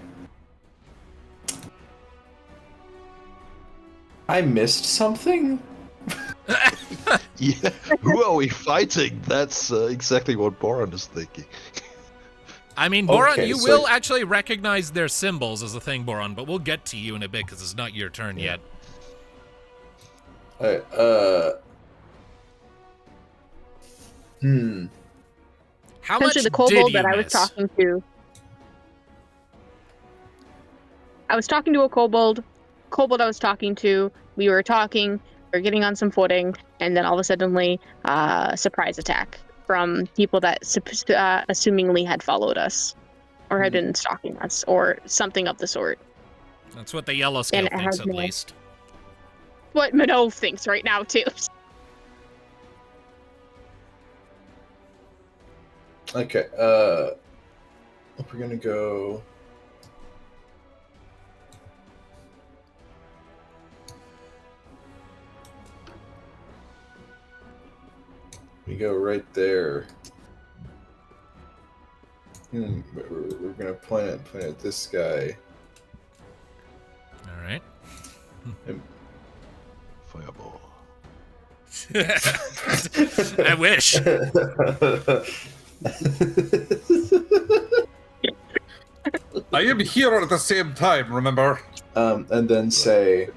I missed something? Yeah, who are we fighting? That's exactly what Boron is thinking. I mean, Boron, Okay, you so- will actually recognize their symbols as a thing, Boron, but we'll get to you in a bit because it's not your turn yet. Alright, How much Essentially, the did kobold you that I was miss? talking to. I was talking to a kobold. Kobold I was talking to. We were talking. We were getting on some footing, and then all of a sudden, surprise attack from people that assumingly had followed us, or had been stalking us, or something of the sort. That's what the yellow scale And it thinks, has at no- least. What Minnove thinks right now too. okay, we're gonna go... We go right there. We're gonna point at this guy. All right. Fireball. I wish. I am here at the same time, remember? And then say...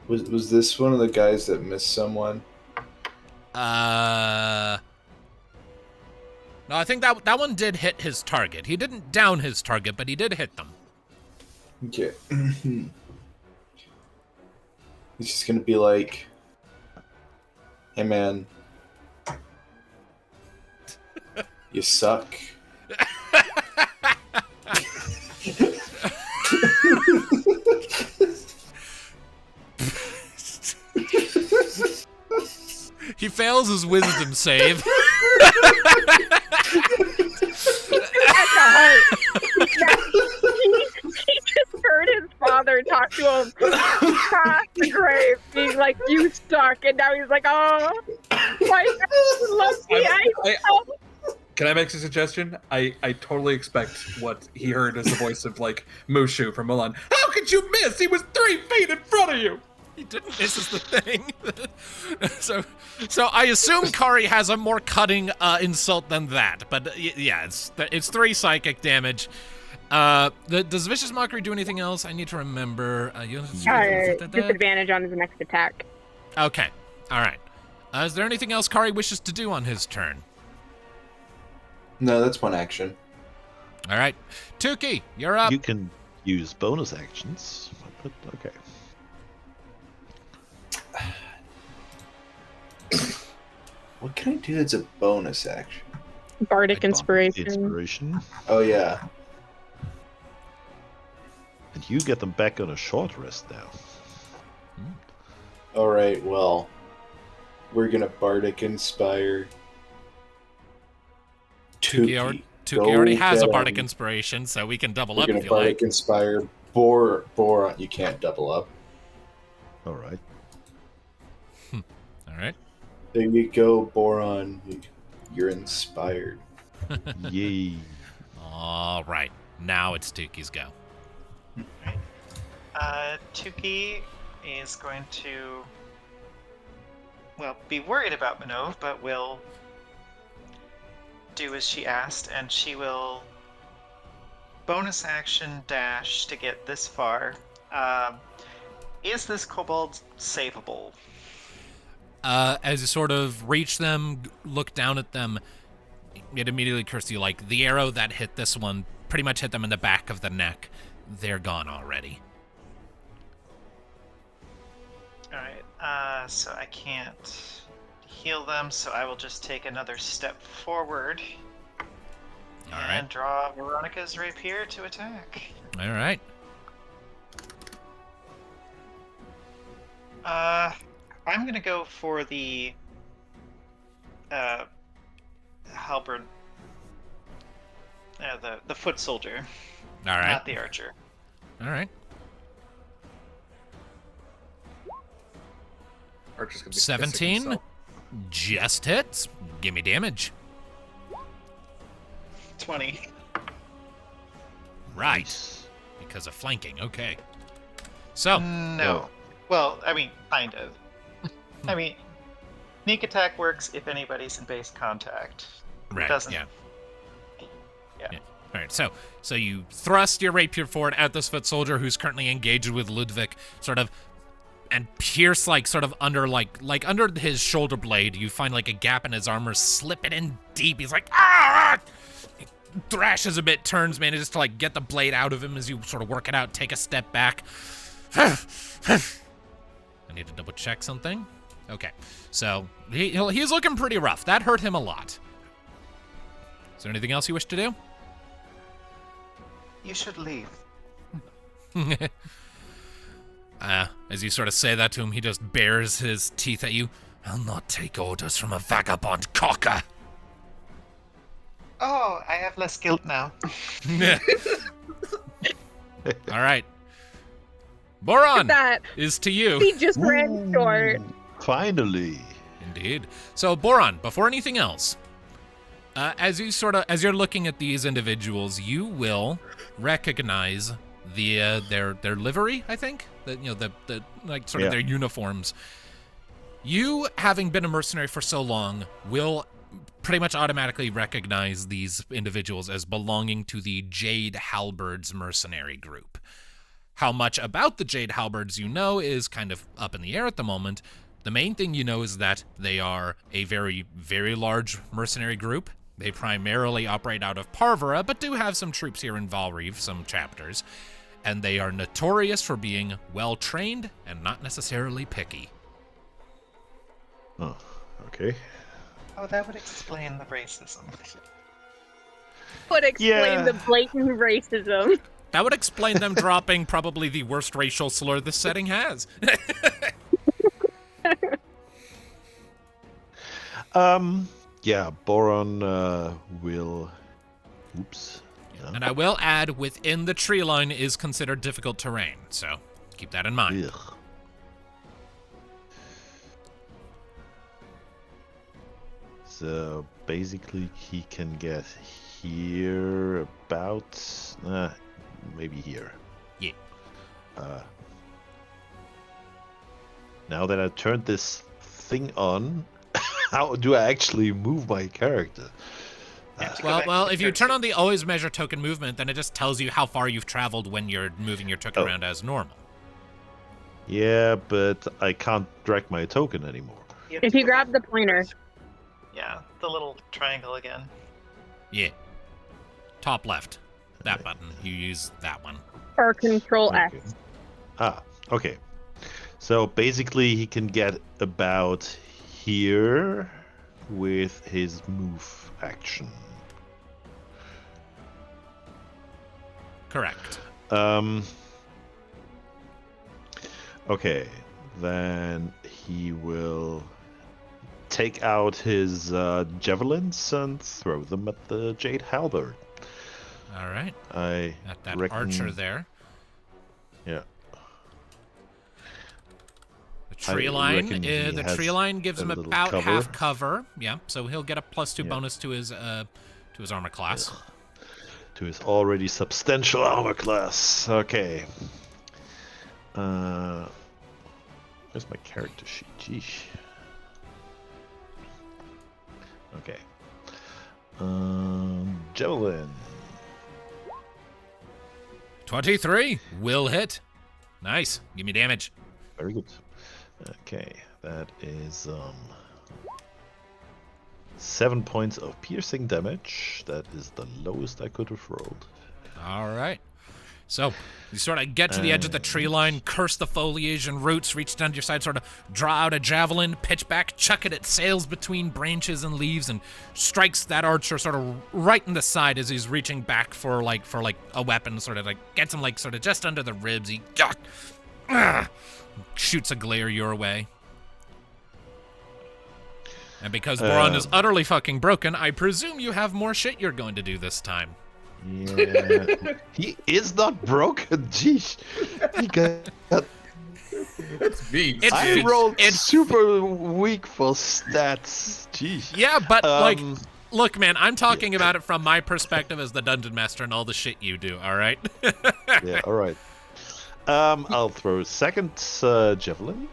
Was this one of the guys that missed someone? No, I think that one did hit his target. He didn't down his target, but he did hit them. Okay. He's just gonna be like, "Hey man, you suck." He fails his wisdom save. past the grave, being like, "You suck," and now he's like, "Oh, Can I make a suggestion? I totally expect what he heard as the voice of like Mushu from Mulan. How could you miss? He was 3 feet in front of you. He didn't miss is the thing. so I assume Kari has a more cutting insult than that, but yeah, it's 3 psychic damage. Does Vicious Mockery do anything else? I need to remember. Disadvantage on his next attack. Okay, all right. Is there anything else Kari wishes to do on his turn? No, that's one action. All right, Tuki, you're up. You can use bonus actions, but okay. What can I do that's a bonus action? Bardic Inspiration. Inspiration. Oh, yeah. And you get them back on a short rest now. All right, well, we're going to Bardic Inspire Tuki. Tuki already has a Bardic Inspiration, so we can double up if you Bardic like. Inspire Boron. You can't double up. All right. All right. There you go, Boron. You're inspired. Yay. All right. Now it's Tuki's go. Tuki is going to, be worried about Minnove, but will do as she asked, and she will bonus action dash to get this far. Is this kobold savable? As you sort of reach them, look down at them, it immediately occurs to you, like, the arrow that hit this one pretty much hit them in the back of the neck. They're gone already. Alright, so I can't heal them, so I will just take another step forward and draw Veronica's rapier to attack. All right. I'm gonna go for the halberd, the foot soldier, All right. not the archer. All right. Archer's gonna be 17 just hits. Give me damage. 20. Right. Because of flanking. Okay. So. No. Well, I mean, kind of. I mean, sneak attack works if anybody's in base contact. Right. Doesn't. Yeah. Yeah. All right. So you thrust your rapier forward at this foot soldier who's currently engaged with Ludviek, sort of, and pierce sort of under under his shoulder blade. You find like a gap in his armor, slip it in deep. He's like, ah! He thrashes a bit, turns, manages to get the blade out of him as you sort of work it out. Take a step back. I need to double check something. Okay, so he's looking pretty rough. That hurt him a lot. Is there anything else you wish to do? You should leave. As you sort of say that to him, he just bares his teeth at you. I'll not take orders from a vagabond cocker. Oh, I have less guilt now. All right. Boron That is to you. he just ran short. Finally. Indeed. So, Boron, before anything else, as you're looking at these individuals, you will recognize their livery, I think. Their uniforms. You, having been a mercenary for so long, will pretty much automatically recognize these individuals as belonging to the Jade Halberds mercenary group. How much about the Jade Halberds you know is kind of up in the air at the moment. The main thing you know is that they are a very, very large mercenary group. They primarily operate out of Parvara, but do have some troops here in Valreeve, some chapters. And they are notorious for being well-trained and not necessarily picky. Oh, okay. Oh, that would explain the racism. Would explain the blatant racism. That would explain them dropping probably the worst racial slur this setting has. Yeah, Boron will... Oops. Yeah. And I will add, within the tree line is considered difficult terrain, so keep that in mind. Ugh. So basically, he can get here about maybe here. Yeah. Now that I turned this thing on, how do I actually move my character? Well, if you turn on the always measure token movement, then it just tells you how far you've traveled when you're moving your token around as normal. Yeah, but I can't drag my token anymore. If you grab the pointer. Yeah, the little triangle again. Yeah. Top left. That button. You use that one. Or Control Okay. X. Okay. So basically, he can get about here with his move action. Correct. Okay, then he will take out his javelins and throw them at the Jade Halberd. All right. At that reckon- archer there. Yeah. The tree line. reckon he The has tree line gives a him little about cover. half cover. Yeah. So he'll get a +2 Yeah. bonus to his armor class. To his already substantial armor class. Okay. Where's my character sheet? Jeez. Okay. Javelin. 23 will hit. Nice. Give me damage. Very good. Okay, that is 7 points of piercing damage. That is the lowest I could have rolled. All right. So you sort of get to the edge of the tree line, curse the foliage and roots, reach down to your side, sort of draw out a javelin, pitch back, chuck it. It sails between branches and leaves and strikes that archer sort of right in the side as he's reaching back for a weapon. Sort of like gets him like sort of just under the ribs. He shoots a glare your way. And because Boron is utterly fucking broken, I presume you have more shit you're going to do this time. Yeah. He is not broken. Jeez. He got. That's me. I rolled super weak for stats. Jeez. Yeah, but look, man, I'm talking about it from my perspective as the dungeon master and all the shit you do. All right. Yeah. All right. I'll throw a second javelin.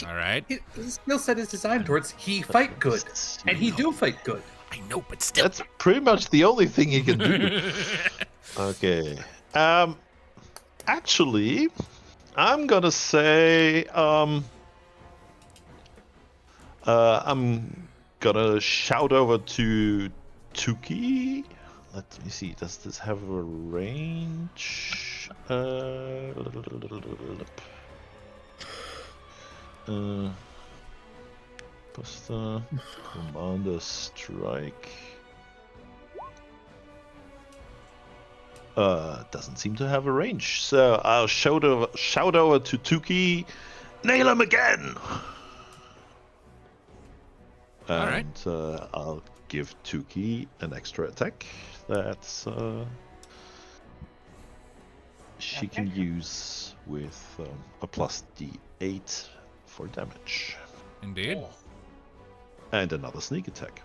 All right. His skill set is designed towards he fight good, and he do fight good. I know, but still. That's pretty much the only thing he can do. Okay. Actually, I'm gonna say I'm gonna shout over to Tuki. Let me see. Does this have a range? Buster, Commander Strike. Doesn't seem to have a range, so I'll shout over to Tuki. Nail him again. Alright. And I'll give Tuki an extra attack. That's she can use with a plus D8 for damage. Indeed. And another sneak attack.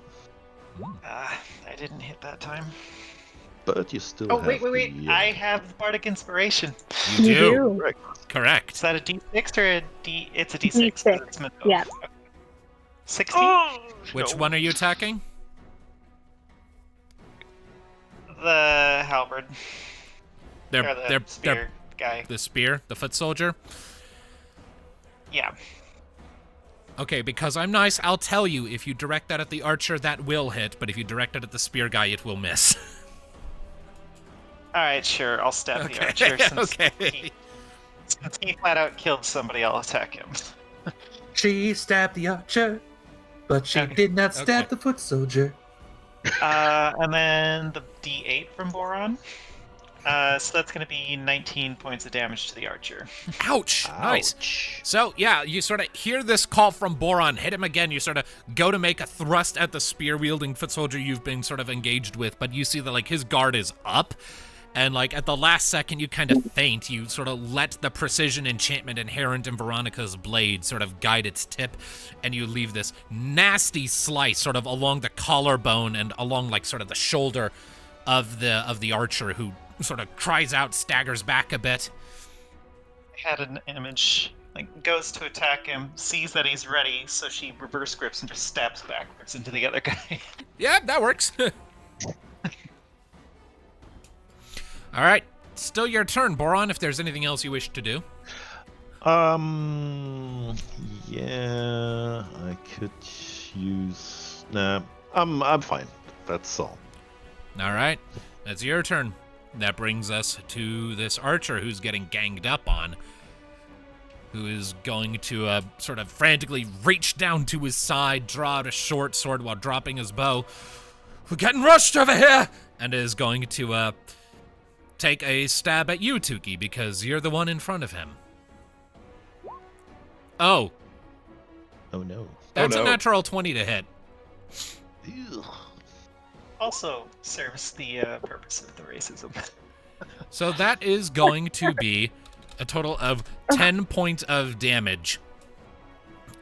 I didn't hit that time. But you still Oh, have wait. the, I have Bardic Inspiration. You do. do. Correct. Is that a D6 or a D? It's a D6. 'cause D6, It's Minnove. yeah. 16? Which one are you attacking? The halberd. Or the They're spear guy. the spear, the foot soldier. Yeah. Okay, because I'm nice, I'll tell you, if you direct that at the archer, that will hit, but if you direct it at the spear guy, it will miss. Alright, sure. I'll stab Okay, the archer since, okay. since he flat out killed somebody. I'll attack him. She stabbed the archer, but she Okay. did not stab Okay. the foot soldier. And then the D8 from Boron. So that's going to be 19 points of damage to the archer. Ouch! Nice. So, yeah, you sort of hear this call from Boron, hit him again. You sort of go to make a thrust at the spear-wielding foot soldier you've been sort of engaged with, but you see that, like, his guard is up, and like at the last second you kind of faint. You sort of let the precision enchantment inherent in Veronica's blade sort of guide its tip, and you leave this nasty slice sort of along the collarbone and along like sort of the shoulder of the archer, who sort of cries out, staggers back a bit. I had an image, like, goes to attack him, sees that he's ready, so she reverse grips and just stabs backwards into the other guy. Yeah, that works. All right, still your turn, Boron, if there's anything else you wish to do. Yeah, I could use... Nah, I'm fine. That's all. All right, that's your turn. That brings us to this archer who's getting ganged up on, who is going to sort of frantically reach down to his side, draw out a short sword while dropping his bow. We're getting rushed over here! And is going to take a stab at you, Tuki, because you're the one in front of him. Oh. Oh no. That's a natural 20 to hit. Ew. Also serves the purpose of the racism. So that is going to be a total of 10 points of damage.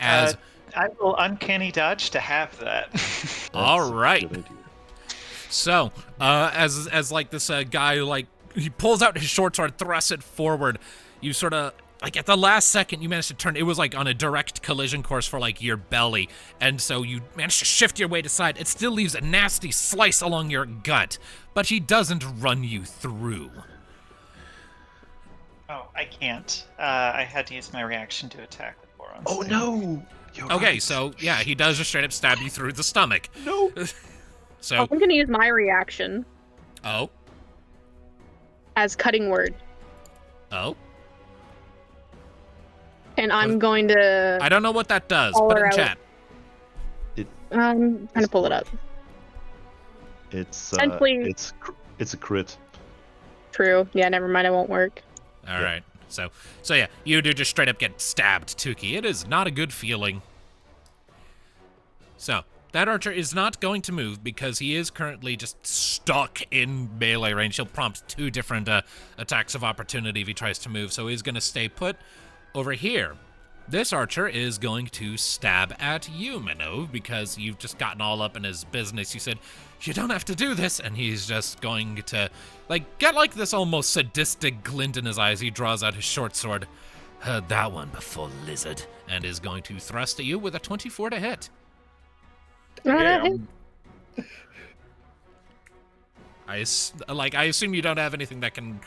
As I will uncanny dodge to have that. all right. Good idea. So, as like this guy, like, he pulls out his short sword, thrusts it forward, you sort of, like, at the last second, you managed to turn. It was, like, on a direct collision course for, like, your belly. And so you managed to shift your way to side. It still leaves a nasty slice along your gut, but he doesn't run you through. Oh, I can't. I had to use my reaction to attack with Boron. Oh no! You're Okay, right. so, yeah, he does just straight up stab you through the stomach. No! So, I'm going to use my reaction oh, as cutting word. oh. And I'm going to... I don't know what that does. Call Put it her in out. chat. I'm trying to pull it up. It's Essentially- it's a crit. True. Yeah, never mind. It won't work. All right. So yeah, you do just straight up get stabbed, Tuki. It is not a good feeling. So, that archer is not going to move because he is currently just stuck in melee range. He'll prompt 2 different attacks of opportunity if he tries to move, so he's going to stay put over here. This archer is going to stab at you, Minnove, because you've just gotten all up in his business. You said, you don't have to do this, and he's just going to, like, get like this almost sadistic glint in his eyes. He draws out his short sword. Heard that one before, lizard, and is going to thrust at you with a 24 to hit. I assume you don't have anything that can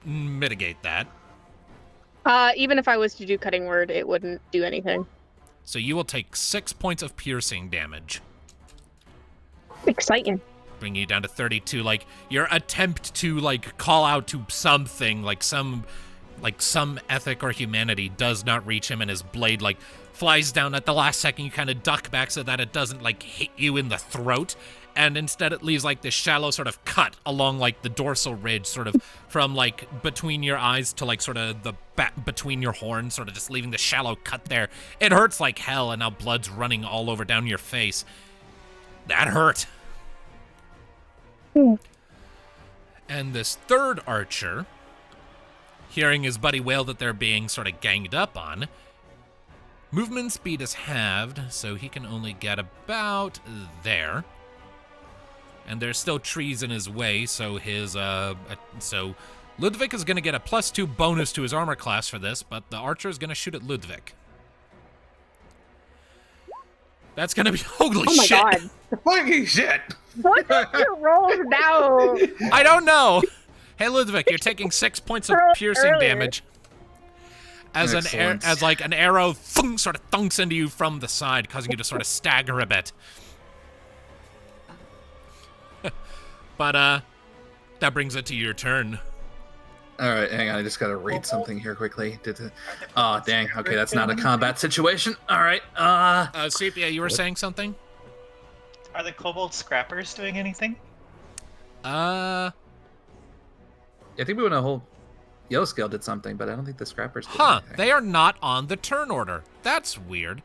mitigate that. Even if I was to do cutting word, it wouldn't do anything. So you will take 6 points of piercing damage, Exciting. bringing you down to 32. Like, your attempt to, like, call out to something, like some ethic or humanity does not reach him, and his blade, like, flies down at the last second. You kind of duck back so that it doesn't, like, hit you in the throat, and instead it leaves, like, this shallow sort of cut along, like, the dorsal ridge, sort of from, like, between your eyes to, like, sort of the back between your horns, sort of just leaving the shallow cut there. It hurts like hell, and now blood's running all over down your face. That hurt. And this third archer, hearing his buddy wail that they're being sort of ganged up on, movement speed is halved, so he can only get about there. And there's still trees in his way, so so Ludviek is going to get a +2 bonus to his armor class for this, but the archer is going to shoot at Ludviek. That's going to be holy Oh my shit. god. Fucking shit! What is your roll now? I don't know. Hey Ludviek, you're taking 6 points of piercing Earlier. damage. As Excellent. an arrow sort of thunks into you from the side, causing you to sort of stagger a bit. But that brings it to your turn. Alright, hang on, I just gotta read something here quickly. Oh, dang, okay, that's not a combat situation. Alright, Sepia, you were saying something? Are the kobold scrappers doing anything? I think we went a whole... Yellow Scale did something, but I don't think the Scrappers did Huh, anything. they are not on the turn order. That's weird.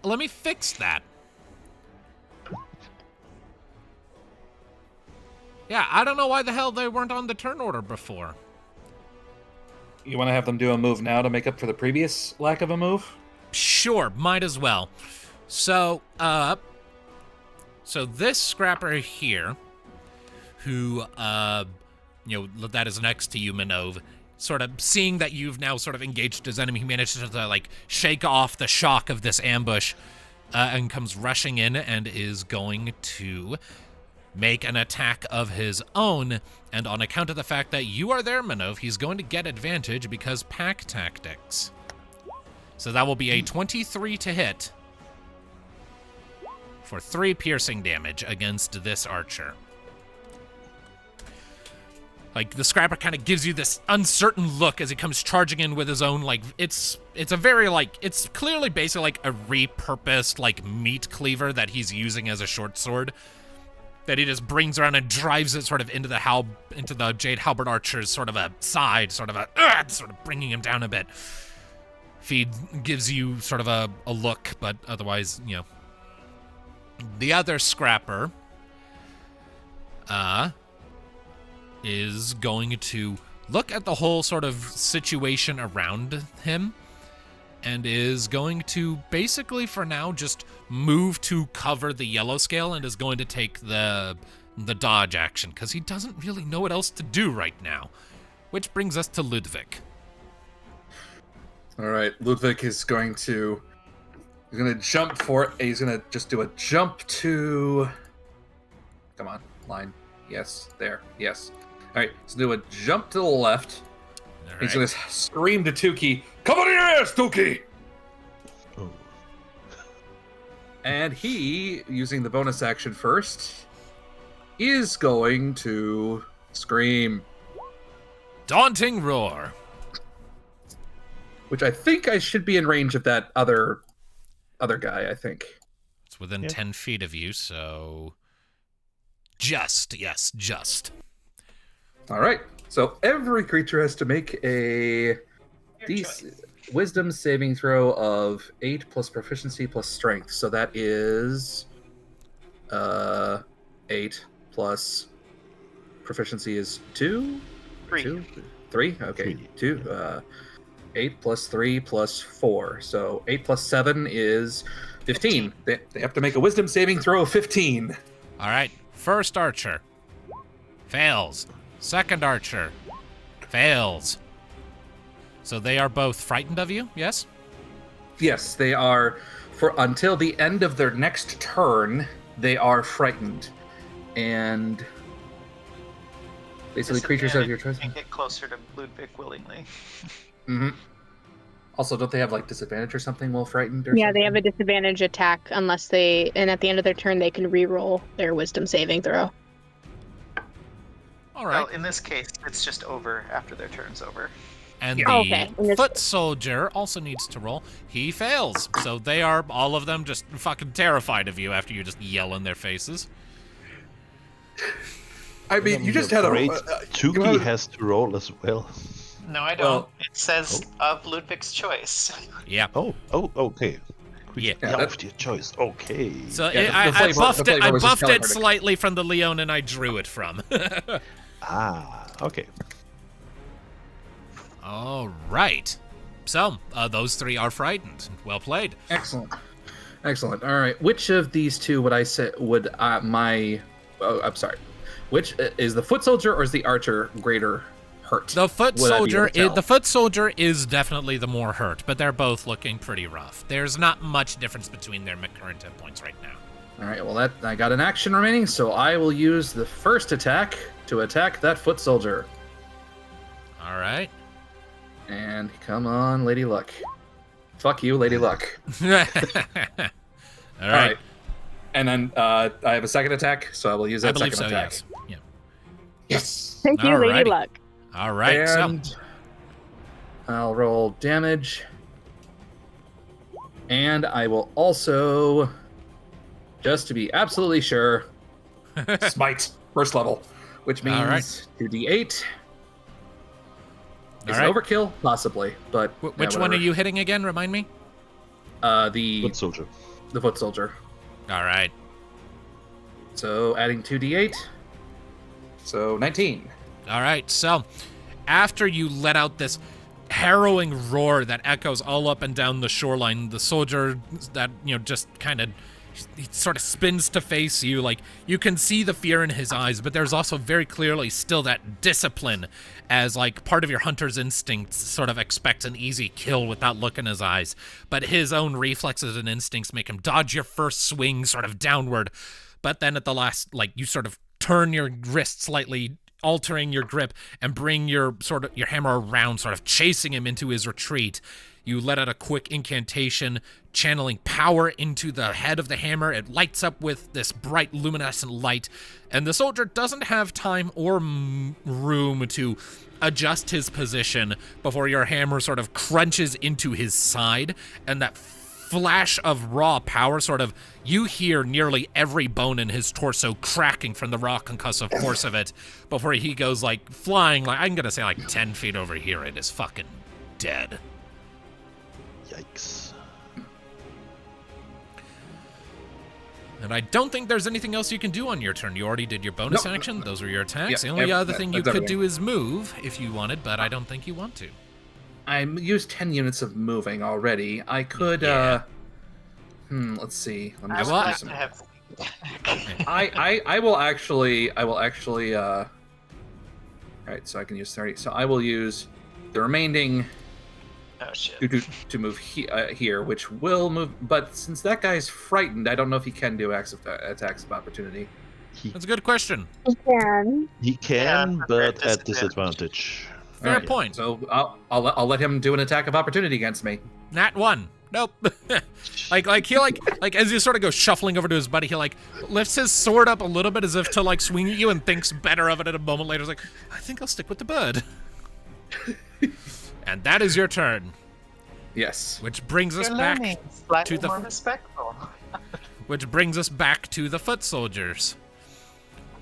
Let me fix that. Yeah, I don't know why the hell they weren't on the turn order before. You want to have them do a move now to make up for the previous lack of a move? Sure, might as well. So, so this scrapper here, who, that is next to you, Minnove, sort of seeing that you've now sort of engaged his enemy, he manages to, like, shake off the shock of this ambush, and comes rushing in and is going to make an attack of his own. And on account of the fact that you are there, Minnove, he's going to get advantage because pack tactics. So that will be a 23 to hit for 3 piercing damage against this archer. Like, the scrapper kind of gives you this uncertain look as he comes charging in with his own, like, it's a very, like, it's clearly basically like a repurposed, like, meat cleaver that he's using as a short sword that he just brings around and drives it sort of into the Jade Halberd archer's sort of a side, sort of bringing him down a bit. Feed gives you sort of a look, but otherwise, The other scrapper, is going to look at the whole sort of situation around him and is going to basically for now just move to cover the yellow scale and is going to take the dodge action because he doesn't really know what else to do right now. Which brings us to Ludviek. All right, Ludviek is going to jump for it. He's going to just do a jump to... Come on, line. Yes, there, yes. All right, so do a jump to the left. All right. He's going to scream to Tuki, "Come on your ass, Tuki!" Oh. And he, using the bonus action first, is going to scream. Daunting roar. Which I think I should be in range of that other guy, I think. It's within 10 feet of you, so... Just. All right. So every creature has to make a wisdom saving throw of 8 plus proficiency plus strength. So that is 8 plus proficiency is 2? 3. 3? Okay. 2. 8 plus 3 plus 4. So 8 plus 7 is 15. They have to make a wisdom saving throw of 15. All right. First archer. Fails. Second archer. Fails. So they are both frightened of you, yes? Yes, they are. For until the end of their next turn, they are frightened. And basically creatures of your choice. Can get closer to Ludviek willingly. Mm-hmm. Also, don't they have like disadvantage or something while frightened? Or Yeah, something? they have a disadvantage attack unless and at the end of their turn, they can re-roll their wisdom saving throw. All right. Well, in this case, it's just over after their turn's over. And Yeah. the Okay. foot soldier also needs to roll. He fails. So they are, all of them, just fucking terrified of you after you just yell in their faces. I mean, you just had great. a... Tuki has to roll as well. No, I don't. Well- It says of Ludwig's choice. Yeah. Oh, okay. Yeah. Yeah, Of your choice. Okay. So Yeah, I the buffed flavor it. was I just buffed it Calibardic. slightly from the Leonin I drew it from. Okay. All right. So those 3 are frightened. Well played. Excellent. All right. Which of these two would I say would I'm sorry. Which is the foot soldier or is the archer greater hurt? The foot Would I be soldier. able to tell? The foot soldier is definitely the more hurt, but they're both looking pretty rough. There's not much difference between their current hit points right now. All right. Well, I got an action remaining, so I will use the first attack to attack that foot soldier. All right. And come on, Lady Luck. Fuck you, Lady Luck. All right. All right. And then I have a second attack, so I will use I that believe second so. attack. Yes. Yeah. Yes. Thank you, Lady Alrighty. Luck. All right. And So I'll roll damage. And I will also, just to be absolutely sure, smite first level, which means All right. 2d8. Is All it right. overkill? Possibly, but which one are you hitting again? Remind me. The Foot soldier. foot soldier. All right. So adding 2d8. So 19. All right, so after you let out this harrowing roar that echoes all up and down the shoreline, the soldier that, just kind of, he sort of spins to face you. Like, you can see the fear in his eyes, but there's also very clearly still that discipline, as like part of your hunter's instincts sort of expects an easy kill with that look in his eyes. But his own reflexes and instincts make him dodge your first swing sort of downward. But then at the last, like, you sort of turn your wrist slightly, altering your grip, and bring your hammer around, sort of chasing him into his retreat. You let out a quick incantation, channeling power into the head of the hammer. It lights up with this bright luminescent light, and the soldier doesn't have time or room to adjust his position before your hammer sort of crunches into his side, and that flash of raw power you hear nearly every bone in his torso cracking from the raw concussive force of it before he goes like flying, like I'm gonna say like 10 feet over here. It is fucking dead. Yikes. And I don't think there's anything else you can do on your turn. You already did your bonus action. Those were your attacks. Yeah, the only other thing you that's could everything. do is move if you wanted, but I don't think you want to. I used 10 units of moving already. I could, Yeah. Let's see. Let me I just would do like some- to have. I will actually, all right, so I can use 30. So I will use the remaining Oh shit. to move here, which will move. But since that guy's frightened, I don't know if he can do attacks of opportunity. That's a good question. You can. He can, Yeah, but at at disadvantage. Fair Alright, point. So I'll let him do an attack of opportunity against me. Nat 1. Nope. he as you sort of go shuffling over to his buddy, he lifts his sword up a little bit as if to swing at you, and thinks better of it at a moment later. He's like, I think I'll stick with the bird. And that is your turn, Yes. which brings us You're back learning. Slightly to the- more respectful. to the foot soldiers.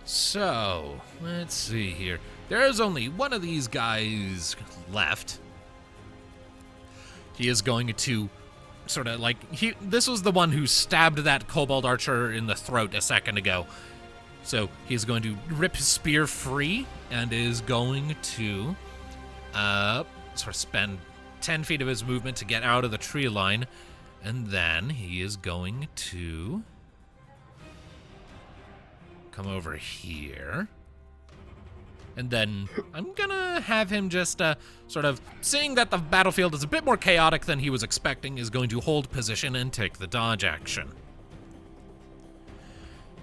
So, let's see here. There is only one of these guys left. He is going to this was the one who stabbed that kobold archer in the throat a second ago. So he's going to rip his spear free and is going to sort of spend 10 feet of his movement to get out of the tree line. And then he is going to come over here. And then I'm gonna have him just sort of, seeing that the battlefield is a bit more chaotic than he was expecting, is going to hold position and take the dodge action.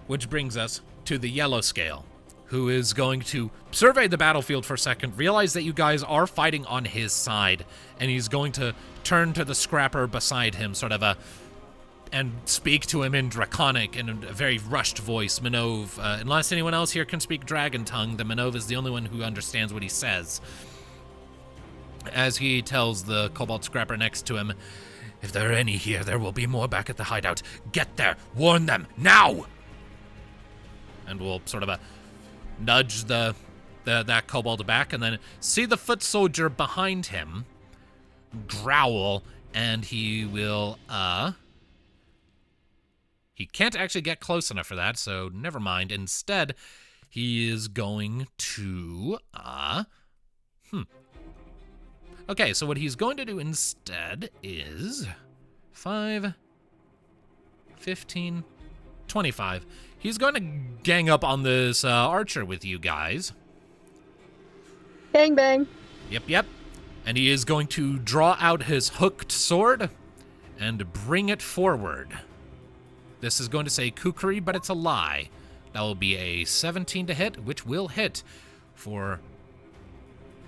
Which brings us to the yellow scale, who is going to survey the battlefield for a second, realize that you guys are fighting on his side, and he's going to turn to the scrapper beside him, and speak to him in Draconic in a very rushed voice. Minnove, unless anyone else here can speak Dragon Tongue, the Minnove is the only one who understands what he says. As he tells the kobold scrapper next to him, if there are any here, there will be more back at the hideout. Get there, warn them, now! And we'll sort of nudge that kobold back, and then see the foot soldier behind him growl, and he will, he can't actually get close enough for that, so never mind. Instead, he is going to, Okay, so what he's going to do instead is 5, 15, 25. He's going to gang up on this archer with you guys. Bang bang. Yep. And he is going to draw out his hooked sword and bring it forward. This is going to say kukri, but it's a lie. That will be a 17 to hit, which will hit for...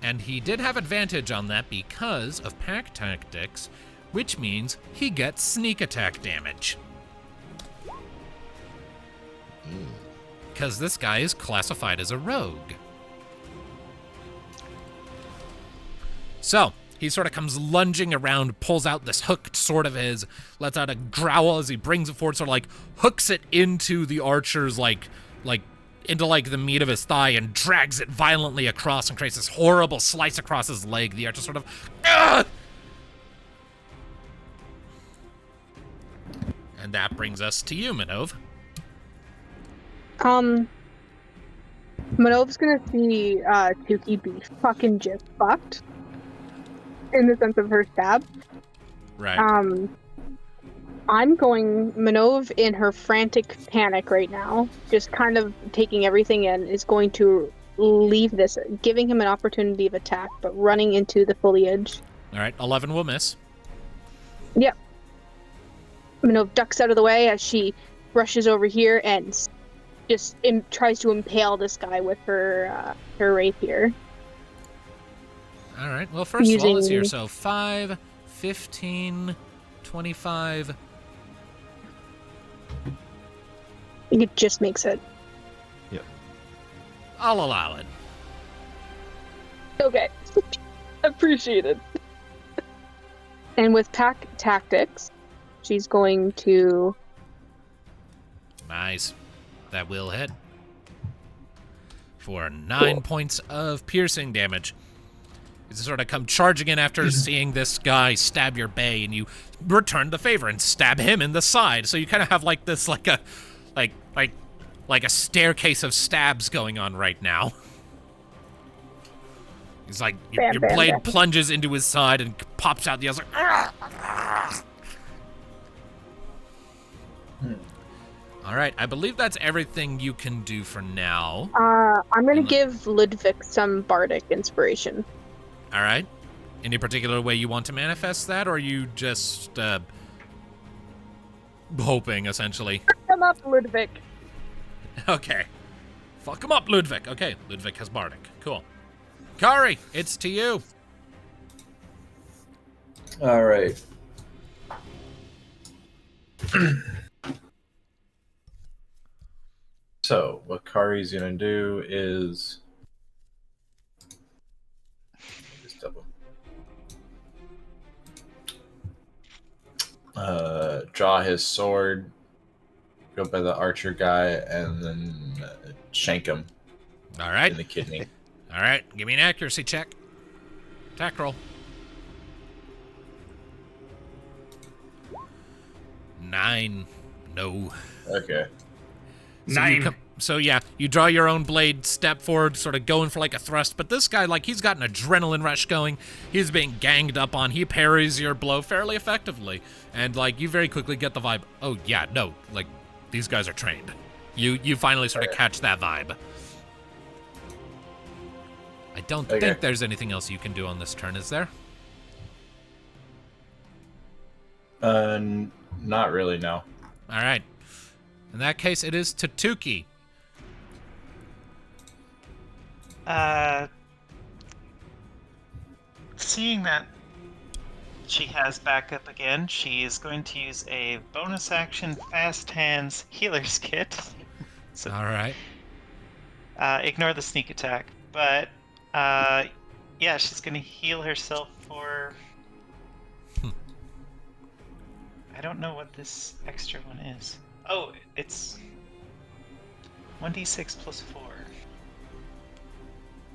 And he did have advantage on that because of pack tactics, which means he gets sneak attack damage. Because this guy is classified as a rogue. So, he sort of comes lunging around, pulls out this hooked sword of his, lets out a growl as he brings it forward, sort of hooks it into the archer's, into the meat of his thigh, and drags it violently across and creates this horrible slice across his leg. The archer sort of, Ugh! And that brings us to you, Minnove. Minnove's gonna see Tuki be fucking just fucked. In the sense of her stab. Right. Minnove in her frantic panic right now, just kind of taking everything in, is going to leave this, giving him an opportunity of attack, but running into the foliage. All right, 11 will miss. Yep. Minnove ducks out of the way as she rushes over here and just tries to impale this guy with her rapier. All right, well, first of all, let's hear. So 5, 15, 25. It just makes it. Yep. I'll allow it. Okay. Appreciated. And with pack tactics, she's going to... Nice. That will hit. For 9 points of piercing damage. You sort of come charging in after seeing this guy stab your bay, and you return the favor and stab him in the side. So you kind of have like this, like a staircase of stabs going on right now. He's like, your blade plunges into his side and pops out the other. All right, I believe that's everything you can do for now. I'm going to give Ludviek some bardic inspiration. All right. Any particular way you want to manifest that, or are you just hoping, essentially? Fuck him up, Ludviek. Okay. Fuck him up, Ludviek. Okay, Ludviek has bardic. Cool. Kari, it's to you. All right. So, what Kari's gonna do is just double. Draw his sword, go by the archer guy, and then shank him. All right. In the kidney. All right, give me an accuracy check. Attack roll. 9. No. Okay. So 9. You draw your own blade, step forward, sort of going for like a thrust. But this guy, like, he's got an adrenaline rush going. He's being ganged up on. He parries your blow fairly effectively. And, like, you very quickly get the vibe, oh, yeah, no, like, these guys are trained. You finally sort of catch that vibe. I don't think there's anything else you can do on this turn, is there? Not really, no. All right. In that case, it is to Tuki. Seeing that she has backup again, she is going to use a bonus action fast hands healer's kit. So, All right. ignore the sneak attack, but yeah, she's going to heal herself for... I don't know what this extra one is. Oh, it's 1d6 plus 4.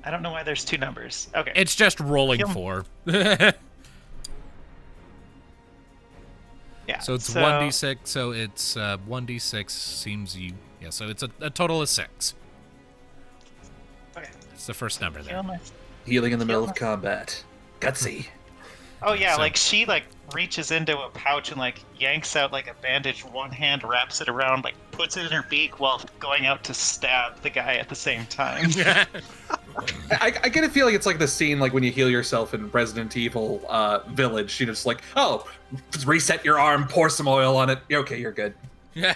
I don't know why there's two numbers. Okay. It's just rolling 4. Yeah. So it's 1d6, so it's 1d6 seems you... Yeah, so it's a total of 6. Okay. It's the first number there. Healing in the middle of combat. Gutsy. Oh yeah, So- like she like reaches into a pouch and like yanks out like a bandage. One hand wraps it around, like puts it in her beak while going out to stab the guy at the same time. I get a feeling it's like the scene like when you heal yourself in Resident Evil Village. You know, just like, oh, just reset your arm, pour some oil on it. Okay, you're good. Yeah,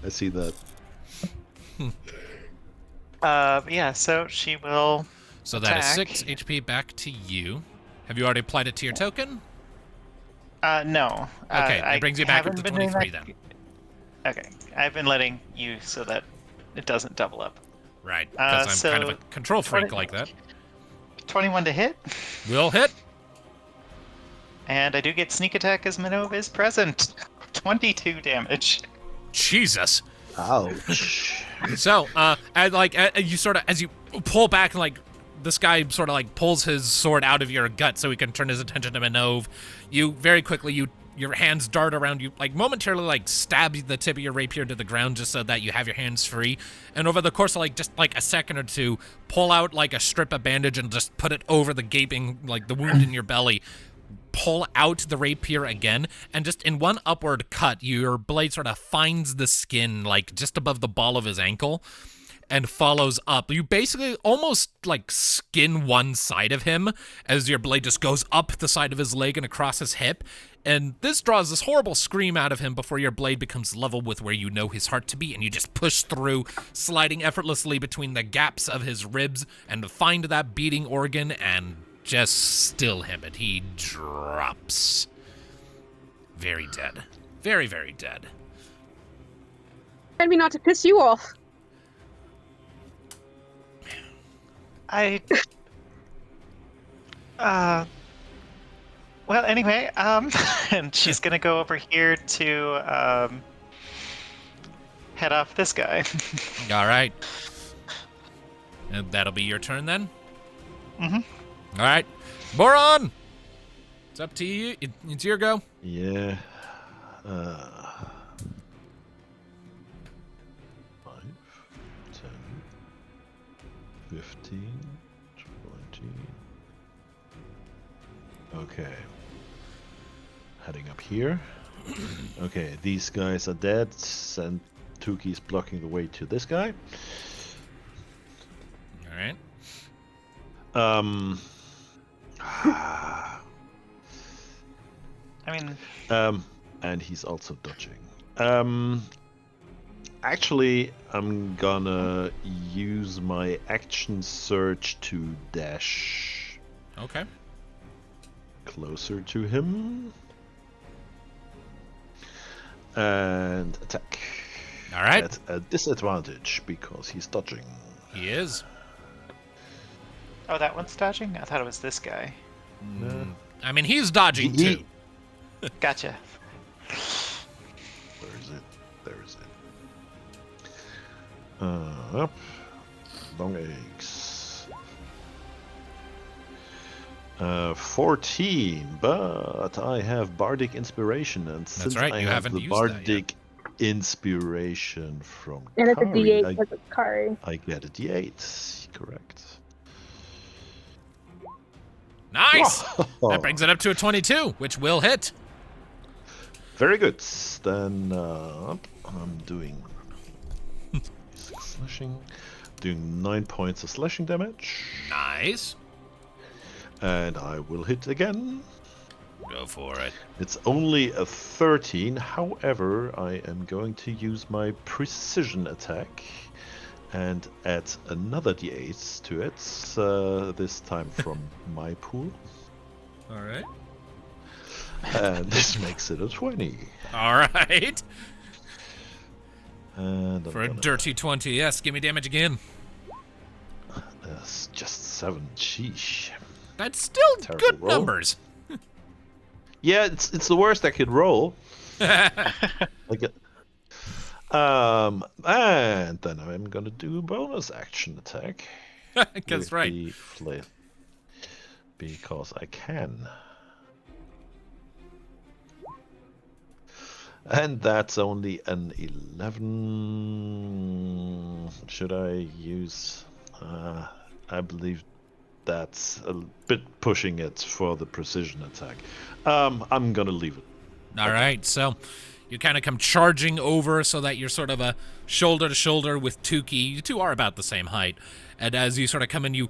I see that. Yeah, so she will. So that is attack. 6 HP back to you. Have you already applied it to your token? No. Okay, that brings you back up haven't to been doing 23 that- then. Okay, I've been letting you so that it doesn't double up. Right, because I'm kind of so a control freak 20 like that. 21 to hit, Will hit. and I do get sneak attack as Minnove is present. 22 damage. Jesus. Ouch. So, you sort of, as you pull back, like, this guy sort of, like, pulls his sword out of your gut so he can turn his attention to Minnove. You, very quickly, you your hands dart around you, like momentarily like stab the tip of your rapier to the ground just so that you have your hands free. And over the course of like just like a second or two, pull out like a strip of bandage and just put it over the gaping, like the wound in your belly. Pull out the rapier again, and just in one upward cut, your blade sort of finds the skin like just above the ball of his ankle and follows up. You basically almost like skin one side of him as your blade just goes up the side of his leg and across his hip. And this draws this horrible scream out of him before your blade becomes level with where you know his heart to be, and you just push through, sliding effortlessly between the gaps of his ribs and find that beating organ and just still him, and he drops. Very dead. Very, very dead. Tell me not to piss you off. Well, anyway, and she's gonna go over here to head off this guy. All right. And that'll be your turn then? Mm-hmm. All right. Boron! It's up to you. It's your go. Yeah. 5, 10, 15, 20. Okay. Heading up here. Okay, these guys are dead, and Tuki's blocking the way to this guy. All right. I mean, and he's also dodging. Actually, I'm gonna use my action surge to dash Okay. closer to him and attack. All right. At a disadvantage because he's dodging. He is. oh, that one's dodging? I thought it was this guy. I mean, he's dodging He- too. Gotcha. Where is it? There is it. Up. Long eggs. 14, but I have Bardic Inspiration, and since right, I you have haven't the used that yet. Bardic Inspiration from And it's a Kari, D8 because it's Kari. I get a D8. Correct. Nice. That brings it up to a 22, which will hit. Very good. Then I'm doing slashing, doing 9 points of slashing damage, Nice. and I will hit again. Go for it. It's only a 13. However, I am going to use my precision attack and add another D8 to it. This time from my pool, All right. and this makes it a 20. All right. And I'm For a gonna- dirty 20, yes. Give me damage again. That's just 7. Sheesh. That's still Terrible good roll. numbers. Yeah, it's the worst I could roll. Like it. And then I'm gonna do a bonus action attack. That's with right. the flail. Because I can. And that's only an 11. Should I use... I believe that's a bit pushing it for the precision attack. I'm gonna leave it. All right, so you kind of come charging over so that you're sort of a shoulder to shoulder with Tuki. You two are about the same height. And as you sort of come in, you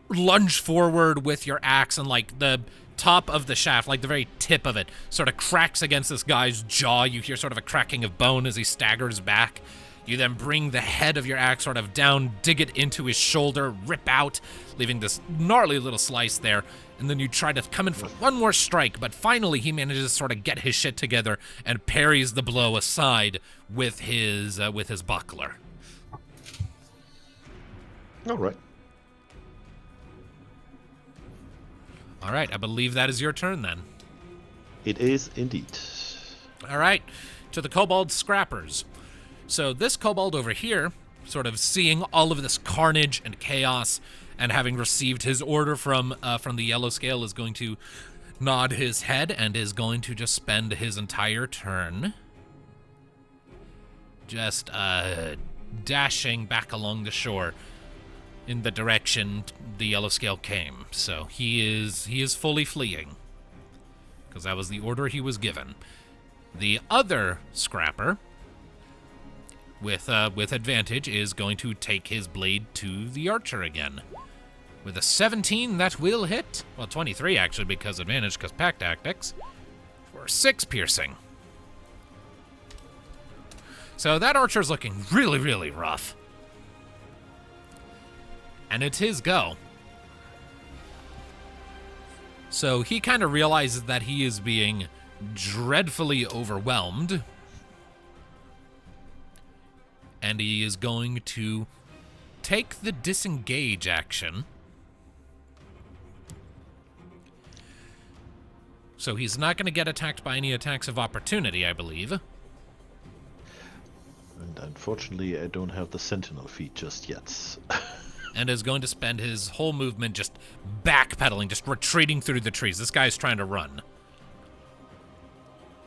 lunge forward with your axe, and like the top of the shaft, like the very tip of it, sort of cracks against this guy's jaw. You hear sort of a cracking of bone as he staggers back. You then bring the head of your axe sort of down, dig it into his shoulder, rip out, leaving this gnarly little slice there. And then you try to come in for one more strike, but finally he manages to sort of get his shit together and parries the blow aside with his buckler. All right. All right, I believe that is your turn then. It is indeed. All right, to the kobold scrappers. So this kobold over here, sort of seeing all of this carnage and chaos, and having received his order from the yellow scale, is going to nod his head and is going to just spend his entire turn just dashing back along the shore in the direction the yellow scale came. So he is fully fleeing, because that was the order he was given. The other scrapper, with advantage, is going to take his blade to the archer again. With a 17, that will hit. Well, 23 actually, because advantage, because pack tactics. For 6 piercing. So that archer's looking really, really rough. And it's his go. So he kind of realizes that he is being dreadfully overwhelmed. And he is going to take the disengage action. So he's not going to get attacked by any attacks of opportunity, I believe. And unfortunately, I don't have the sentinel feat just yet. And is going to spend his whole movement just backpedaling, just retreating through the trees. This guy's trying to run.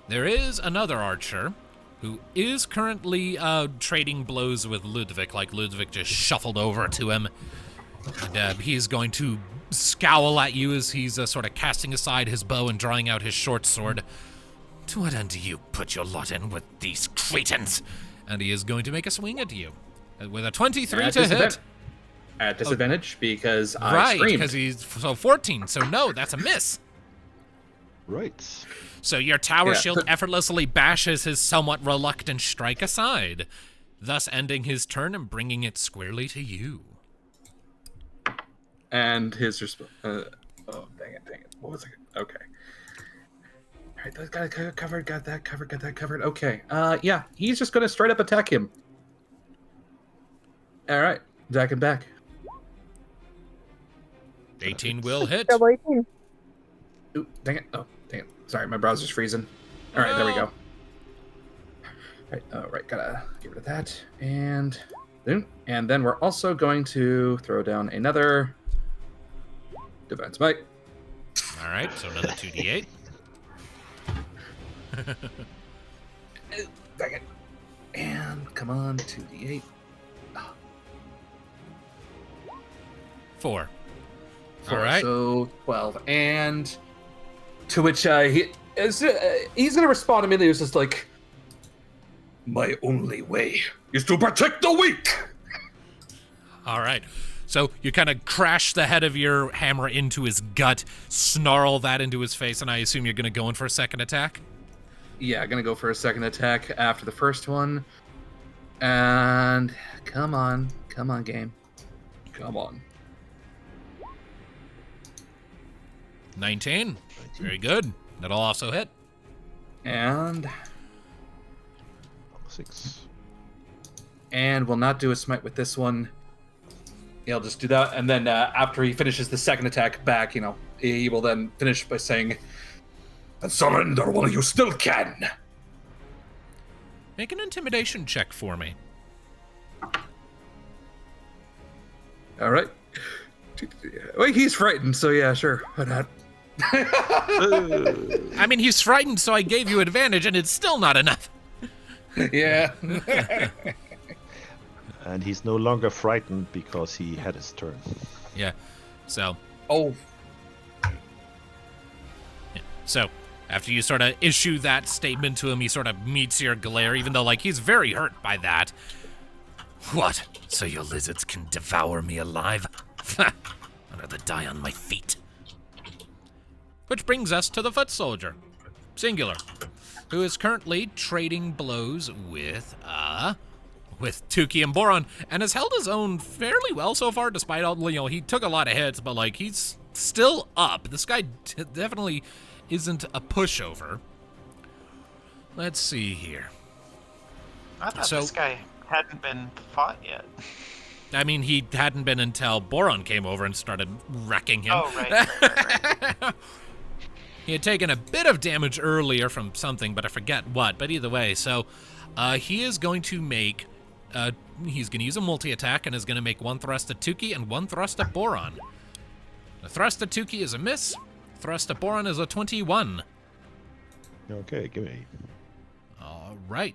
There is another archer who is currently trading blows with Ludviek, like Ludviek just shuffled over to him. And he is going to scowl at you as he's sort of casting aside his bow and drawing out his short sword. To what end do you put your lot in with these cretins? And he is going to make a swing at you with a 23 to hit. At disadvantage, because I right, screamed. because he's 14. So no, that's a miss. Right. So your tower shield effortlessly bashes his somewhat reluctant strike aside, thus ending his turn and bringing it squarely to you. And his response. Oh, dang it. What was it? Okay. All right, that got it covered. Got that covered. Okay. Yeah, he's just gonna straight up attack him. All right, attack him back. 18 will hit. Double 18. Ooh, dang it. Oh, dang it. Sorry, my browser's freezing. All right, there we go. All right, gotta get rid of that. And then we're also going to throw down another Divine Smite. All right, so another 2d8. Dang it. And come on, 2d8. 4. All right. So 12. And to which he's going to respond immediately. It's just like, my only way is to protect the weak. All right. So you kind of crash the head of your hammer into his gut, snarl that into his face, and I assume you're going to go in for a second attack? Yeah, going to go for a second attack after the first one. And come on, game. Come on. 19. Very good. That'll also hit. And 6. And we'll not do a smite with this one. He'll just do that, and then after he finishes the second attack back, he will then finish by saying, "And surrender while you still can." Make an intimidation check for me. All right. Well, he's frightened, so yeah, sure. Why not? I mean, he's frightened, so I gave you advantage, and it's still not enough. Yeah. And he's no longer frightened because he had his turn. Yeah. So. Oh. Yeah. So, after you sort of issue that statement to him, he sort of meets your glare, even though, he's very hurt by that. What? So your lizards can devour me alive? I'd rather die on my feet. Which brings us to the foot soldier, singular, who is currently trading blows with Tuki and Boron, and has held his own fairly well so far, despite all, he took a lot of hits, but, he's still up. This guy definitely isn't a pushover. Let's see here. I thought this guy hadn't been fought yet. I mean, he hadn't been until Boron came over and started wrecking him. Oh, right. He had taken a bit of damage earlier from something, but I forget what. But either way, so he is going to make... he's going to use a multi-attack and is going to make one thrust at Tuki and one thrust at Boron. The thrust at Tuki is a miss. thrust at Boron is a 21. Okay, give me. All right.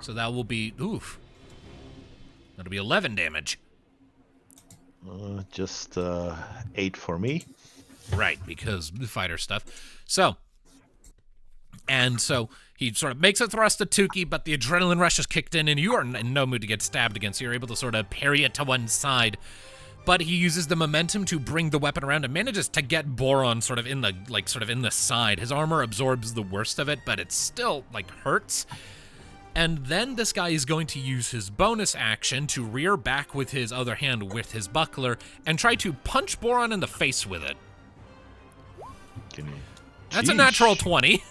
So that will be, oof. That'll be 11 damage. Just 8 for me. Right, because fighter stuff. So he sort of makes a thrust at Tuki, but the adrenaline rush has kicked in, and you are in no mood to get stabbed again, so you're able to sort of parry it to one side. But he uses the momentum to bring the weapon around and manages to get Boron sort of in the side. His armor absorbs the worst of it, but it still, hurts. And then this guy is going to use his bonus action to rear back with his other hand with his buckler and try to punch Boron in the face with it. Give me. That's a natural 20.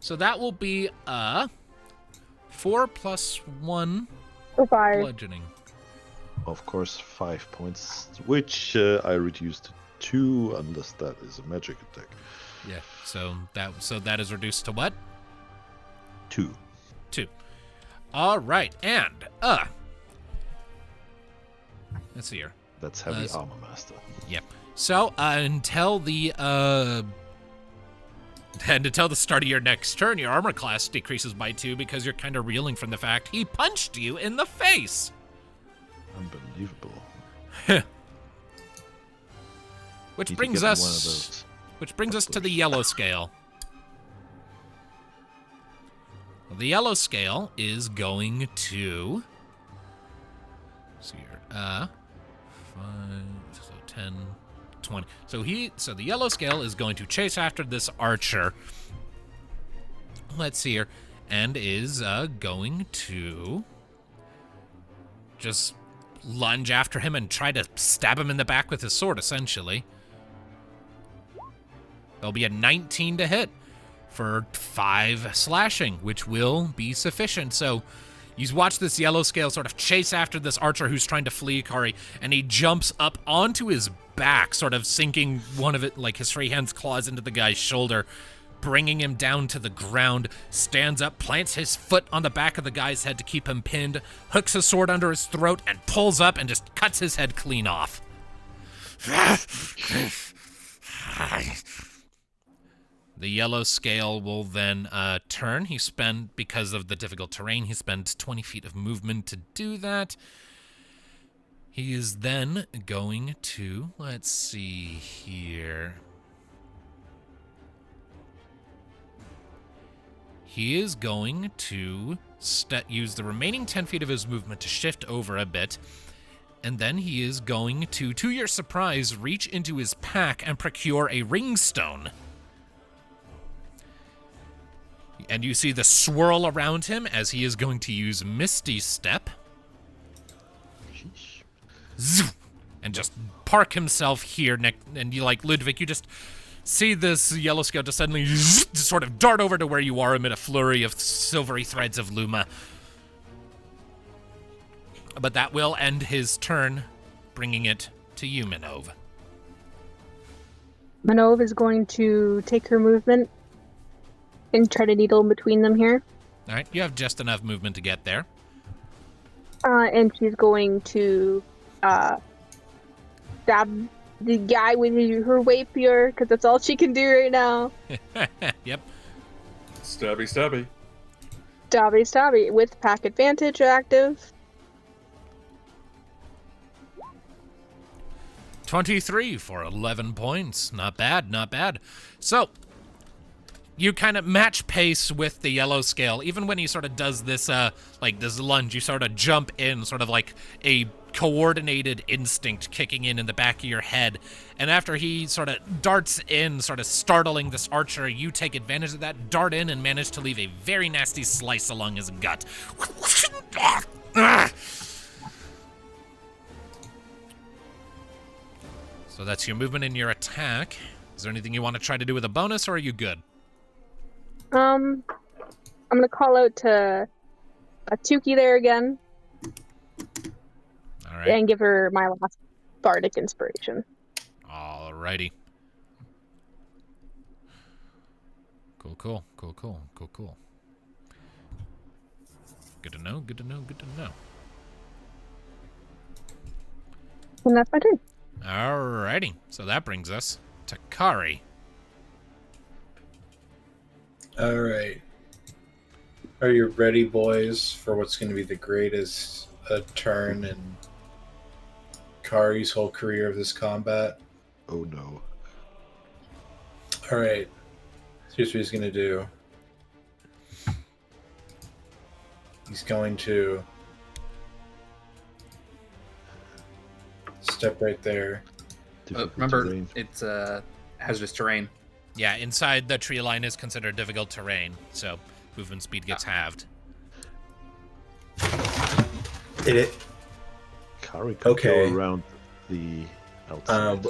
So that will be 4 plus 1 Or 5. bludgeoning. Of course, 5 points, which I reduced to 2 unless that is a magic attack. Yeah, so that is reduced to what? 2. 2. All right, and let's see here. That's heavy armor master. Yep. So until the start of your next turn, your armor class decreases by 2 because you're kind of reeling from the fact he punched you in the face. Unbelievable. Which Need to brings get one of us those. to the yellow scale. The yellow scale is going to, let's see here, 5, so 10, 20. So the yellow scale is going to chase after this archer. Let's see here, and is going to just lunge after him and try to stab him in the back with his sword, essentially. There'll be a 19 to hit for 5 slashing, which will be sufficient. So you watch this yellow scale sort of chase after this archer who's trying to flee Kari, and he jumps up onto his back, sort of sinking one of it, his free hand's claws into the guy's shoulder, bringing him down to the ground, stands up, plants his foot on the back of the guy's head to keep him pinned, hooks his sword under his throat, and pulls up and just cuts his head clean off. The yellow scale will then turn. Because of the difficult terrain, he spends 20 feet of movement to do that. He is then going to, let's see here. He is going to use the remaining 10 feet of his movement to shift over a bit. And then he is going to your surprise, reach into his pack and procure a ring stone. And you see the swirl around him as he is going to use Misty Step. And just park himself here. And you, Ludviek, you just see this yellow scale just suddenly just sort of dart over to where you are amid a flurry of silvery threads of Luma. But that will end his turn, bringing it to you, Minnove. Minnove is going to take her movement and try to needle in between them here. All right, you have just enough movement to get there. And she's going to stab the guy with her rapier, because that's all she can do right now. Yep. Stabby, stabby. Stabby, stabby, with pack advantage active. 23 for 11 points. Not bad, not bad. So, you kind of match pace with the yellow scale. Even when he sort of does this, this lunge, you sort of jump in, sort of like a coordinated instinct kicking in the back of your head. And after he sort of darts in, sort of startling this archer, you take advantage of that, dart in, and manage to leave a very nasty slice along his gut. So that's your movement and your attack. Is there anything you want to try to do with a bonus, or are you good? I'm gonna call out to a Tuki there again. All right. And give her my last bardic inspiration. Alrighty. Cool. Good to know. And that's my turn. Alrighty. So that brings us to Kari. All right. Are you ready, boys, for what's going to be the greatest turn in Kari's whole career of this combat? Oh no. All right. Here's what he's going to do. He's going to step right there. Difficult Remember, terrain. it's hazardous terrain. Yeah, inside the tree line is considered difficult terrain, so movement speed gets halved. It Kari can Okay. go around the outside.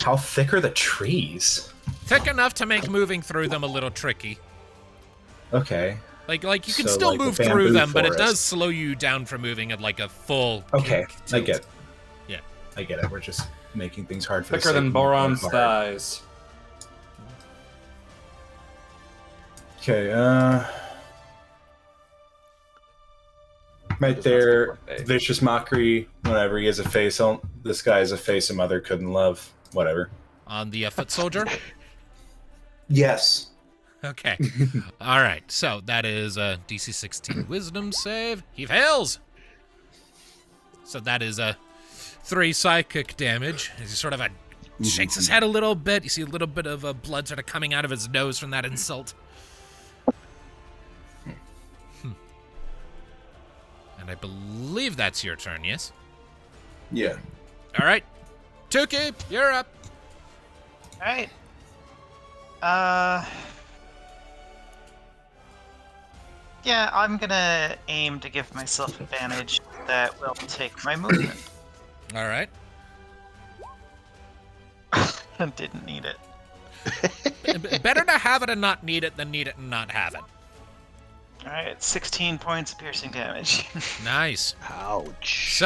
How thick are the trees? Thick enough to make moving through them a little tricky. Okay. Like you can So, still like a move through bamboo them, but it forest. does slow you down from moving at like a full. Okay, kick I tilt. get it. Yeah. I get it. We're just making things hard for the Thicker sake than of making Boron's it hard. thighs. Okay, right there, vicious mockery. Whenever he has a face on, this guy has a face a mother couldn't love. Whatever. On the foot soldier. Yes. Okay. All right. So that is a DC 16 Wisdom save. He fails. So that is a 3 psychic damage. As he sort of shakes his head a little bit. You see a little bit of blood sort of coming out of his nose from that insult. And I believe that's your turn, yes? Yeah. All right. Tuki, you're up. All right. Yeah, I'm gonna aim to give myself advantage that will take my movement. All right. Didn't need it. Better to have it and not need it than need it and not have it. All right, 16 points of piercing damage. Nice. Ouch.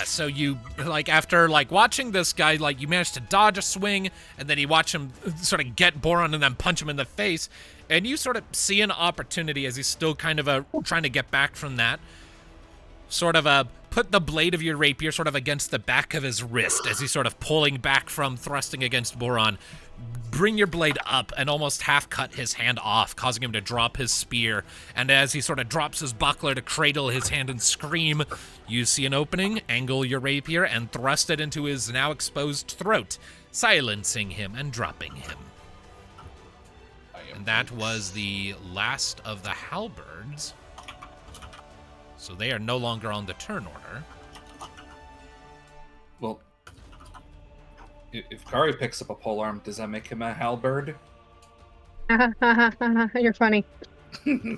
So you, like, after, like, watching this guy, like, you managed to dodge a swing, and then you watch him sort of get Boron and then punch him in the face, and you sort of see an opportunity as he's still kind of trying to get back from that. Sort of put the blade of your rapier sort of against the back of his wrist as he's sort of pulling back from thrusting against Boron. Bring your blade up and almost half cut his hand off, causing him to drop his spear. And as he sort of drops his buckler to cradle his hand and scream, you see an opening, angle your rapier, and thrust it into his now exposed throat, silencing him and dropping him. And that was the last of the Halberds. So they are no longer on the turn order. Well, if Kari picks up a polearm, does that make him a halberd? You're funny. All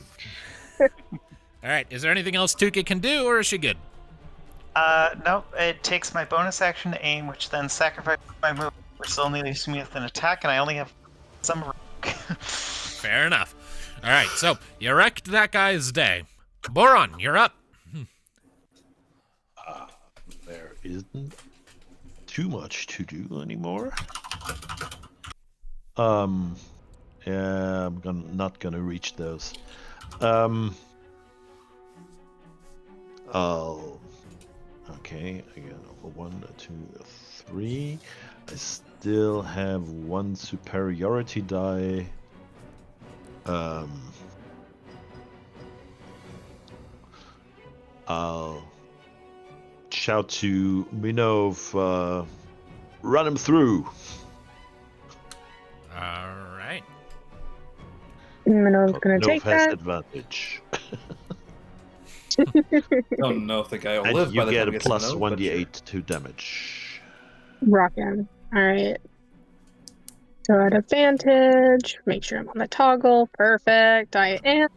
right, is there anything else Tuki can do, or is she good? Nope. It takes my bonus action to aim, which then sacrifices my move, which only leaves me with an attack, and I only have some. Fair enough. All right, so you wrecked that guy's day. Boron, you're up. There isn't too much to do anymore. Yeah, I'm not gonna reach those. Oh, okay. I got 1, 2, 3. I still have 1 superiority die. I'll shout to Minnove, run him through. All right. Minnove's gonna Minnove take has that. advantage. Don't know if the guy will And live by you the get time a he gets to plus know, but 1d8 to damage. Rockin'. Alright. So at advantage, make sure I'm on the toggle. Perfect. I am.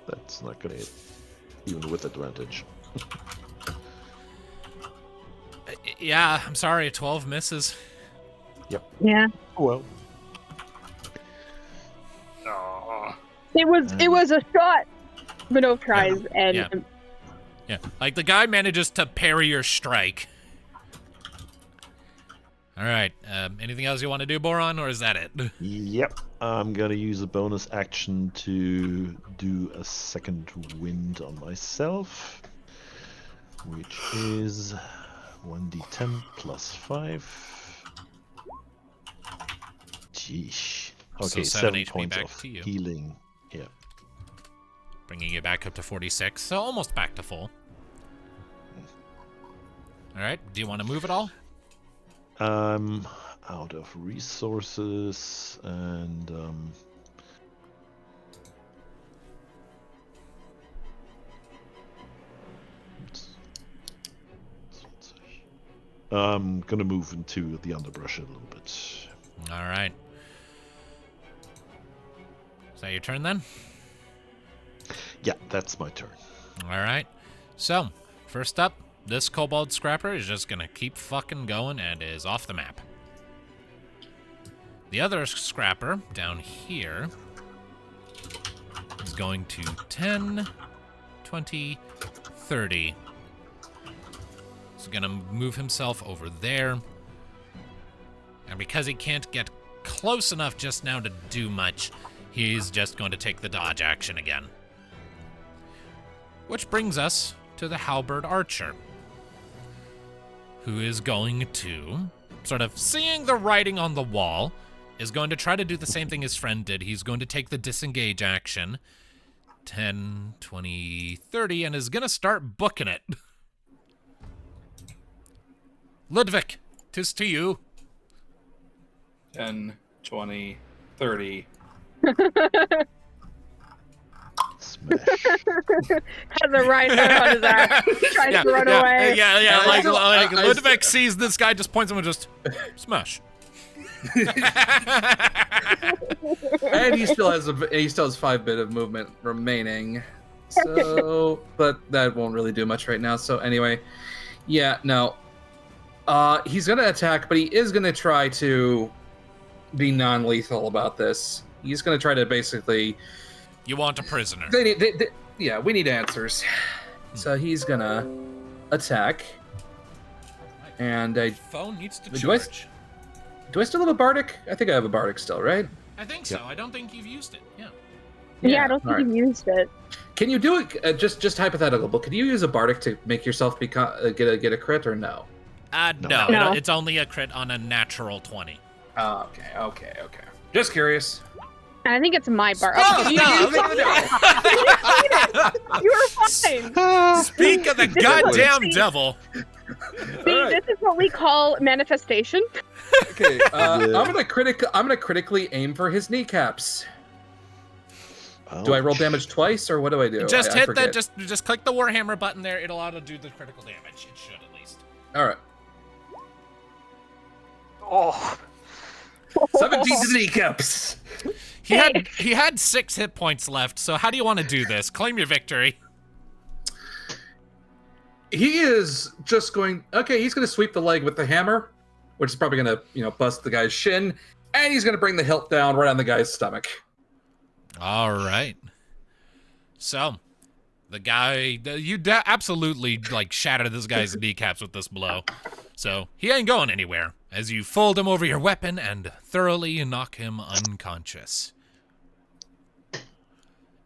That's not gonna hit, even with advantage. Yeah, I'm sorry, 12 misses. Yeah. Oh well. It was a shot. Minnove tries and yeah. Yeah, like the guy manages to parry your strike. All right. Anything else you want to do, Boron, or is that it? Yep. I'm gonna use a bonus action to do a second wind on myself, which is 1d10 plus 5. Jeez. Okay, So 7 7 HP points back of to you. healing. Yeah. Bringing you back up to 46, so almost back to full. All right. Do you want to move at all? I'm out of resources and I'm gonna move into the underbrush a little bit. All right. Is that your turn then? Yeah, that's my turn. All right. So, first up, this kobold scrapper is just going to keep fucking going and is off the map. The other scrapper down here is going to 10, 20, 30. He's going to move himself over there. And because he can't get close enough just now to do much, he's just going to take the dodge action again. Which brings us to the halberd archer, who is going to, sort of seeing the writing on the wall, is going to try to do the same thing his friend did. He's going to take the disengage action, 10, 20, 30, and is going to start booking it. Ludviek, 'tis to you. 10, 20, 30. Smash. Has a right hook on his ass. Tries to run away. Yeah, like I Ludviek sees this guy, just points him and just smash. And he still has 5 bit of movement remaining. So, but that won't really do much right now. So anyway, yeah, no. He's gonna attack, but he is gonna try to be non-lethal about this. He's gonna try to basically. You want a prisoner. Yeah, we need answers. So he's gonna attack. And Phone needs to Do I- charge. do I still have a bardic? I think I have a bardic still, right? I think so. I don't think you've used it. Yeah. Yeah, I don't think alright. you used it. Can you do it? Just hypothetical, but could you use a bardic to make yourself get a crit or no? No. No. It's only a crit on a natural 20. Oh, okay. Just curious. I think it's my bar. Oh, You were fine. Speak of the This is goddamn what- devil. See, Alright. this is what we call manifestation. Okay, I'm gonna critically aim for his kneecaps. Do I roll Ouch. damage twice, or what do I do? Just I hit forget. that. Just click the Warhammer button there. It'll auto do the critical damage. It should at least. All right. Oh, 17 to the kneecaps. He had 6 hit points left. So how do you want to do this? Claim your victory. He is just going. Okay, he's gonna sweep the leg with the hammer, which is probably gonna bust the guy's shin, and he's gonna bring the hilt down right on the guy's stomach. All right. So, the guy, you absolutely like shattered this guy's kneecaps with this blow. So he ain't going anywhere as you fold him over your weapon and thoroughly knock him unconscious.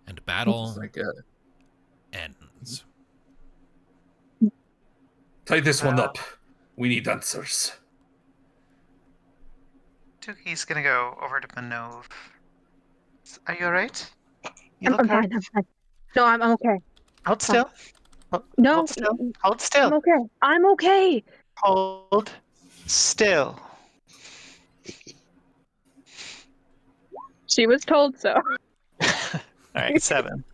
And battle Like, ends. Tie this one up. We need answers. Tuki's gonna go over to Minnove. Are you alright? You I'm look hurt. fine. I'm fine. No, I'm okay. Hold still. No, Hold still. Hold I'm still. okay. I'm okay. Hold still. She was told so. Alright, 7.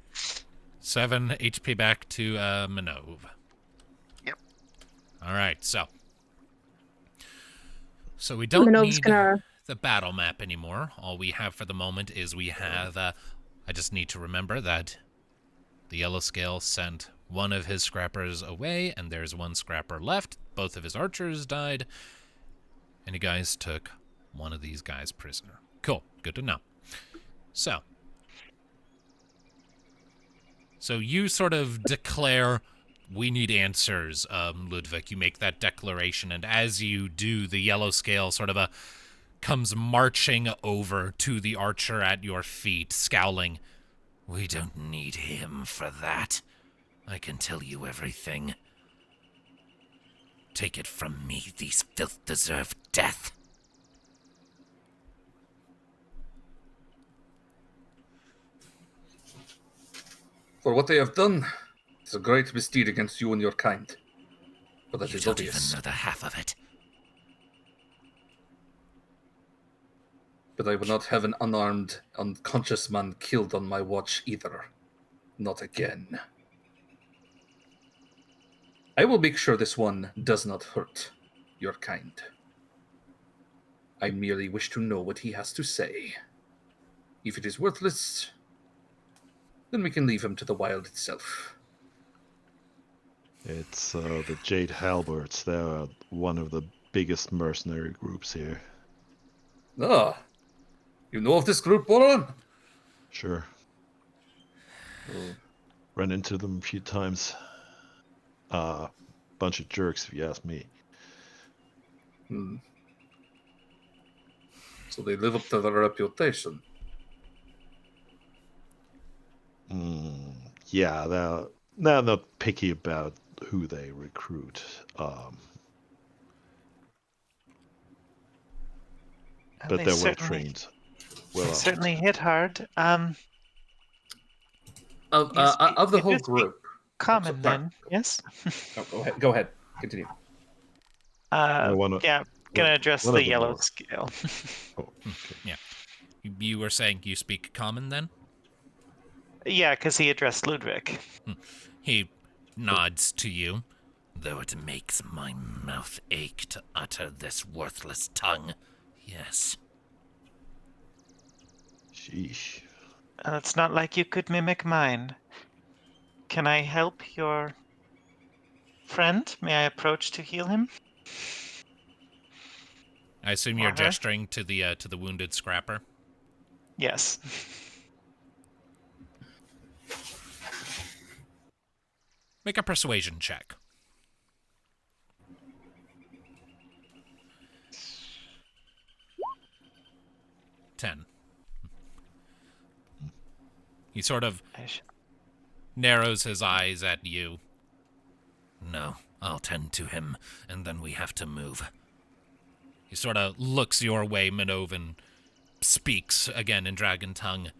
7 HP back to Minnove. Yep. All right, so we don't Minnove's need gonna. the battle map anymore. All we have for the moment is we have. I just need to remember that the yellow scale sent one of his scrappers away, and there's one scrapper left. Both of his archers died, and you guys took one of these guys prisoner. Cool, good to know. So you sort of declare We need answers, Ludviek. You make that declaration, and as you do, the yellow scale sort of comes marching over to the archer at your feet, scowling. We don't need him for that. I can tell you everything. Take it from me, these filth deserve death. For what they have done, it's a great misdeed against you and your kind. But that You is don't obvious. even know the half of it. But I will not have an unarmed, unconscious man killed on my watch either. Not again. I will make sure this one does not hurt your kind. I merely wish to know what he has to say. If it is worthless, then we can leave him to the wild itself. It's the Jade Halberds. They're one of the biggest mercenary groups here. Ah, you know of this group, Boron? Sure. Run into them a few times. Bunch of jerks, if you ask me. So they live up to their reputation. Yeah, they're not picky about who they recruit. But They they're well certainly- trained. They Well, certainly hit hard. Of the whole group. Common sorry. then, yes? Oh, go ahead. Continue. wanna- Gonna address one the of them yellow more. scale. Oh, okay. Yeah. You were saying you speak common then? Yeah, because he addressed Ludviek. He nods to you. Though it makes my mouth ache to utter this worthless tongue. Yes. Sheesh. It's not like you could mimic mine. Can I help your friend? May I approach to heal him? I assume Or you're her? gesturing to the wounded scrapper. Yes. Make a persuasion check. 10. He sort of narrows his eyes at you. No, I'll tend to him, and then we have to move. He sort of looks your way, Minnove, and speaks again in dragon tongue.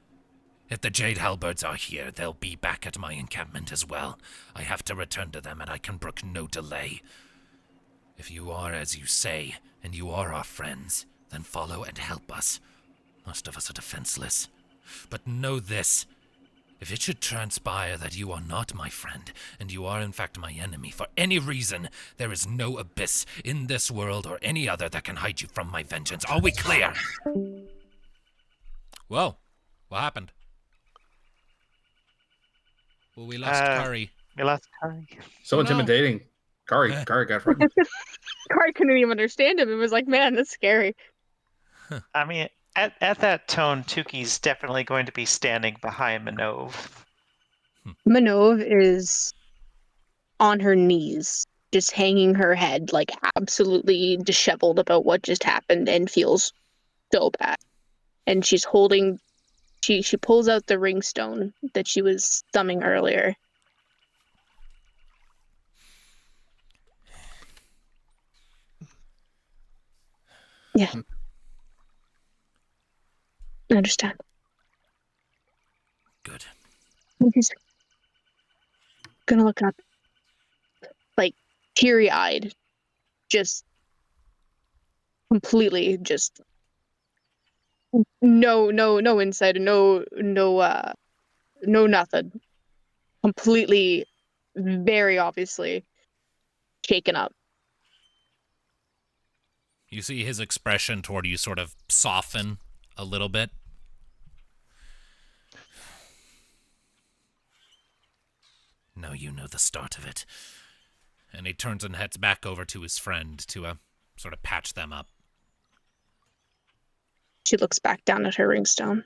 If the Jade Halberds are here, they'll be back at my encampment as well. I have to return to them, and I can brook no delay. If you are as you say, and you are our friends, then follow and help us. Most of us are defenseless. But know this. If it should transpire that you are not my friend, and you are in fact my enemy for any reason, there is no abyss in this world or any other that can hide you from my vengeance. Are we clear? Whoa. What happened? Well, we lost Kari. We lost Kari. So No. intimidating. Kari got frightened. Kari couldn't even understand him. It was like, man, that's scary. I mean, at that tone, Tuki's definitely going to be standing behind Minnove. Minnove is on her knees, just hanging her head, like absolutely disheveled about what just happened and feels so bad. And she's holding, she pulls out the ring stone that she was thumbing earlier. Yeah. I understand. Good. He's gonna look up, like teary-eyed, just completely, just no insight, no nothing. Completely, very obviously shaken up. You see his expression toward you sort of soften a little bit. Now you know the start of it. And he turns and heads back over to his friend to sort of patch them up. She looks back down at her ringstone.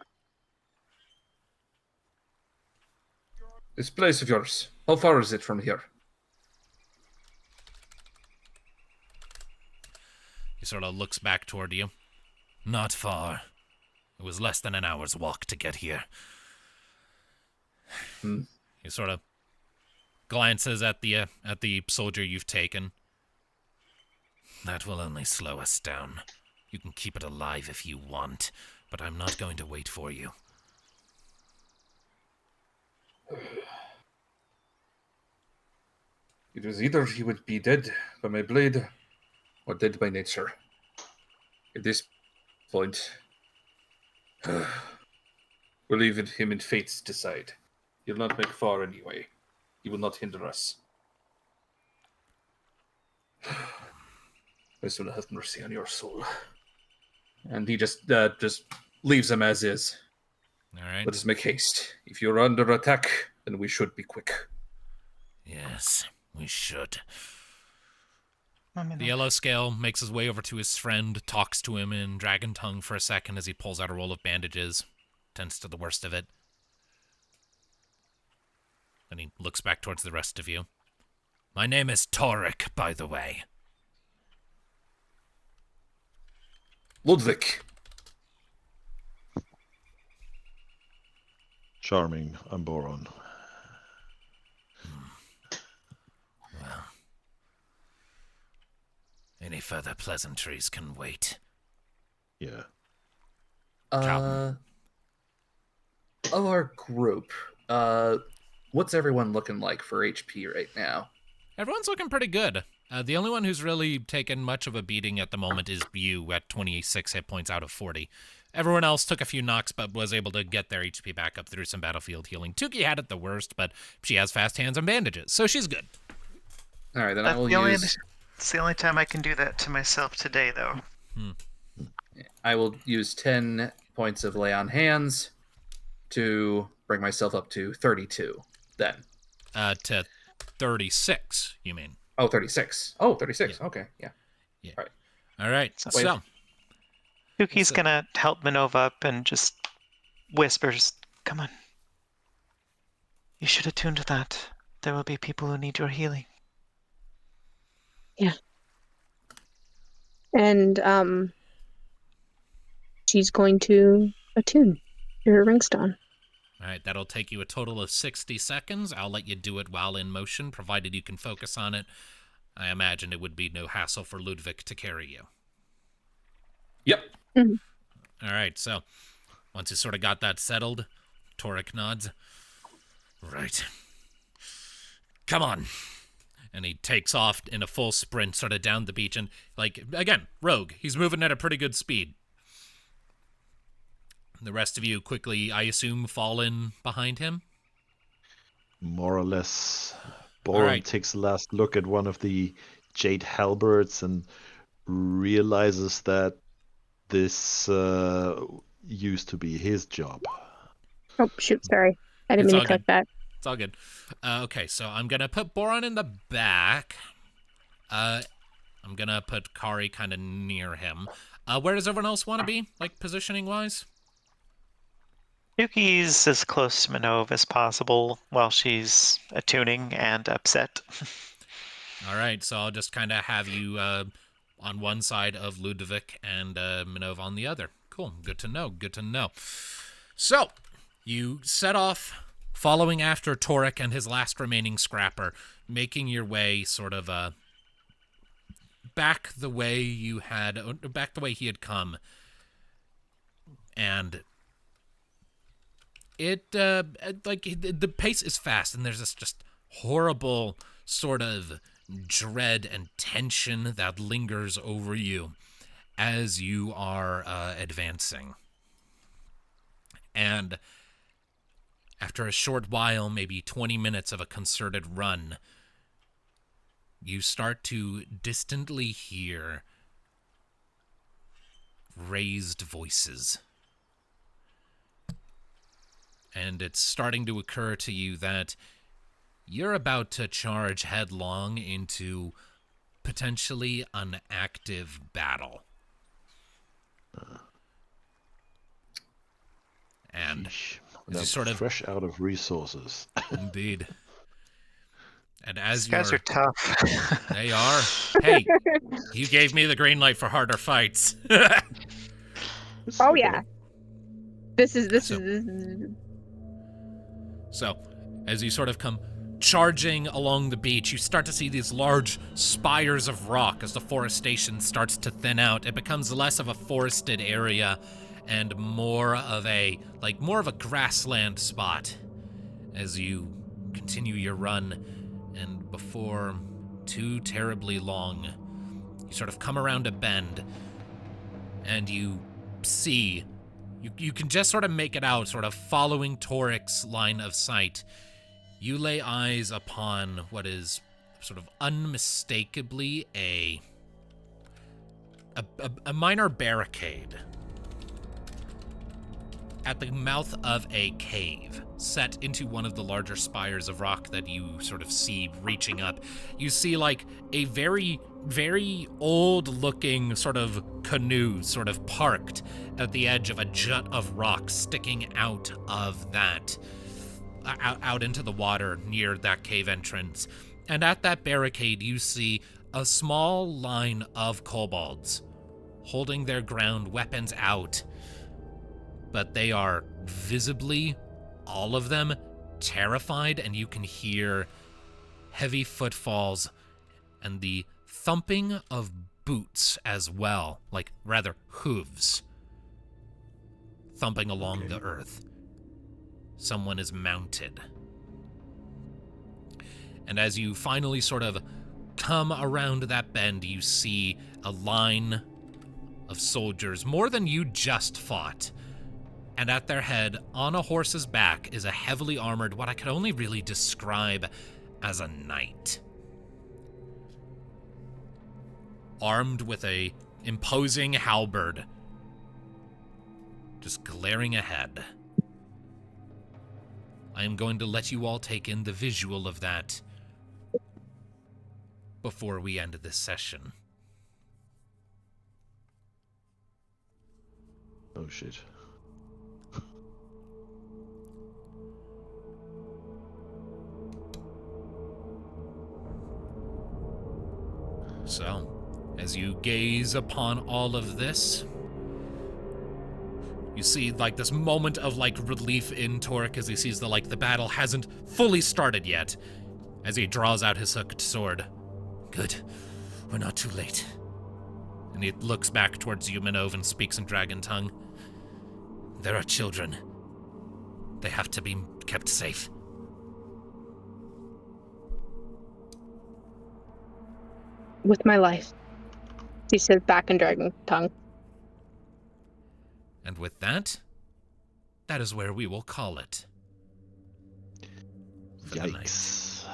This place of yours, how far is it from here? sort of looks back toward you. Not far. It was less than an hour's walk to get here. He sort of glances at the soldier you've taken. That will only slow us down. You can keep it alive if you want, but I'm not going to wait for you. It was either he would be dead by my blade, or dead by nature. At this point, we'll leave him in fate's decide. He'll not make far anyway. He will not hinder us. May soon have mercy on your soul. And he just leaves him as is. All right. Let us make haste. If you're under attack, then we should be quick. Yes, we should. Let me The know. yellow scale makes his way over to his friend, talks to him in dragon tongue for a second as he pulls out a roll of bandages, tends to the worst of it. Then he looks back towards the rest of you. My name is Torek, by the way. Ludviek. Charming. I'm Boron. Well, any further pleasantries can wait. Yeah. Of our group, what's everyone looking like for HP right now? Everyone's looking pretty good. The only one who's really taken much of a beating at the moment is you at 26 hit points out of 40. Everyone else took a few knocks but was able to get their HP back up through some battlefield healing. Tuki had it the worst, but she has fast hands and bandages, so she's good. All right, then I That's will the only, use. it's the only time I can do that to myself today, though. I will use 10 points of lay on hands to bring myself up to 32. Then. To 36, you mean? Oh, 36. Oh, 36. Okay, yeah. All right, Wait. so Tuki's gonna help Minnove up and just whispers, "Come on. You should attune to that. There will be people who need your healing." And she's going to attune to her ringstone. all right, that'll take you a total of 60 seconds. I'll let you do it while in motion, provided you can focus on it. I imagine it would be no hassle for Ludviek to carry you. Yep. All right, so once you sort of got that settled, Torek nods. Right. Come on. And he takes off in a full sprint sort of down the beach and, like, again, rogue. He's moving at a pretty good speed. The rest of you quickly, I assume, fall in behind him? More or less. Boron right. takes a last look at one of the jade halberds and realizes that this used to be his job. Oh, shoot, sorry. I didn't It's mean all to click good. that. It's all good. Okay, so I'm going to put Boron in the back. I'm going to put Kari kind of near him. Where does everyone else want to be, like, positioning-wise? Tuki's as close to Minnove as possible while she's attuning and upset. All right, so I'll just kind of have you on one side of Ludviek and Minnove on the other. Cool, good to know, good to know. So, you set off following after Torek and his last remaining scrapper, making your way sort of back the way he had come. And the pace is fast, and there's this just horrible sort of dread and tension that lingers over you as you are advancing. And after a short while, maybe 20 minutes of a concerted run, you start to distantly hear raised voices. And it's starting to occur to you that you're about to charge headlong into potentially an active battle. And Sheesh. as you They're sort of... fresh out of resources. Indeed. And as These guys are tough. They are. Hey, you gave me the green light for harder fights. Oh yeah. This is. So, as you sort of come charging along the beach, you start to see these large spires of rock as the forestation starts to thin out. It becomes less of a forested area and more of a grassland spot as you continue your run. And before too terribly long, you sort of come around a bend and you see, you can just sort of make it out, sort of following Torik's line of sight. You lay eyes upon what is sort of unmistakably a minor barricade at the mouth of a cave set into one of the larger spires of rock that you sort of see reaching up. You see like a very, very old-looking sort of canoe sort of parked at the edge of a jut of rock sticking out of that, out into the water near that cave entrance. And at that barricade, you see a small line of kobolds holding their ground, weapons out. But they are visibly, all of them, terrified, and you can hear heavy footfalls and the thumping of boots as well, like rather hooves, thumping along the earth. Someone is mounted. And as you finally sort of come around that bend, you see a line of soldiers, more than you just fought. And at their head, on a horse's back, is a heavily armored, what I could only really describe as a knight. Armed with a imposing halberd, just glaring ahead. I am going to let you all take in the visual of that before we end this session. Oh shit. So, as you gaze upon all of this, you see like this moment of like relief in Torik as he sees the battle hasn't fully started yet, as he draws out his hooked sword. Good, we're not too late. And he looks back towards you, Minnove, and speaks in dragon tongue. There are children. They have to be kept safe. With my life, he says back in dragon tongue. And with that, that is where we will call it. For the night. Yikes.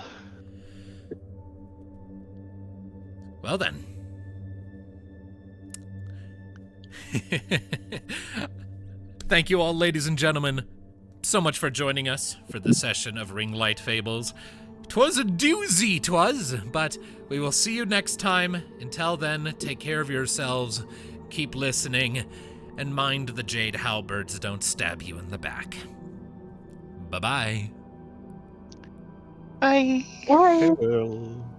Well then. Thank you all, ladies and gentlemen, so much for joining us for this session of Ringlight Fables. 'Twas a doozy, 'twas, but we will see you next time. Until then, take care of yourselves, keep listening, and mind the jade halberds don't stab you in the back. Bye-bye. Bye. Bye. Farewell.